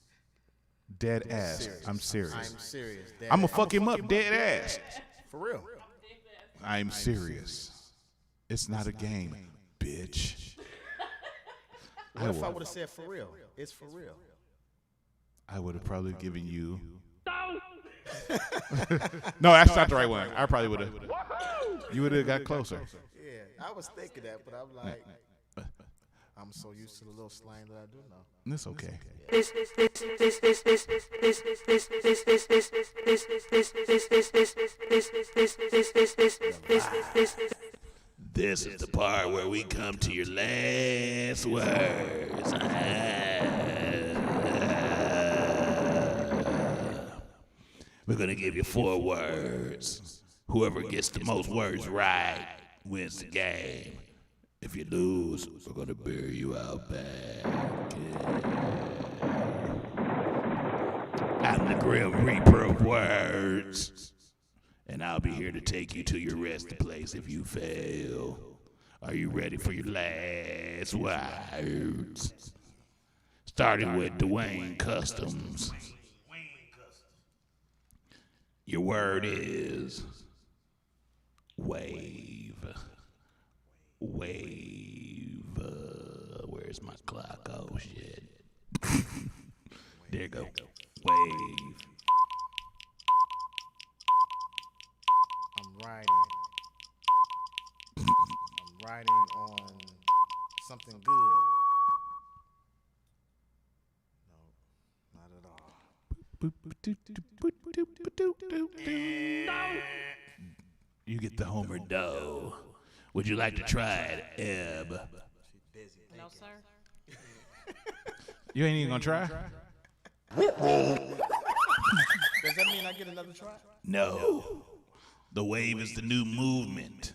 Dead ass. I'm serious. I'm serious. I'm going to fuck him up dead ass. For real. I'm serious. It's not a game, bitch. What if I would have said for real? It's for real. I would have probably given you. No, that's not the right one. I probably would have. You would have got closer. Yeah, I was thinking that, but I'm like, I'm so used to the little slang that I do know. It's okay. This is the part where we come to your last words. We're going to give you 4 words. Whoever gets the most words right wins the game. If you lose, we're going to bury you out back. I'm the Grim Reaper of words. And I'll be here to take you to your resting place if you fail. Are you ready for your last words? Starting with Dwayne Customs. Your word is wave. Wave. Where's my clock? Oh, shit. There you go. Wave. I'm riding on something good. No, not at all. You get the Homer dough. Would you like to try it, Eb? No, sir. You ain't even gonna try? Does that mean I get another try? No. The wave is the new movement.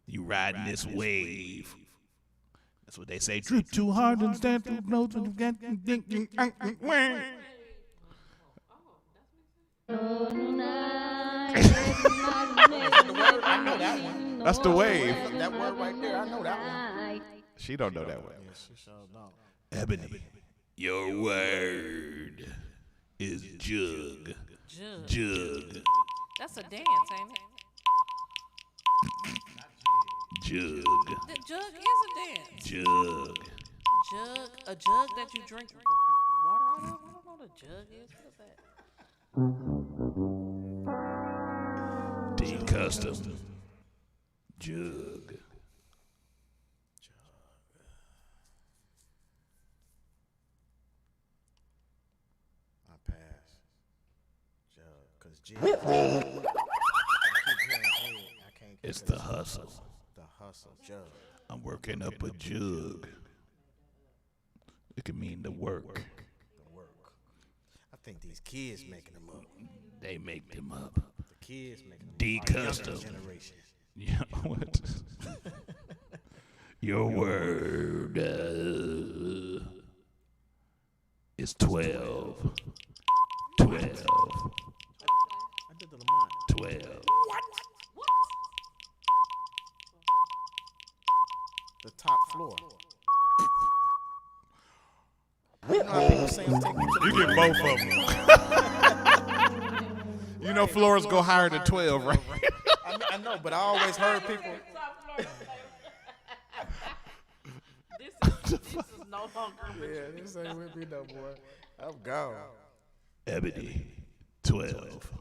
You riding this wave. That's what they say. Drip too hard and stand too close and you get. I know that one. That's the wave. That word right there, I know that one. She don't know that one. Yeah, she sure don't. Ebony, your word is jug. Jug. That's a dance, ain't it? Jug. The jug is a dance. Jug. Jug, a jug that you drink water out of? I don't know what a jug is. What is that? D Custom. Jug. I pass. Jug, cause G. It's the hustle. The hustle, jug. I'm working up a jug. It can mean the work. The work. I think these kids making them up. They make them up. The kids making them D up. Our Custom. younger generation. Yeah, what? Your word is 12. 12. I did the Lamont. 12. What? The top floor. You know how people say take me to You the get both of them. You know floors go higher than 12, right? I know, but I always heard people. This is no longer. Yeah, this ain't with me no more. I'm gone. Ebony, 12.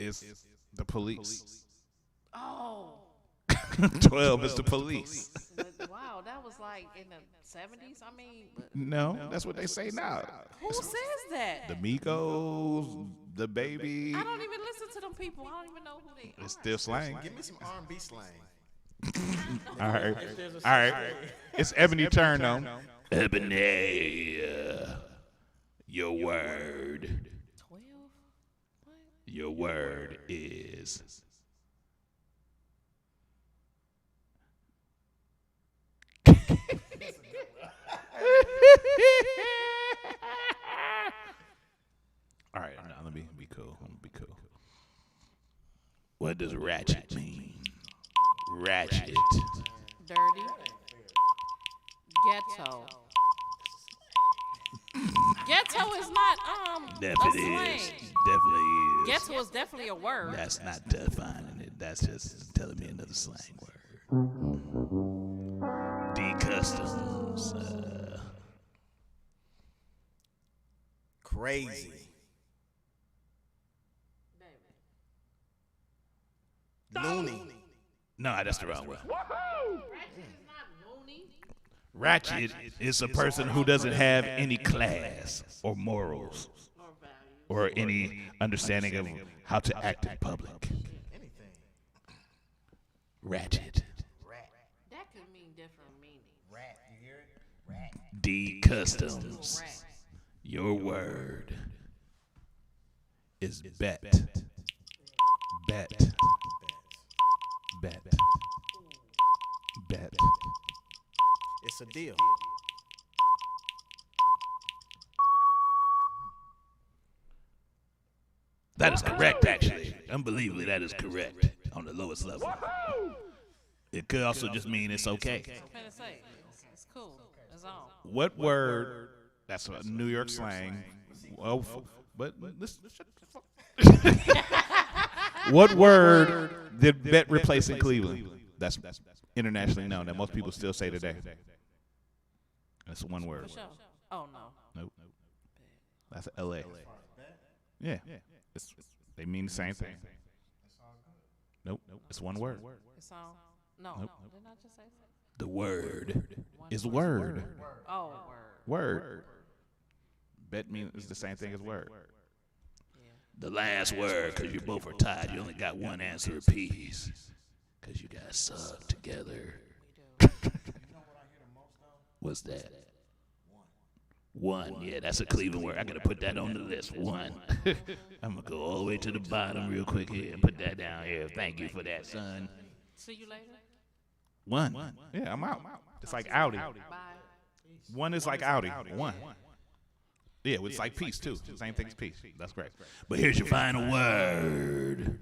It's the police. Oh. 12 is the police. Wow, that was like in the 70s. I mean, No, that's what they say now. who says that? The Migos, the baby. I don't even listen to them people. I don't even know who they are. It's still slang. Give me some R&B slang. All right. If there's a All right. slang. It's Ebony turn though. Ebony, your word. 12? Your word is. All right, now let me be cool. Let me be cool. What does ratchet mean? Ratchet. Dirty. Ghetto. Ghetto is not a Definitely slang. is. Definitely is. Ghetto is definitely a word. That's not defining it. That's just telling me another slang word. D Customs. Crazy. Loony. No, that's the wrong word. Ratchet is a person who doesn't have any class or morals or any understanding of how to act in public. Ratchet. That could mean different meanings. Rat, you hear it? Rat. D Customs. Your word is bet. Bet. Bet. Bet. It's a deal. That is correct, actually. Unbelievably, that is correct on the lowest level. It could also just mean it's okay. I'm gonna say, it's cool. It's on. What word? That's a New York slang. Well, but listen. What word did bet replace in Cleveland? That's internationally known that most people still say today. That's one word. For sure. Oh no. Nope. That's L.A. Yeah. They mean the same thing. Nope. It's one word. It's on. No. Nope. Didn't I just say that? The word is word. Oh, Word. Bet means the same thing as word. The last word, because you both are tied. You only got one answer apiece. 'cause you guys suck together. What's that? One. Yeah, that's a Cleveland word. I gotta put that on the list. One. I'm gonna go all the way to the bottom real quick here and put that down here. Thank you for that, son. See you later. One. Yeah, I'm out. It's like Audi. Bye. One is like Audi. One. Yeah, it's like peace too. Same thing as peace. That's great. But here's your final word.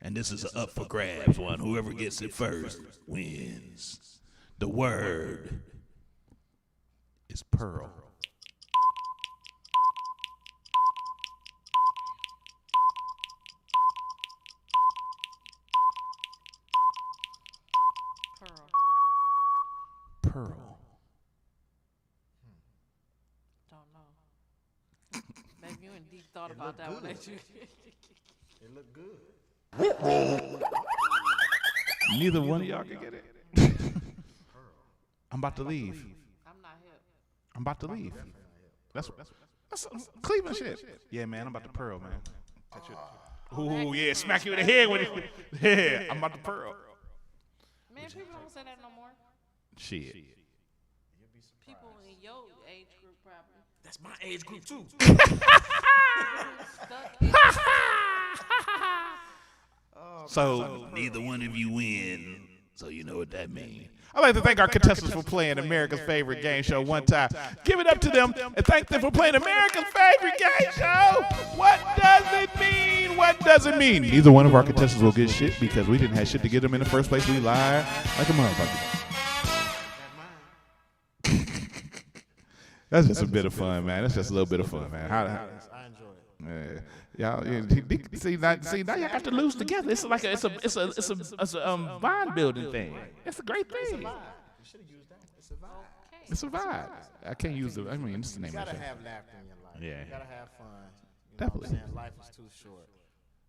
And this is up for grabs one. Whoever gets it first wins. The word is pearl. Pearl. Don't know. Maybe you in deep thought about that one, ain't you? It looked good. Neither one of y'all can get it. I'm about to leave. I'm not hip. I'm about to leave. That's Cleveland shit. Yeah, man, I'm about to pearl, man. Ooh, yeah, smack you in the head with it. Yeah, I'm about to pearl. Man, people don't say that no more. Shit. People in your age group probably. That's my age group too. So neither one of you win. So you know what that means. I'd like to thank our contestants for playing America's favorite game show one time. Give it up to them and thank them for playing America's favorite game show. What does it mean? What does it mean? Neither one of our contestants will get shit because we didn't have shit to get them in the first place. We lied like a motherfucker. That's just a bit of fun, man. That's just a little bit of fun, man. I enjoy it. Y'all, see now you have to lose together. It's like it's a bond building thing. It's a great thing. You should have used that. It's a vibe. It's a vibe. I can't use the. I mean, it's the name You of the gotta show. have laughter in your life. Yeah. You gotta have fun. You Definitely. Know what I'm saying? Life is too short.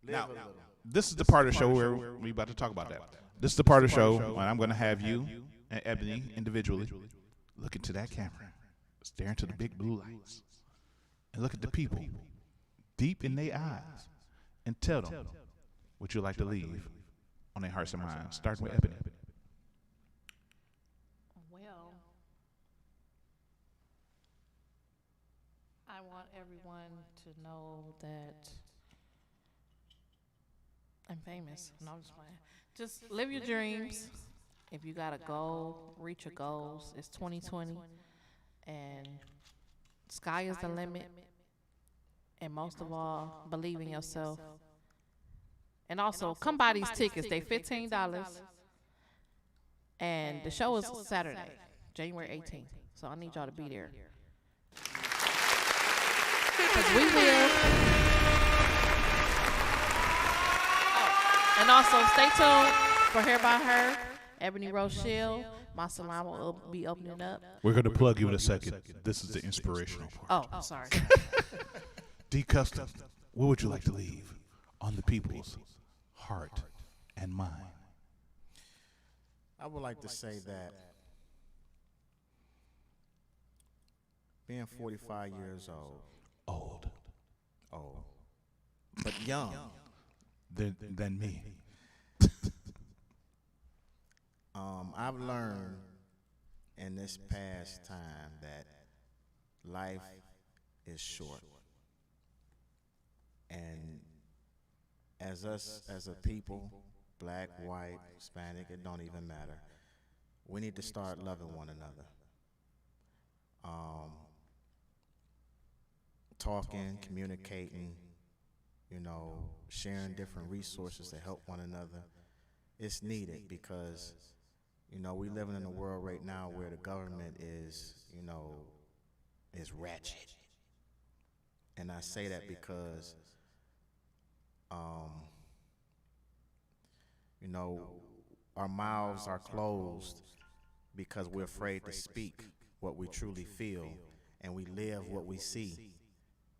Live Now, a little. this is the part of the show where we about to talk about that. This is the part of the show when I'm going to have you and Ebony individually look into that camera, stare into the big blue lights, and look at the people deep in their eyes and tell them what you like to leave on their hearts and minds, starting with Ebony. Well, I want everyone to know that I'm famous. No, I'm just playing. Just live your dreams. If you got a goal, reach your goals. It's 2020, and sky is the limit. And most of all, believe in yourself. And also, come buy these tickets. They $15. And the show is Saturday, January 18th. So I need y'all to be there. Because we will. Oh, and also, stay tuned for Hair by Her, Ebony Rochelle. My salon will be opening up. We're going to plug you in a second. This is the inspirational part. Oh, sorry. D Custom, what would you like to leave on the people's heart and mind? I would like to say that being 45 years old, but young, than me. I've learned in this past time that life is short. And as us, as a people, black, white, Hispanic, it don't even matter. We need to start loving one another. Talking, communicating, sharing different resources to help one another. It's needed because, we living in a world right now where the government is, is ratchet. And I say that because our mouths are closed because we're afraid to speak what we truly feel, and we live what we see.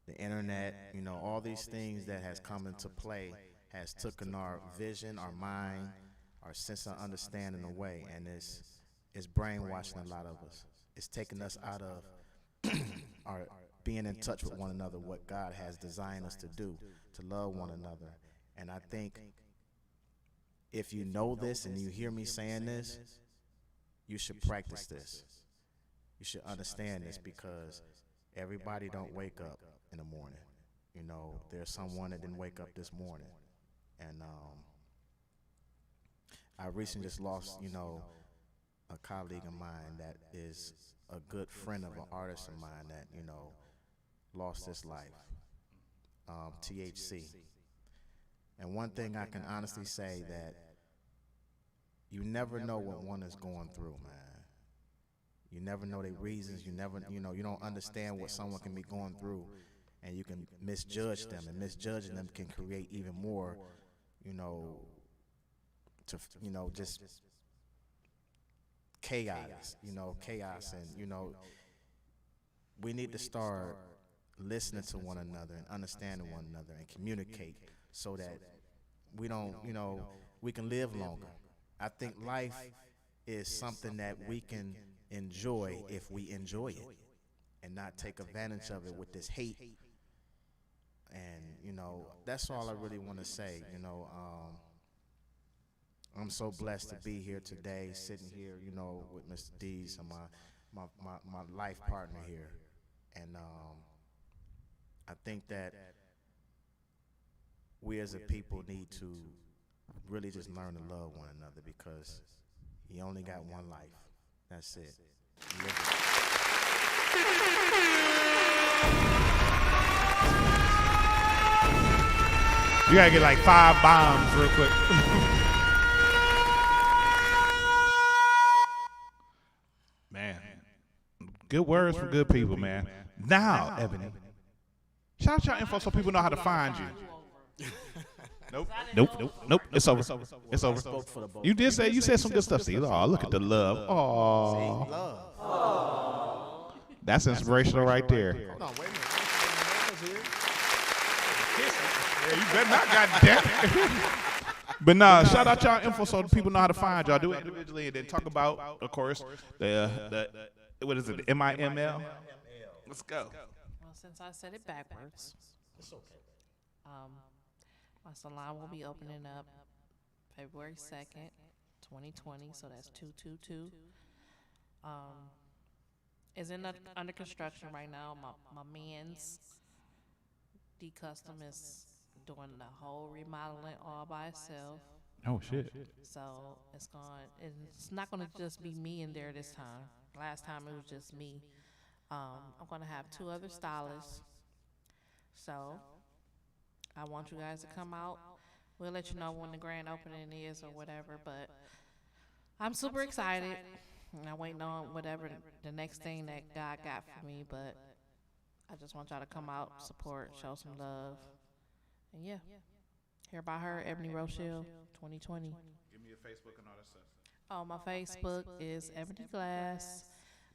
The internet, all these things that has come into play has taken our vision, our mind, our sense of understanding away, and it's brainwashing a lot of us. It's taking us out of our being in touch with one another, what God has designed us to do, to love one another. And I think if you know this and you hear me saying this, you should practice this. You should understand this, because everybody don't wake up in the morning. You know, there's someone that didn't wake up this morning. And I recently just lost, you know, a colleague of mine that is a good friend of an artist of mine that, you know, lost his life, THC. And one thing I can honestly say, that you never know what one is going through, man. You never know their reasons. You never, you know, you don't understand what someone can be going through, and you can misjudge them, and misjudging them can create even more, you know, just chaos, and, you know, we need to start listening to one another and understanding one another and communicate so that we don't, you know, we can live longer. I think life is something that we can enjoy if we enjoy it and not take advantage of it with this hate. And, you know, that's all I really want to say. You know, I'm so blessed to be here today, sitting here, you know, with Mr. Dees and my life partner here. And I think that we as a people need to really just learn to love one another, because you only got one life. That's it. Live it. You gotta get like 5 bombs real quick. Man, good words from good people, man. Now, Ebony, shout out your info so people know how to find you. Nope. It's over. It's over. You did say, you said some good stuff. See, oh, look at the love. Oh, that's inspirational right there. Hold on, wait a minute. Yeah, you better not, goddamn. But nah, shout out y'all info so people know how to find y'all. Do it individually and then talk about, of course, the what is it, the MIML? Let's go. Well, since I said it backwards, it's okay. My salon will be opening up February 2nd, 2020, so that's 222. Is under construction right now. My man's D-Custom is doing the whole remodeling all by itself. Oh shit. So it's not gonna just be me in there this time. Last time it was just me. I'm gonna have 2 other stylists. So I want you guys to come out. We'll let you know when the grand opening is or whatever, but I'm super excited. And I'm waiting on whatever the next thing that God got for me, but I just want y'all to come out, support, show some love. And yeah, Hair by Her, Ebony Rochelle, 2020. Give me your Facebook and all that stuff. Oh, my Facebook is Ebony Glass.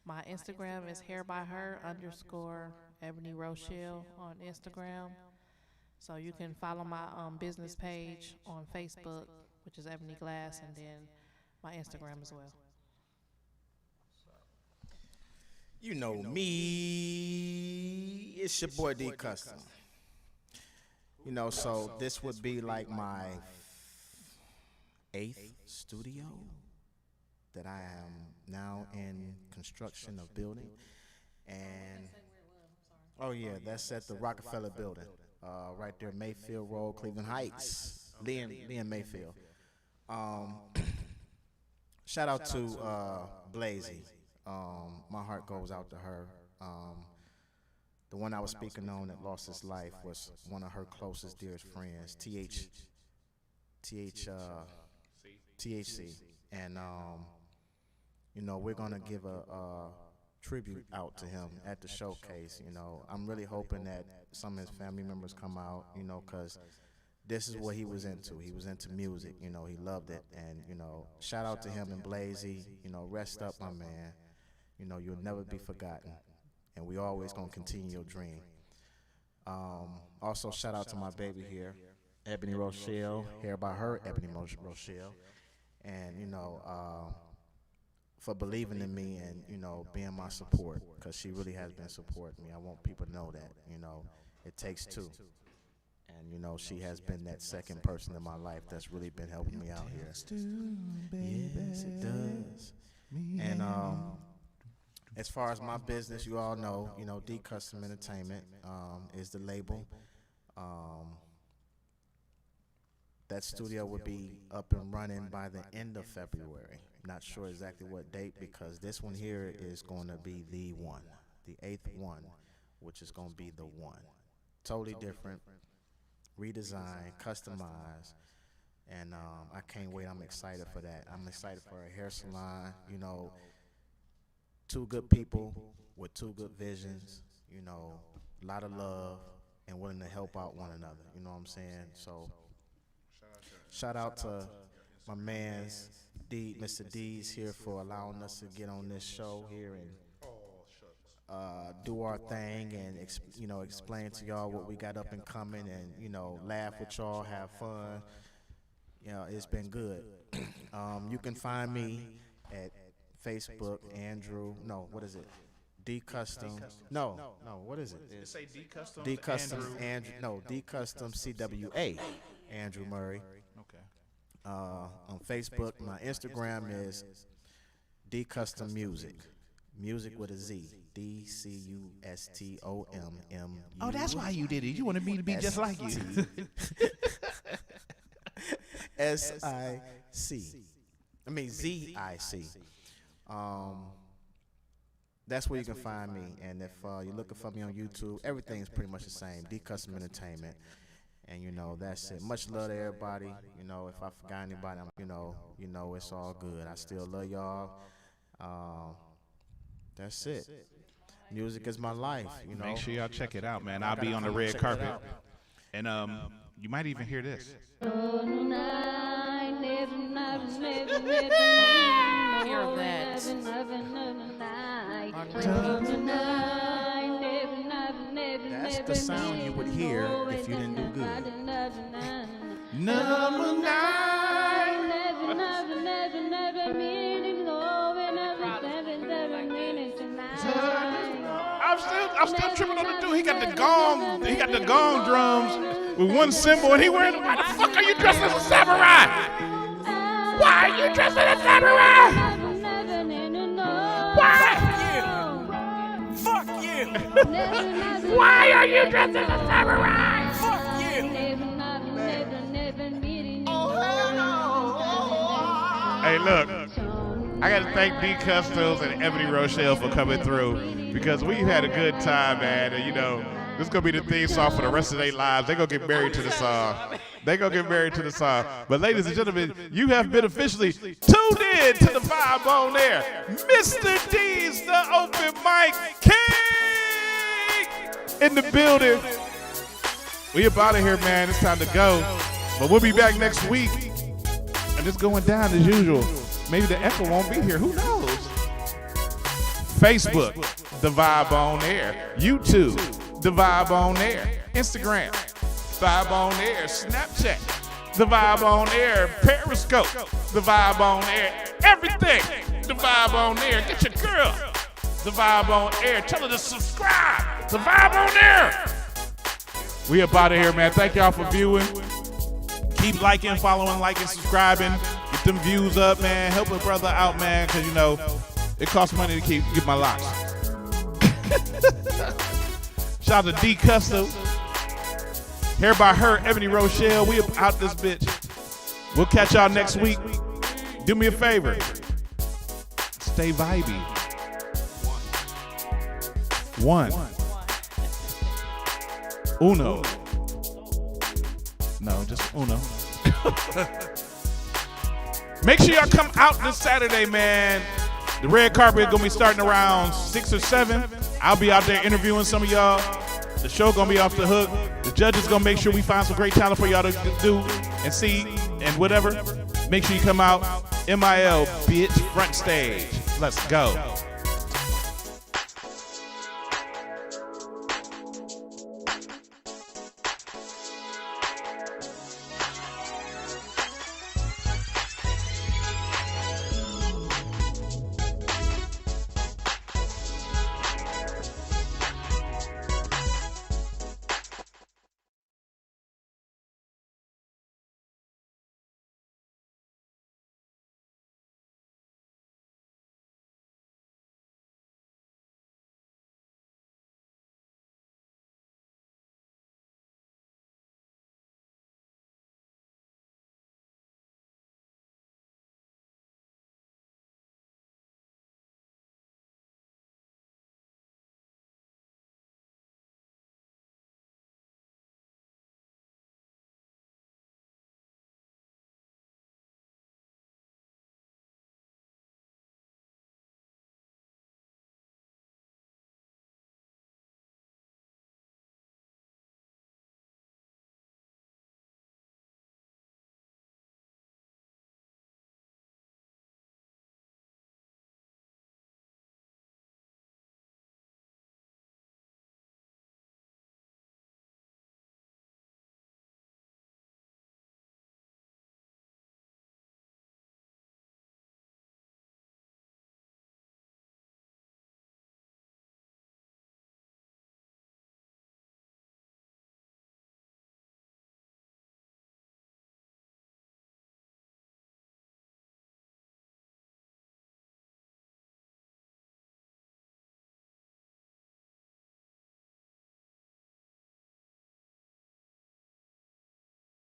My Instagram is Hair by Her _ Ebony Rochelle on Instagram. So you can follow my business page on Facebook, which is Ebony Glass, and then my Instagram as well. You know me, it's your boy D-Custom. You know, so this would be like my 8th studio that I am now in construction of building. And, oh yeah, that's at the Rockefeller building, right there, Mayfield Road, Cleveland Heights, Lee and Mayfield. Shout out to Blazy. My heart goes out to her. The one I was speaking on that lost his life was one of her closest, dearest friends, THC. And, you know, we're going to give a tribute out to him at the showcase. You know, I'm really hoping that some of his family members come out, you know, because this is what he was into. He was into music, you know, he loved it. And, you know, shout out to him and Blazy. You know, rest up, my man. You know, you'll never be forgotten. And we always gonna continue your dream. Also, shout out to my baby here, Ebony Rochelle, Hair by Her, Ebony Rochelle. And, you know, for believing in me and, you know, being my support, because she really has been supporting me. I want people to know that, you know, it takes 2. And you know, she has been that second person in my life that's really been helping me out here. Yes, it does. And as far as my business, you all know, you know, D Custom Entertainment is the label. That studio will be up and running by the end of February. Not sure exactly what date, because this one here is going to be the one, the 8th one, which is going to be the one. Totally different, redesigned, customized, and I can't wait. I'm excited for that. I'm excited for a hair salon. You know, two good people with two good visions, you know, a lot of love and willing to help out one another. You know what I'm saying? So shout out to my man's D, Mr. D's here for allowing us to get on this show here and do our thing and you know, explain to y'all what we got up and coming, and you know, laugh with y'all, have fun. You know, it's been good. You can find me at Facebook, D Custom. No, what is it? It say D Custom. D Custom Andrew. No, D Custom CWA. Andrew Murray. Okay. On Facebook, my Instagram is D Custom Music. Music with a Z. DCUSTOMMU. Oh, that's why you did it. You wanted me to be just like you. SIC. I mean ZIC. That's where you can find me. And if you're looking for me on YouTube, everything's pretty much the same. D Custom Entertainment. And you know, that's it. Much love to everybody. You know, if I forgot anybody, you know, it's all good. I still love y'all. That's it. Music is my life. You know. Make sure y'all check it out, man. I'll be on the red carpet, and you might even hear this. Hear that. That's the sound you would hear if you didn't do good. Number 9. I'm still tripping on the dude. He got the gong. He got the gong drums with one cymbal, and he wearing. Why the fuck are you dressed as a samurai? Why are you dressed as a samurai? Why? Fuck you! Why are you dressed as a samurai? Fuck you! Hey, look. I got to thank D Customs and Ebony Rochelle for coming through, because we've had a good time, man. And, you know, this is going to be the theme song for the rest of their lives. They're going to get married to the song. They're going to get married to the song. But, ladies and gentlemen, you have been officially tuned in to the Vibe on Air. Mr. D's the open mic king in the building. We up out of here, man. It's time to go. But we'll be back next week. And it's going down as usual. Maybe the echo won't be here. Who knows? Facebook, The Vibe on Air. YouTube, The Vibe on Air. Instagram, Vibe on Air. Snapchat, The Vibe on Air. Periscope, The Vibe on Air. Everything, The Vibe on Air. Get your girl, The Vibe on Air. Tell her to subscribe, The Vibe on Air. We up out of here, man. Thank y'all for viewing. Keep liking, following, subscribing. Get them views up, man. Help a brother out, man, because, you know, it costs money to get my locks. Shout out to D Custom. Hair by her, Ebony Rochelle. We out this bitch. We'll catch y'all next week. Do me a favor. Stay vibey. One. Uno. No, just uno. Make sure y'all come out this Saturday, man. The red carpet is going to be starting around 6 or 7. I'll be out there interviewing some of y'all. The show going to be off the hook. The judges going to make sure we find some great talent for y'all to do and see and whatever. Make sure you come out. MIL, bitch, front stage. Let's go.